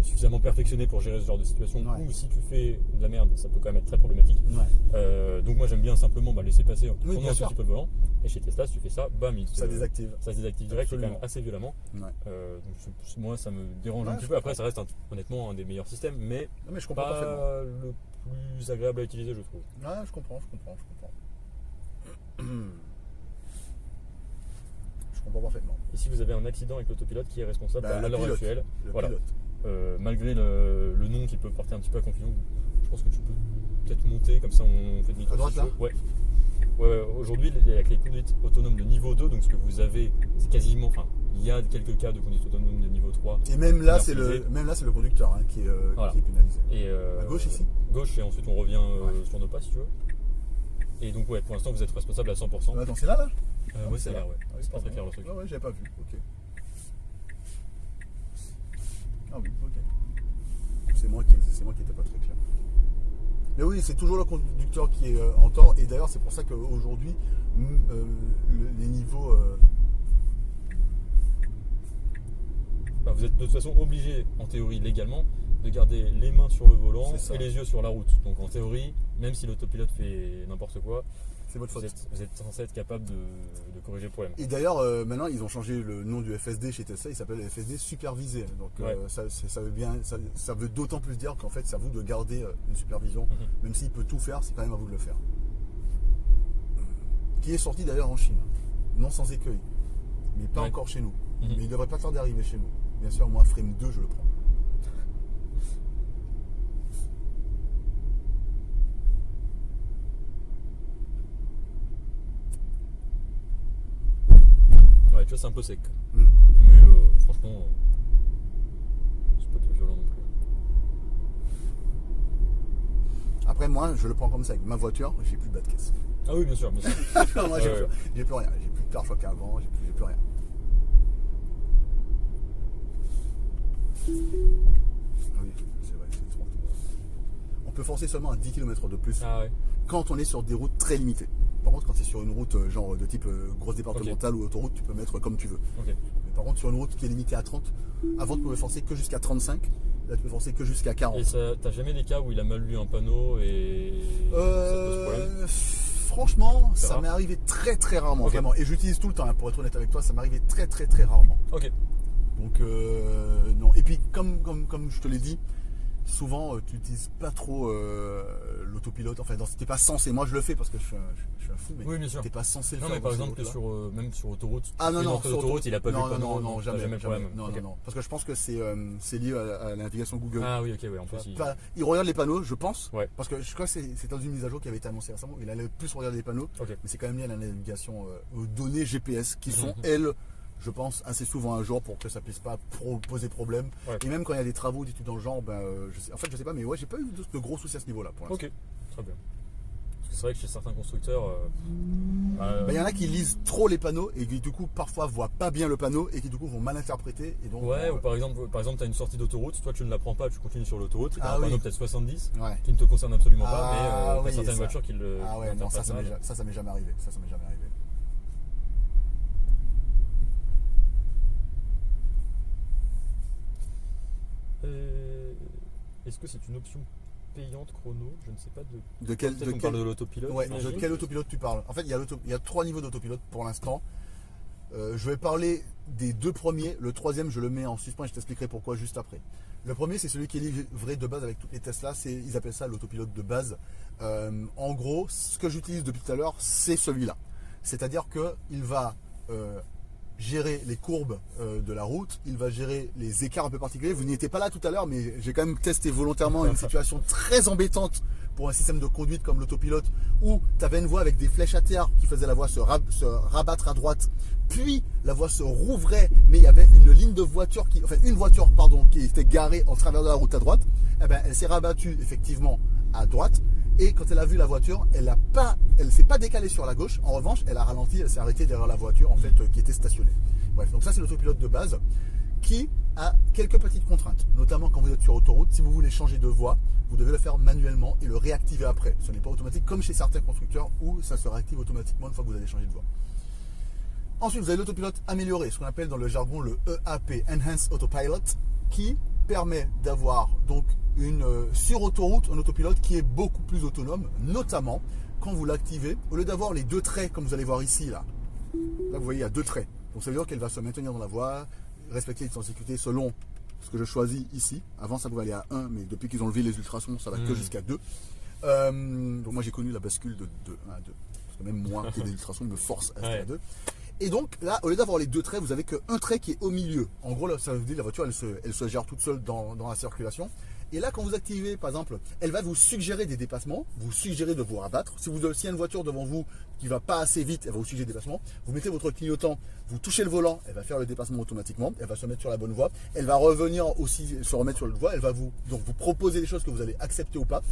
suffisamment perfectionnés pour gérer ce genre de situation. Ouais. Ou si tu fais de la merde, ça peut quand même être très problématique. Ouais. Donc moi j'aime bien simplement laisser passer en Oui, prenant bien un tout sûr. petit peu le volant. Et chez Tesla, si tu fais ça, bam, Ça désactive. ça se désactive direct, et quand Absolument. même assez violemment. Ouais. Donc moi ça me dérange Ouais, un petit je peu. Après ça reste honnêtement un des meilleurs systèmes, mais Non, mais je comprends parfaitement. pas le plus agréable à utiliser, je trouve. Ouais, je comprends. Je comprends parfaitement. Et si vous avez un accident avec l'autopilote, qui est responsable Bah, à le l'heure pilote. actuelle, Le voilà. pilote. Malgré le nom qui peut porter un petit peu à confusion, je pense que tu peux peut-être monter, comme ça on fait demi-tour. À droite, si tu là veux. Ouais. Aujourd'hui, avec les conduites autonomes de niveau 2, donc ce que vous avez, c'est quasiment. Enfin, il y a quelques cas de conduite autonome de niveau 3. Et même là, c'est Commercialisé. le conducteur hein, qui Voilà. est pénalisé. Et, À gauche, ici. Gauche, et ensuite on revient Ouais. sur nos pas si tu veux. Et donc, ouais, pour l'instant, vous êtes responsable à 100%. Attends, c'est là Ouais, c'est là, ouais. Ah oui, C'est pas pardon. très clair le truc. Ouais, j'avais pas vu. Ok. Ah oui, ok. C'est moi qui n'étais pas très clair. Mais oui, c'est toujours le conducteur qui est en tort. Et d'ailleurs, c'est pour ça qu'aujourd'hui, les niveaux. Bah, vous êtes de toute façon obligé, en théorie légalement, de garder les mains sur le volant C'est ça. et les yeux sur la route. Donc en théorie, même si l'autopilote fait n'importe quoi, C'est votre faute. vous êtes censé être capable de corriger le problème. Et d'ailleurs, maintenant, ils ont changé le nom du FSD chez Tesla. Il s'appelle le FSD supervisé. Donc, Ouais. ça veut d'autant plus dire qu'en fait, c'est à vous de garder une supervision. Même s'il peut tout faire, c'est quand même à vous de le faire. Qui est sorti d'ailleurs en Chine. Non sans écueil. Mais pas Ouais. encore chez nous. Mhm. Mais il devrait pas tarder d'arriver chez nous. Bien sûr, moi, Frame 2, je le prends. Ouais, tu vois, c'est un peu sec. Mm. Mais franchement, c'est pas très violent non plus. Après, moi, je le prends comme ça. Avec ma voiture, j'ai plus de bas de caisse. Ah oui, bien sûr, bien sûr. Moi, Ouais, ouais. j'ai plus rien. J'ai plus de pare-choc qu'avant. J'ai plus rien. Ah oui, c'est vrai, c'est trop. On peut forcer seulement à 10 km de plus Ah ouais. quand on est sur des routes très limitées. Par contre, quand c'est sur une route genre de type grosse départementale ou autoroute, tu peux mettre comme tu veux. Ok. Mais par contre, sur une route qui est limitée à 30, avant tu pouvais forcer que jusqu'à 35, là tu peux forcer que jusqu'à 40. Et t'as jamais des cas où il a mal lu un panneau et ça pose problème? Franchement, C'est ça rare. m'est arrivé très très rarement, Ok. vraiment. Et j'utilise tout le temps, hein, pour être honnête avec toi, ça m'est arrivé très très très rarement. Ok. Donc non. Et puis comme je te l'ai dit, souvent tu n'utilises pas trop l'autopilote. Enfin, t'es pas censé. Moi je le fais parce que je suis un fou, mais Oui, bien sûr. t'es pas censé le Non, faire. mais par dans ces exemple, routes-là. même sur autoroute, Ah non, tu fais une non, entrée sur d'autoroute, il a pas non, vu le panneau, non, t'as jamais, le problème. Non, Ok. non. Parce que je pense que c'est lié à la navigation Google. Ah oui, ok, ouais, en plus. Il regarde les panneaux, je pense. Ouais. Parce que je crois que c'est dans une mise à jour qui avait été annoncée récemment. Il allait plus regarder les panneaux. Ok. Mais c'est quand même lié à la navigation aux données GPS qui sont, Mhm. elles, je pense, assez souvent à jour pour que ça puisse pas poser problème. Ouais. Et même quand il y a des travaux d'études dans le genre, je sais pas, mais ouais, j'ai pas eu de gros soucis à ce niveau-là pour l'instant. Ok, très bien. Parce que c'est vrai que chez certains constructeurs. Il y en a qui lisent trop les panneaux et qui du coup parfois voient pas bien le panneau et qui du coup vont mal interpréter. Et donc, Ouais, ou par exemple, tu as une sortie d'autoroute, toi tu ne la prends pas, tu continues sur l'autoroute, tu as Ah un panneau oui. peut-être 70 ouais. qui ne te concerne absolument pas, Ah mais tu as oui, certaines ça. voitures qui le. Ah ouais, qui non, ça l'interprètent mal. m'est jamais arrivé. Ça m'est jamais arrivé. Est-ce que c'est une option payante chrono? Je ne sais pas de. De quel, Peut-être qu'on parle de l'autopilote. ouais, de j'imagine. quel autopilote tu parles? En fait, il y a 3 niveaux d'autopilote pour l'instant. Je vais parler des 2 premiers. Le 3e, je le mets en suspens et je t'expliquerai pourquoi juste après. Le premier, c'est celui qui est livré de base avec toutes les Tesla. Ils appellent ça l'autopilote de base. En gros, ce que j'utilise depuis tout à l'heure, c'est celui-là. C'est-à-dire qu'il va gérer les courbes de la route, il va gérer les écarts un peu particuliers. Vous n'y étiez pas là tout à l'heure, mais j'ai quand même testé volontairement une situation très embêtante pour un système de conduite comme l'autopilote, où tu avais une voie avec des flèches à terre qui faisait la voie se rabattre à droite, puis la voie se rouvrait, mais il y avait une ligne de voiture, une voiture qui était garée en travers de la route à droite. Eh ben, elle s'est rabattue effectivement à droite. Et quand elle a vu la voiture, elle ne s'est pas décalée sur la gauche. En revanche, elle a ralenti, elle s'est arrêtée derrière la voiture en fait, qui était stationnée. Bref, donc ça c'est l'autopilote de base qui a quelques petites contraintes, notamment quand vous êtes sur autoroute. Si vous voulez changer de voie, vous devez le faire manuellement et le réactiver après. Ce n'est pas automatique comme chez certains constructeurs où ça se réactive automatiquement une fois que vous allez changer de voie. Ensuite, vous avez l'autopilote amélioré, ce qu'on appelle dans le jargon le EAP, Enhanced Autopilot, qui permet d'avoir donc sur autoroute un autopilote qui est beaucoup plus autonome, notamment quand vous l'activez, au lieu d'avoir les 2 traits comme vous allez voir ici, là vous voyez il y a 2 traits, donc ça veut dire qu'elle va se maintenir dans la voie, respecter les distances de sécurité selon ce que je choisis ici. Avant ça pouvait aller à 1, mais depuis qu'ils ont levé les ultrasons ça va que jusqu'à 2. Donc moi j'ai connu la bascule de 1 à 2, parce que même moi qui ai des ultrasons me force à rester à 2. Et donc là, au lieu d'avoir les 2 traits, vous avez qu'un trait qui est au milieu. En gros, là, ça veut dire que la voiture, elle se gère toute seule dans la circulation. Et là, quand vous activez, par exemple, elle va vous suggérer des dépassements, vous suggérer de vous rabattre. S'il y a une voiture devant vous qui ne va pas assez vite, elle va vous suggérer des dépassements. Vous mettez votre clignotant, vous touchez le volant, elle va faire le dépassement automatiquement, elle va se mettre sur la bonne voie. Elle va revenir aussi se remettre sur l'autre voie, elle va vous proposer des choses que vous allez accepter ou pas.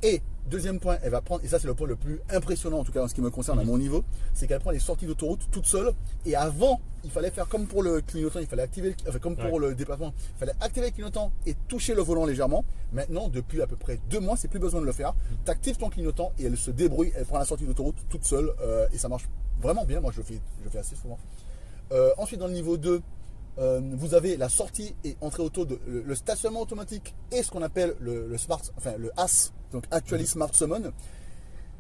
Et deuxième point, elle va prendre, et ça c'est le point le plus impressionnant en tout cas en ce qui me concerne à mon niveau, c'est qu'elle prend les sorties d'autoroute toute seule. Et avant, il fallait faire comme pour le clignotant, il fallait activer, comme pour le déplacement, il fallait activer le clignotant et toucher le volant légèrement. Maintenant, depuis à peu près 2 mois, c'est plus besoin de le faire. Tu actives ton clignotant et elle se débrouille, elle prend la sortie d'autoroute toute seule et ça marche vraiment bien. Moi je le fais assez souvent. Ensuite, dans le niveau 2, vous avez la sortie et entrée auto, le stationnement automatique et ce qu'on appelle le smart, le AS, donc Actually Smart Summon.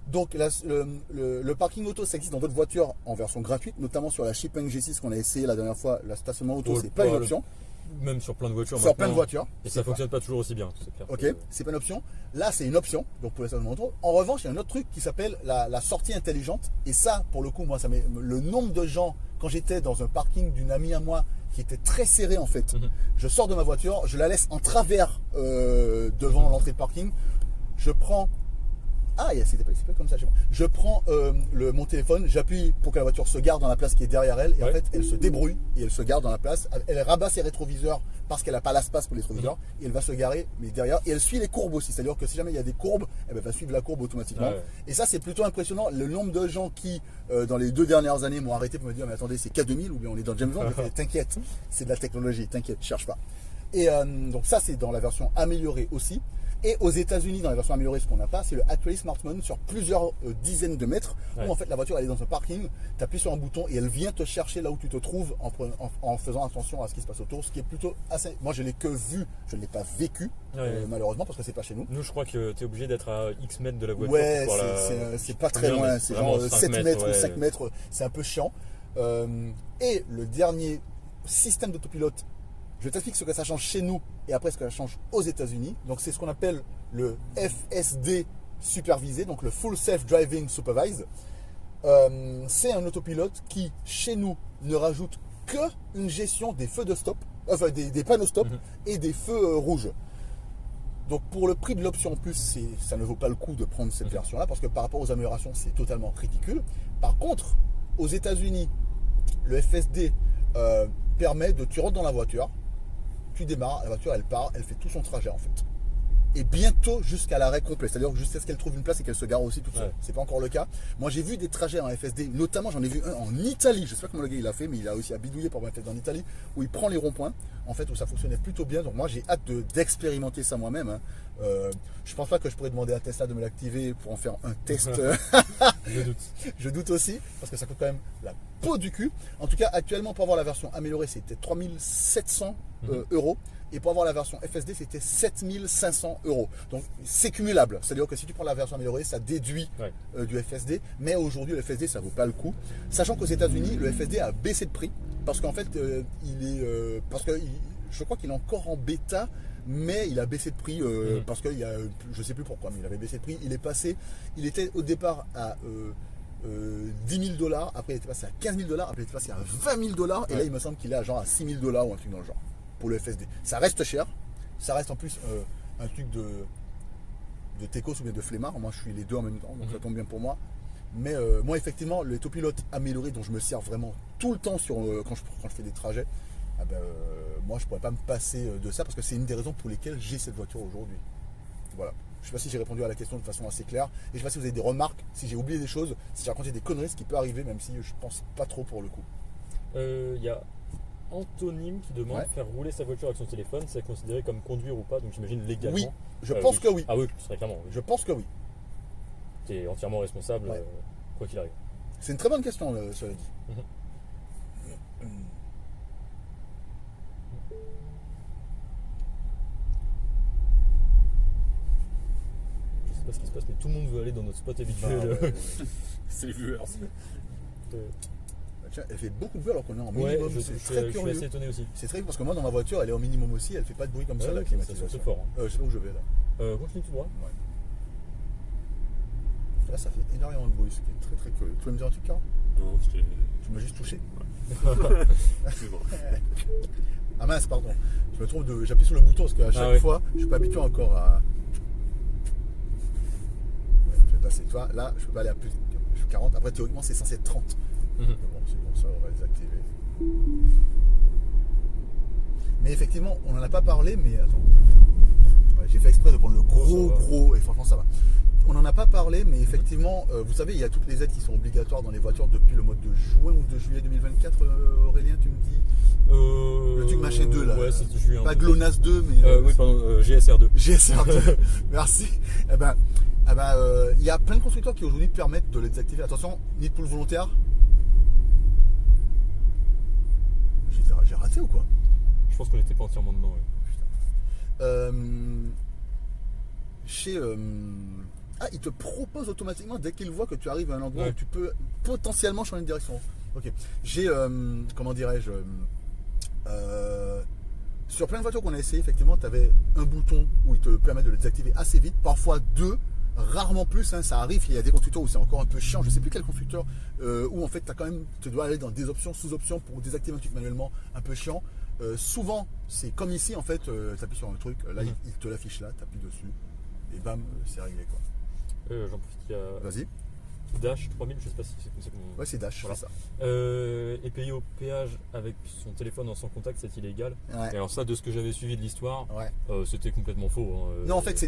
Donc le parking auto, ça existe dans d'autres voitures en version gratuite, notamment sur la Xpeng G6 qu'on a essayé la dernière fois. Le stationnement auto, c'est pas une option. Même sur plein de voitures. Sur plein de voitures. Et ça fonctionne pas toujours aussi bien. C'est clair. Ok, c'est pas une option. Là, c'est une option. Donc pour le stationnement auto. En revanche, il y a un autre truc qui s'appelle la sortie intelligente. Et ça, pour le coup, moi, le nombre de gens quand j'étais dans un parking d'une amie à moi qui était très serré en fait. Je sors de ma voiture, je la laisse en travers devant l'entrée de parking. Je prends c'est pas comme ça chez moi. Je prends mon téléphone, j'appuie pour que la voiture se garde dans la place qui est derrière elle. Et en fait, elle se débrouille et elle se garde dans la place. Elle rabat ses rétroviseurs parce qu'elle n'a pas l'espace pour les rétroviseurs. Et elle va se garer mais derrière. Et elle suit les courbes aussi. C'est-à-dire que si jamais il y a des courbes, elle va suivre la courbe automatiquement. Et ça, c'est plutôt impressionnant. Le nombre de gens qui, dans les 2 dernières années, m'ont arrêté pour me dire mais attendez, c'est K2000 ou bien on est dans James Bond. T'inquiète, c'est de la technologie, t'inquiète, cherche pas. Et donc ça, c'est dans la version améliorée aussi. Et aux États-Unis, dans la version améliorée, ce qu'on n'a pas, c'est le Actually Smart Summon sur plusieurs dizaines de mètres, où en fait la voiture elle est dans un parking, tu appuies sur un bouton et elle vient te chercher là où tu te trouves en faisant attention à ce qui se passe autour, ce qui est plutôt assez. Moi je l'ai que vu, je ne l'ai pas vécu, malheureusement, parce que c'est pas chez nous. Nous, je crois que tu es obligé d'être à X mètres de la voiture. Ouais, c'est pas très loin, c'est genre 7 mètres ou 5 mètres, c'est un peu chiant. Et le dernier système d'autopilote, je t'explique ce que ça change chez nous et après ce que ça change aux États-Unis. Donc c'est ce qu'on appelle le FSD supervisé, donc le Full Self Driving Supervised. C'est un autopilote qui, chez nous, ne rajoute que une gestion des feux de stop, enfin des panneaux stop et des feux rouges. Donc pour le prix de l'option en plus, ça ne vaut pas le coup de prendre cette version-là parce que par rapport aux améliorations, c'est totalement ridicule. Par contre, aux États-Unis, le FSD permet tu rentres dans la voiture, tu démarres, la voiture elle part, elle fait tout son trajet en fait. Et bientôt jusqu'à l'arrêt complet, c'est-à-dire jusqu'à ce qu'elle trouve une place et qu'elle se gare aussi toute seule. C'est pas encore le cas. Moi j'ai vu des trajets en FSD, notamment j'en ai vu un en Italie, je sais pas comment le gars il a fait, mais il a aussi à bidouiller pour un FSD en Italie, où il prend les ronds-points, en fait où ça fonctionnait plutôt bien. Donc moi j'ai hâte d'expérimenter ça moi-même. Je pense pas que je pourrais demander à Tesla de me l'activer pour en faire un test. Je doute. Je doute aussi, parce que ça coûte quand même la peau du cul. En tout cas, actuellement, pour avoir la version améliorée, c'était 3700 euros. Et pour avoir la version FSD, c'était 7500 euros. Donc, c'est cumulable. C'est-à-dire que si tu prends la version améliorée, ça déduit du FSD. Mais aujourd'hui, le FSD, ça ne vaut pas le coup. Sachant qu'aux États-Unis, le FSD a baissé de prix. Parce qu'en fait, je crois qu'il est encore en bêta. Mais il a baissé de prix parce que je ne sais plus pourquoi, mais il avait baissé de prix. Il était au départ à 10 000 $, après il était passé à 15 000 $, après il était passé à 20 000 $, et là il me semble qu'il est à genre à 6 000 $ ou un truc dans le genre, pour le FSD. Ça reste cher, ça reste en plus un truc de techos ou bien de flemmard, moi je suis les deux en même temps, donc ça tombe bien pour moi. Mais moi effectivement, l'autopilote amélioré dont je me sers vraiment tout le temps quand je fais des trajets, moi je pourrais pas me passer de ça parce que c'est une des raisons pour lesquelles j'ai cette voiture aujourd'hui. Voilà. Je sais pas si j'ai répondu à la question de façon assez claire. Et je sais pas si vous avez des remarques, si j'ai oublié des choses, si j'ai raconté des conneries, ce qui peut arriver, même si je pense pas trop pour le coup. Il y a Antonyme qui demande faire rouler sa voiture avec son téléphone, c'est considéré comme conduire ou pas, donc j'imagine légalement. Oui, je pense que oui. Ah oui, très clairement. Oui. Je pense que oui. Tu es entièrement responsable, quoi qu'il arrive. C'est une très bonne question, cela dit. Je sais pas ce qui se passe, mais tout le monde veut aller dans notre spot habituel. C'est les viewers. Tiens, elle fait beaucoup de bruit alors qu'on est en Ouais, minimum. je C'est suis très curieux. assez étonné aussi. C'est très parce que moi dans ma voiture elle est en minimum aussi, elle fait pas de bruit comme ça la Ça climatisation. sonne fort. Je sais pas où je vais là. Continue tout droit. Là ça fait énormément de bruit, ce qui est très très curieux. Tu veux me dire un truc, Carl? Non, c'était. Tu m'as juste touché. C'est bon. Ah mince, pardon. Je me trompe j'appuie sur le bouton parce qu'à chaque fois, je suis pas habitué encore à. Là, c'est toi. Là, je peux pas aller à plus de 40. Après, théoriquement, c'est censé être 30. Bon, c'est pour ça, on va les activer. Mais effectivement, on n'en a pas parlé, mais attends. Ouais, j'ai fait exprès de prendre le gros, et franchement, ça va. On n'en a pas parlé, mais effectivement, vous savez, il y a toutes les aides qui sont obligatoires dans les voitures depuis le mois de juin ou de juillet 2024. Aurélien, tu me dis le truc machin 2 là. Ouais, c'est juillet. Pas GLONASS 2, mais. Oui, pardon, GSR2. GSR2, merci. Il y a plein de constructeurs qui aujourd'hui permettent de les désactiver. Attention, nid de poule volontaire. J'ai raté ou quoi? Je pense qu'on n'était pas entièrement dedans. Il te propose automatiquement dès qu'il voit que tu arrives à un endroit où tu peux potentiellement changer de direction. Ok. J'ai, comment dirais-je, sur plein de voitures qu'on a essayé, effectivement, tu avais un bouton où il te permet de le désactiver assez vite, parfois deux, rarement plus, hein, ça arrive. Il y a des constructeurs où c'est encore un peu chiant, je sais plus quel constructeur, où en fait tu dois aller dans des options, sous-options pour désactiver un truc manuellement un peu chiant. Souvent, c'est comme ici, en fait, tu appuies sur un truc, là il te l'affiche là, tu appuies dessus, et bam, c'est réglé quoi. J'en profite, il y a Vas-y. Dash 3000, je sais pas si c'est comme ça qu'on... Ouais, c'est Dash, Voilà. c'est ça. Et payer au péage avec son téléphone en sans contact, c'est illégal. Ouais. Et alors ça, de ce que j'avais suivi de l'histoire, Ouais. c'était complètement faux. Hein. Non, en fait,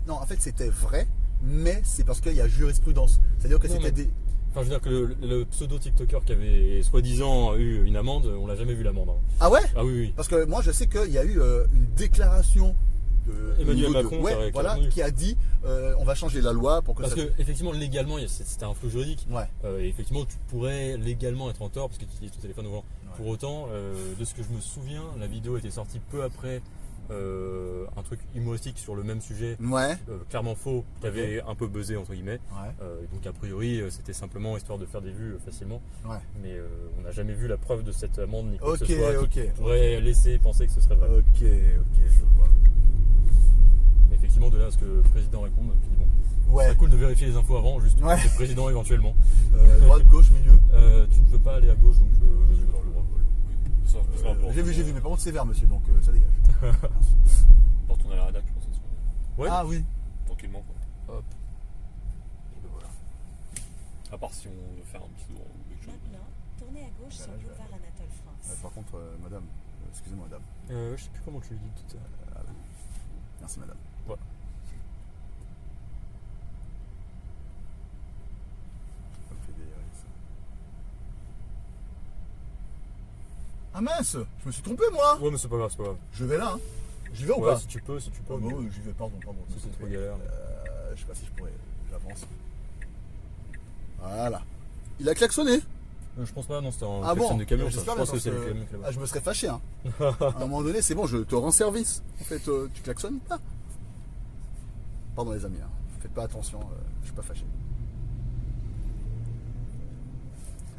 c'était vrai, mais c'est parce qu'il y a jurisprudence. C'est-à-dire que c'était des. Enfin, je veux dire que le pseudo TikToker qui avait soi-disant eu une amende, on l'a jamais vu l'amende. Hein. Ah ouais? Ah oui, oui. Parce que moi, je sais qu'il y a eu une déclaration de Emmanuel au niveau Macron, voilà, qui a dit on va changer la loi pour que parce ça. que effectivement, légalement, c'était un flou juridique. Ouais. Et effectivement, tu pourrais légalement être en tort parce que tu utilises ton téléphone au volant. Ouais. Pour autant, de ce que je me souviens, la vidéo était sortie peu après un truc humoristique sur le même sujet, Ouais. clairement faux, qui avait un peu buzzé entre guillemets. Ouais. Donc a priori, c'était simplement histoire de faire des vues facilement. Ouais. Mais on n'a jamais vu la preuve de cette amende ni quoi Ok, que ce soit qui ok. pourrait laisser penser que ce serait vrai. Ok, je vois. Mais effectivement, de là à ce que le président réponde, tu dis bon. Ouais. C'est cool de vérifier les infos avant, juste Ouais. le président éventuellement. Droite, gauche, milieu. Tu ne peux pas aller à gauche, donc vas-y, va le droit. J'ai vu, mais par contre c'est vert, monsieur, donc ça dégage. Pour retourner à la rédac, je pense que c'est Ouais. Ah oui. tranquillement. Quoi. Hop. Et ben voilà. À part si on veut faire un petit tour ou quelque chose. Maintenant, tournez à gauche sur boulevard Anatole France. Par contre, madame, excusez-moi, madame. Je sais plus comment tu le dis tout à l'heure. Merci, madame. Voilà. Ça me fait délirer, ça. Ah mince, je me suis trompé moi. Ouais, mais c'est pas grave, c'est pas grave. Je vais là, hein. J'y vais ou Ouais, pas? si tu peux. Oh, non, j'y vais, pardon. Si c'est trop galère. Je sais pas si je pourrais. J'avance. Voilà. Il a klaxonné. Je pense pas, non, c'était un Ah klaxon bon? de camion, ça. Je J'espère pense bien que c'est le parce que- camion qui l'a-bas. Ah, je me serais fâché. Hein. À un moment donné, c'est bon, je te rends service. En fait, tu klaxonnes pas. Pardon les amis, hein. Faites pas attention, je suis pas fâché.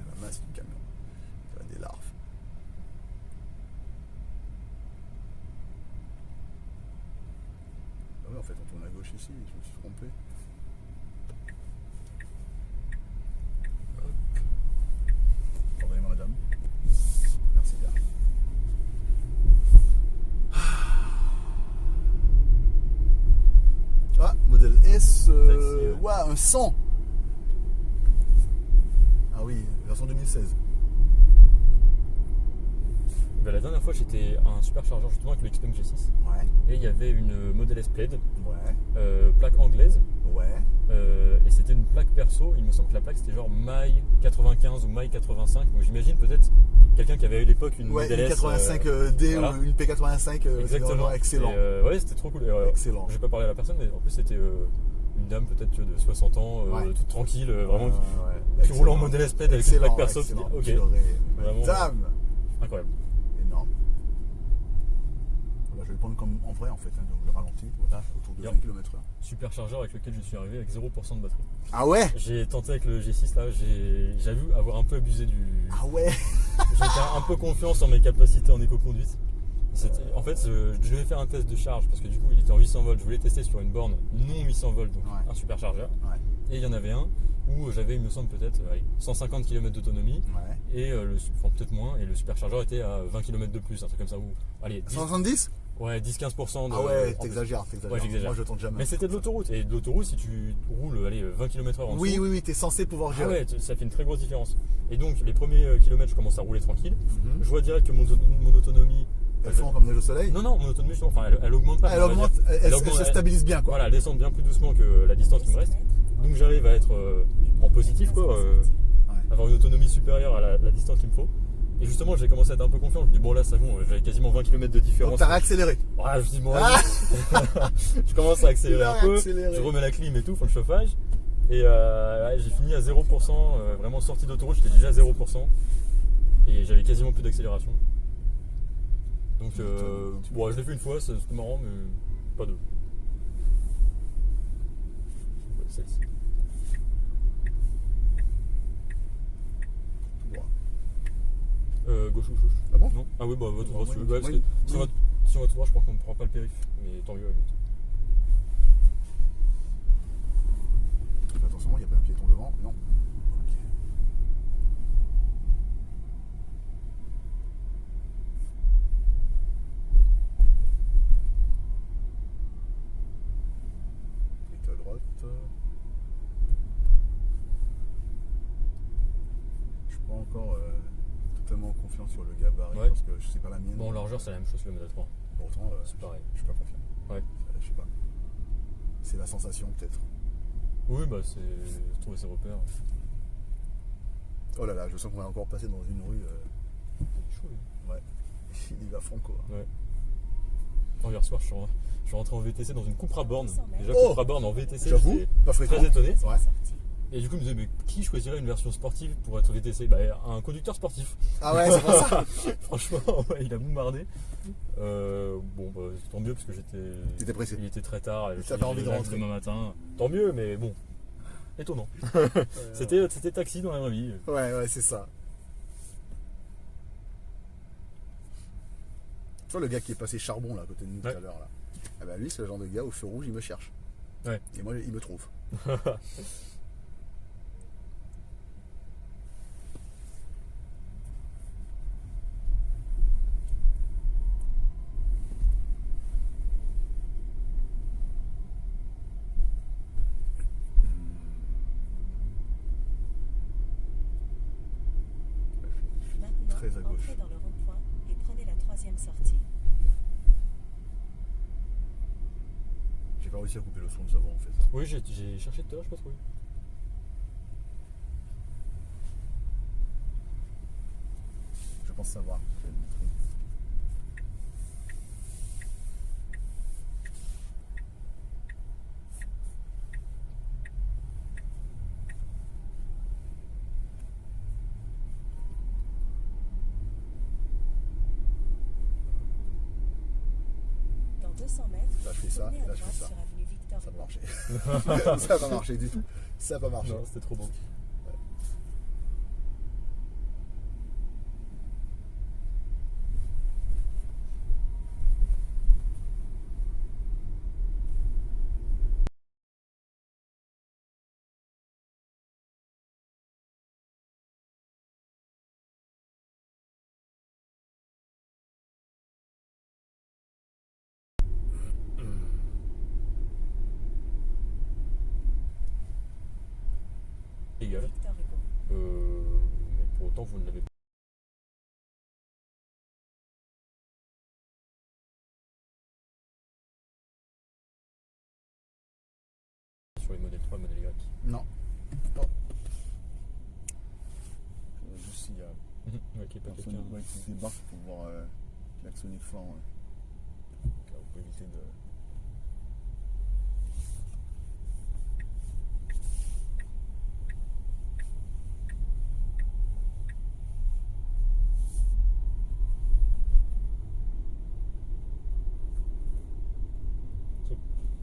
La masse du camion. Ça a des larves. Ah ouais, en fait, on tourne à gauche ici, je me suis trompé. 100. Ah oui, version 2016. Ben, la dernière fois, j'étais à un superchargeur justement avec le Xpeng G6 Ouais, et il y avait une Model S Plaid, ouais, plaque anglaise, ouais. et c'était une plaque perso. Il me semble que la plaque c'était genre maille 95 ou maille 85. Donc j'imagine peut-être quelqu'un qui avait à l'époque une Ouais, Model une S. 85D voilà. ou une P85, c'est Exactement. vraiment excellent. Et, ouais, c'était trop cool. Et, Excellent. j'ai pas parlé à la personne, mais en plus c'était une dame peut-être de 60 ans, Ouais. toute tranquille, vraiment Ouais, qui excellent. roule en Model S Plaid avec une Excellent, plaque perso. Tu dis, excellent. ok, Je l'aurais- Vraiment. Dame. incroyable. Énorme. Voilà, je vais le prendre comme en vrai en fait, hein, donc je ralentis, voilà, autour de Bien. 20 km/h. Superchargeur avec lequel je suis arrivé avec 0% de batterie. Ah ouais. J'ai tenté avec le G6 là, j'avoue avoir un peu abusé du. Ah ouais. J'étais un peu confiant sur mes capacités en éco-conduite. En fait, je devais faire un test de charge parce que du coup il était en 800 volts. Je voulais tester sur une borne non 800 volts, donc Ouais. un superchargeur. Ouais. Et il y en avait un où j'avais, il me semble, peut-être 150 km d'autonomie Ouais. et enfin, peut-être moins. Et le superchargeur était à 20 km de plus, un truc comme ça. Où, allez, 10, 170. ouais, 10-15% de. Ah ouais, en plus. t'exagères. Ouais, j'exagère. Moi je tente jamais. Mais c'était de l'autoroute. Et de l'autoroute, si tu roules allez, 20 km/h en Oui, dessous, oui, oui, t'es censé pouvoir ah gérer. ouais, ça fait une très grosse différence. Et donc, les premiers kilomètres, je commence à rouler tranquille. Mhm. Je vois direct que mon autonomie. Elles font comme neige au soleil. Non, mon autonomie, justement, enfin, elle augmente pas. Ah, elle on va augmente, dire. elle augmente, se stabilise bien quoi. Voilà, elle descend bien plus doucement que la distance qui me reste. Donc, j'arrive à être en positif, quoi. Avoir une autonomie supérieure à la distance qu'il me faut. Et justement, j'ai commencé à être un peu confiant. Je me dis, bon, là, c'est bon, j'avais quasiment 20 km de Donc différence. t'as réaccéléré. Ouais, je me dis, bon, Ah vas-y. Je commence à accélérer Il a un peu. réaccéléré. Je remets la clim et tout, enfin, le chauffage. Et ouais, j'ai fini à 0%, vraiment sorti d'autoroute, j'étais déjà à 0%. Et j'avais quasiment plus d'accélération. Donc, bon, je l'ai fait une fois, c'était marrant, mais pas deux. Ouais, celle-ci. Tout droit. Gauche ou gauche. Ah bon? Non. Ah oui, bah votre Bon, droit, si moi, vous voulez. Ouais, parce moi, que moi, si on va tout droit, je crois qu'on ne prend pas le périph'. Mais tant mieux, à la limite. Fais attention, il n'y a pas un piéton devant. Non. Ok. Et à droite. Je suis pas encore totalement confiant sur le gabarit Ouais. parce que je sais pas la mienne. Bon, en largeur, c'est la même chose que le Model 3. Pourtant, C'est pareil. je suis pas confiant. Ouais. Je sais pas. C'est la sensation peut-être. Oui, bah, c'est trouver ses repères. Oh là là, je sens qu'on va encore passer dans une rue. Il est chaud, lui. Ouais. Il y va franco. Hein. Ouais. Oh, hier soir, je suis rentré en VTC dans une Cupra Born. Déjà, Oh Cupra Born en VTC, J'avoue, j'étais pas fréquent. très étonné. Ouais. Et du coup, je me disais, mais qui choisirait une version sportive pour être VTC? Bah, un conducteur sportif. Ah ouais, c'est pour ça. Franchement, ouais, il a bombardé. Bon, bah, tant mieux parce que T'étais pressé. il était très tard. Et Ça fait envie de live rentrer. demain matin. Tant mieux, mais bon, étonnant. C'était taxi dans la vraie vie. Ouais, c'est ça. Tu vois le gars qui est passé charbon là à côté de nous tout Ouais. à l'heure là. Ah bah lui c'est le genre de gars au feu rouge il me cherche. Ouais. Et moi il me trouve. Maintenant, Très à gauche. entrez dans le rond-point et prenez la troisième sortie. J'ai pas réussi à couper le son de sa voix en fait. Oui, j'ai cherché tout à l'heure, je sais pas trouvé. Je pense savoir. Je vais le montrer. Dans 200 mètres, Là je fais ça, tournez et à là je droite fais ça. sur avenue Victor Ça a Hugo. pas marché. Ça a pas marché du tout. Ça a pas marché. Non, c'était trop bon. Égal. Victor Hugo. Mais pour autant, vous ne l'avez pas. Sur les modèles 3 et modèles Y. Non. Oh. Juste s'il y a Ouais, qu'il y ait pas personne quelqu'un. qui débarque pour pouvoir klaxonner fort. Pour éviter de.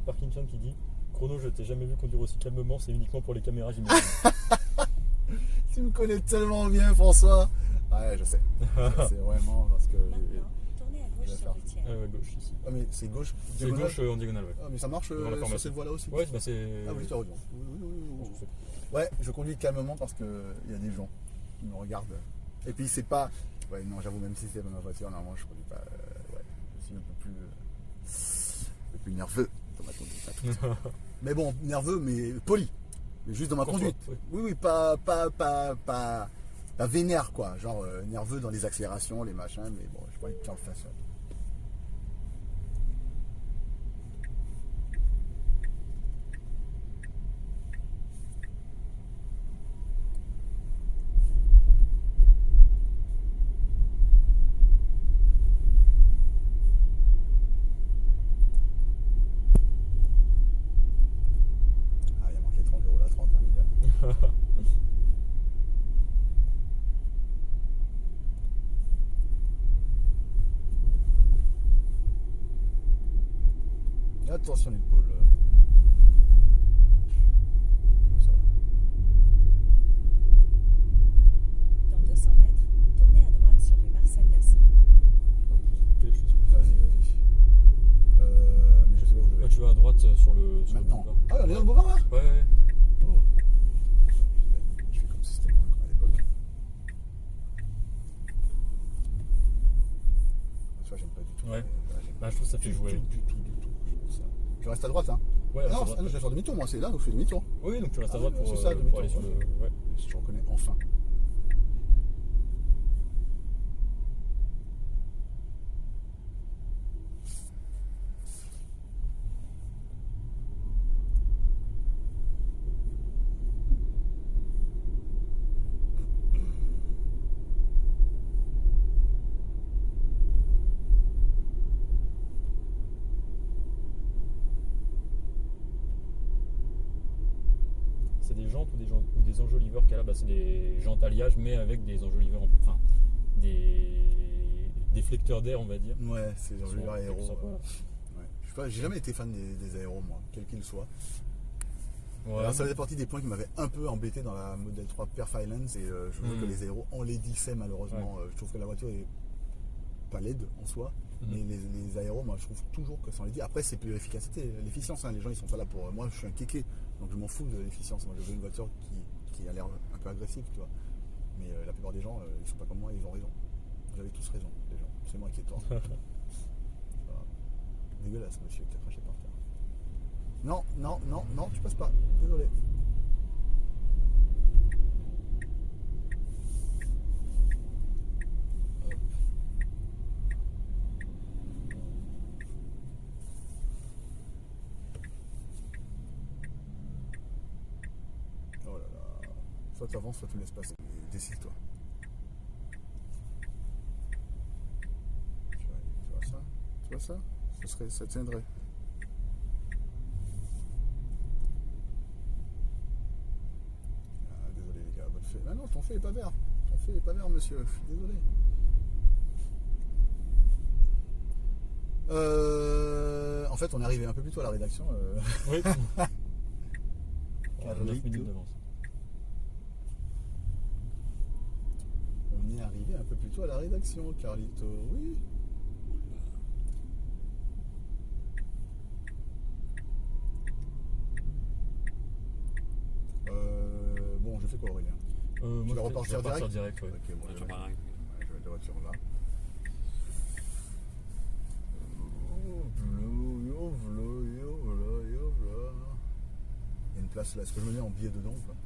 Parkinson qui dit Chrono, je t'ai jamais vu conduire aussi calmement, c'est uniquement pour les caméras, j'imagine. Tu me connais tellement bien, François. Ouais, je sais. C'est vraiment parce que. Maintenant, tournez à je gauche vais sur faire. routière. Ouais, gauche ici. Ah, mais c'est gauche. C'est diagonale. gauche en diagonale, ouais. Ah, mais ça marche Devant la sur pharmacie. cette voie-là aussi. Ouais, bah c'est. Ah oui, tu as raison. Oui. Ouais, je conduis calmement parce qu'il y a des gens qui me regardent. Et puis c'est pas. Ouais, non, j'avoue, même si c'est ma voiture, normalement je conduis pas. Ouais, je suis un peu plus nerveux dans ma conduite. Mais bon, nerveux, mais poli. Mais juste dans ma Courtois, conduite. oui. Oui, pas vénère, quoi. Genre nerveux dans les accélérations, les machins, mais bon, je crois que tu le fasses. Ah, il y a marqué 30, je roule à 30, hein, les gars. Attention l'épaule. Ça va. Dans 200 mètres, tournez à droite sur rue Marcel Dassault. Ok, je suis sûr. Vas-y. Mais je sais pas où je vais. Ouais, tu vas à droite sur le Maintenant. boulevard. Ah, on est dans le boulevard là. Ouais. Oh. Je fais comme si c'était moi comme à l'époque. Ça, j'aime pas du tout. Ouais. J'aime Bah, je trouve que ça fait jouer. du tout. Je pense ça. Je reste à droite, hein. Ouais, Ah reste à non, droite. je vais faire demi-tour, moi, c'est là où je fais demi-tour. Oui, donc tu restes à Ah, droite c'est pour, ça, pour demi-tour, aller sur le. Ouais. Si je reconnais enfin. C'est des jantes ou des enjoliveurs qu'il y a là, bah, c'est des jantes alliage mais avec des enjoliveurs, enfin des déflecteurs d'air on va dire. Ouais, c'est genre Ils le sont aéro. plus sympas. Ouais. Je sais pas, j'ai jamais été fan des aéros, moi, quel qu'il soit. Ouais. Alors, ça faisait partie des points qui m'avaient un peu embêté dans la Model 3 Performance et je trouve que les aéros enlaidissaient malheureusement. Je trouve que la voiture est pas laide en soi, mais les aéros, moi je trouve toujours que ça enlaidit. Après, c'est plus l'efficience. Hein. Les gens ils sont pas là pour. Moi je suis un kéké, donc je m'en fous de l'efficience. Moi je veux une voiture qui a l'air un peu agressive, tu vois. Mais la plupart des gens, ils sont pas comme moi, ils ont raison. Vous avez tous raison, les gens. C'est moi qui ai tort. Voilà. Dégueulasse, monsieur, t'as craché par terre. Non, tu passes pas. Désolé. Oh là là. Soit tu avances, soit tu laisses passer. Décide-toi. Tu vois ça? Tu vois ça? Ça tiendrait. Ah, désolé les gars, votre fait. Ah non, ton fait est pas vert. Ton fait est pas vert, monsieur. Je suis désolé. En fait, on est arrivé un peu plus tôt à la rédaction. Oui. Carlito. 9 minutes d'avance. On est arrivé un peu plus tôt à la rédaction, Carlito. Oui. Bon, je fais quoi, Aurélien? Moi, vas repartir direct ouais. Ok, bon, je vais mettre la voiture là. Il y a une place là. Est-ce que je me mets en billet dedans ou pas?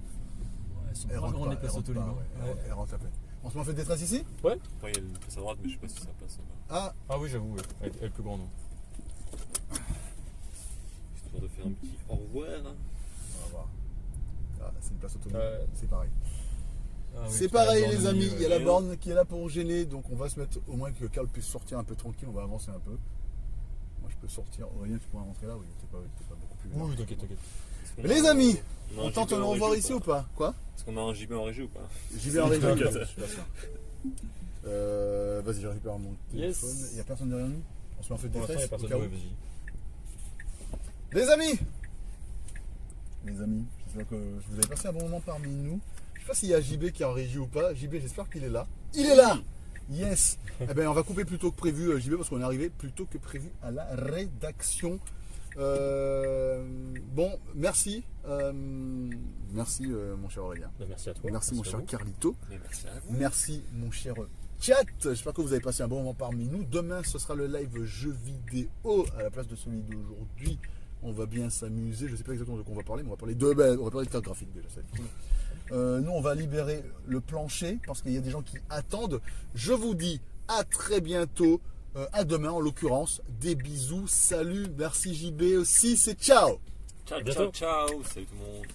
Elles sont Elle pas rentre grandes pas, les places elle rentre auto pas, libres. ouais, elle rentre à peine. On se met en fait des traces ici? Après, il y a une place à droite, mais je sais pas si ça passe. Ah, Ah oui, j'avoue, ouais. Elle est plus grande. Histoire de faire un petit au revoir. on va voir. Ah, c'est une place autonome, Ouais. c'est pareil. Ah oui, C'est parce que pareil la les borne au amis, milieu, il y a la ouais. borne qui est là pour gêner, donc on va se mettre au moins que Karl puisse sortir un peu tranquille, on va avancer un peu. Moi je peux sortir, Aurélien tu pourras rentrer là, oui, t'es pas beaucoup plus Oui, large. t'inquiète, t'inquiète. Les amis, a on un tente JB un en au revoir régie ici ou pas? Quoi? Est-ce qu'on a un JB en régie ou pas? J'y vais en régie, Ok, je ça. suis pas sûr. Vas-y, je récupère mon Yes. téléphone. Il n'y a personne derrière nous? On se met en fait des Pour l'instant, il n'y a tresses au personne. cas où. Ouais, vas-y. Les amis, j'espère que vous avez passé un bon moment parmi nous. Je sais pas s'il y a JB qui est en régie ou pas. JB, j'espère qu'il est là. Il est là. Yes. Eh bien, on va couper plus tôt que prévu, JB, parce qu'on est arrivé plus tôt que prévu à la rédaction. Bon, merci. Merci, mon cher Aurélien. Bah, merci à toi. Merci, mon à cher vous. Carlito. Mais merci à vous. Merci, mon cher chat. J'espère que vous avez passé un bon moment parmi nous. Demain, ce sera le live jeu vidéo à la place de celui d'aujourd'hui. On va bien s'amuser. Je ne sais pas exactement de quoi on va parler, mais on va parler de carte graphique déjà. Ça va être cool. Nous, on va libérer le plancher parce qu'il y a des gens qui attendent. Je vous dis à très bientôt. À demain, en l'occurrence. Des bisous. Salut. Merci JB aussi. C'est ciao. Ciao, bientôt. ciao, ciao. Salut tout le monde.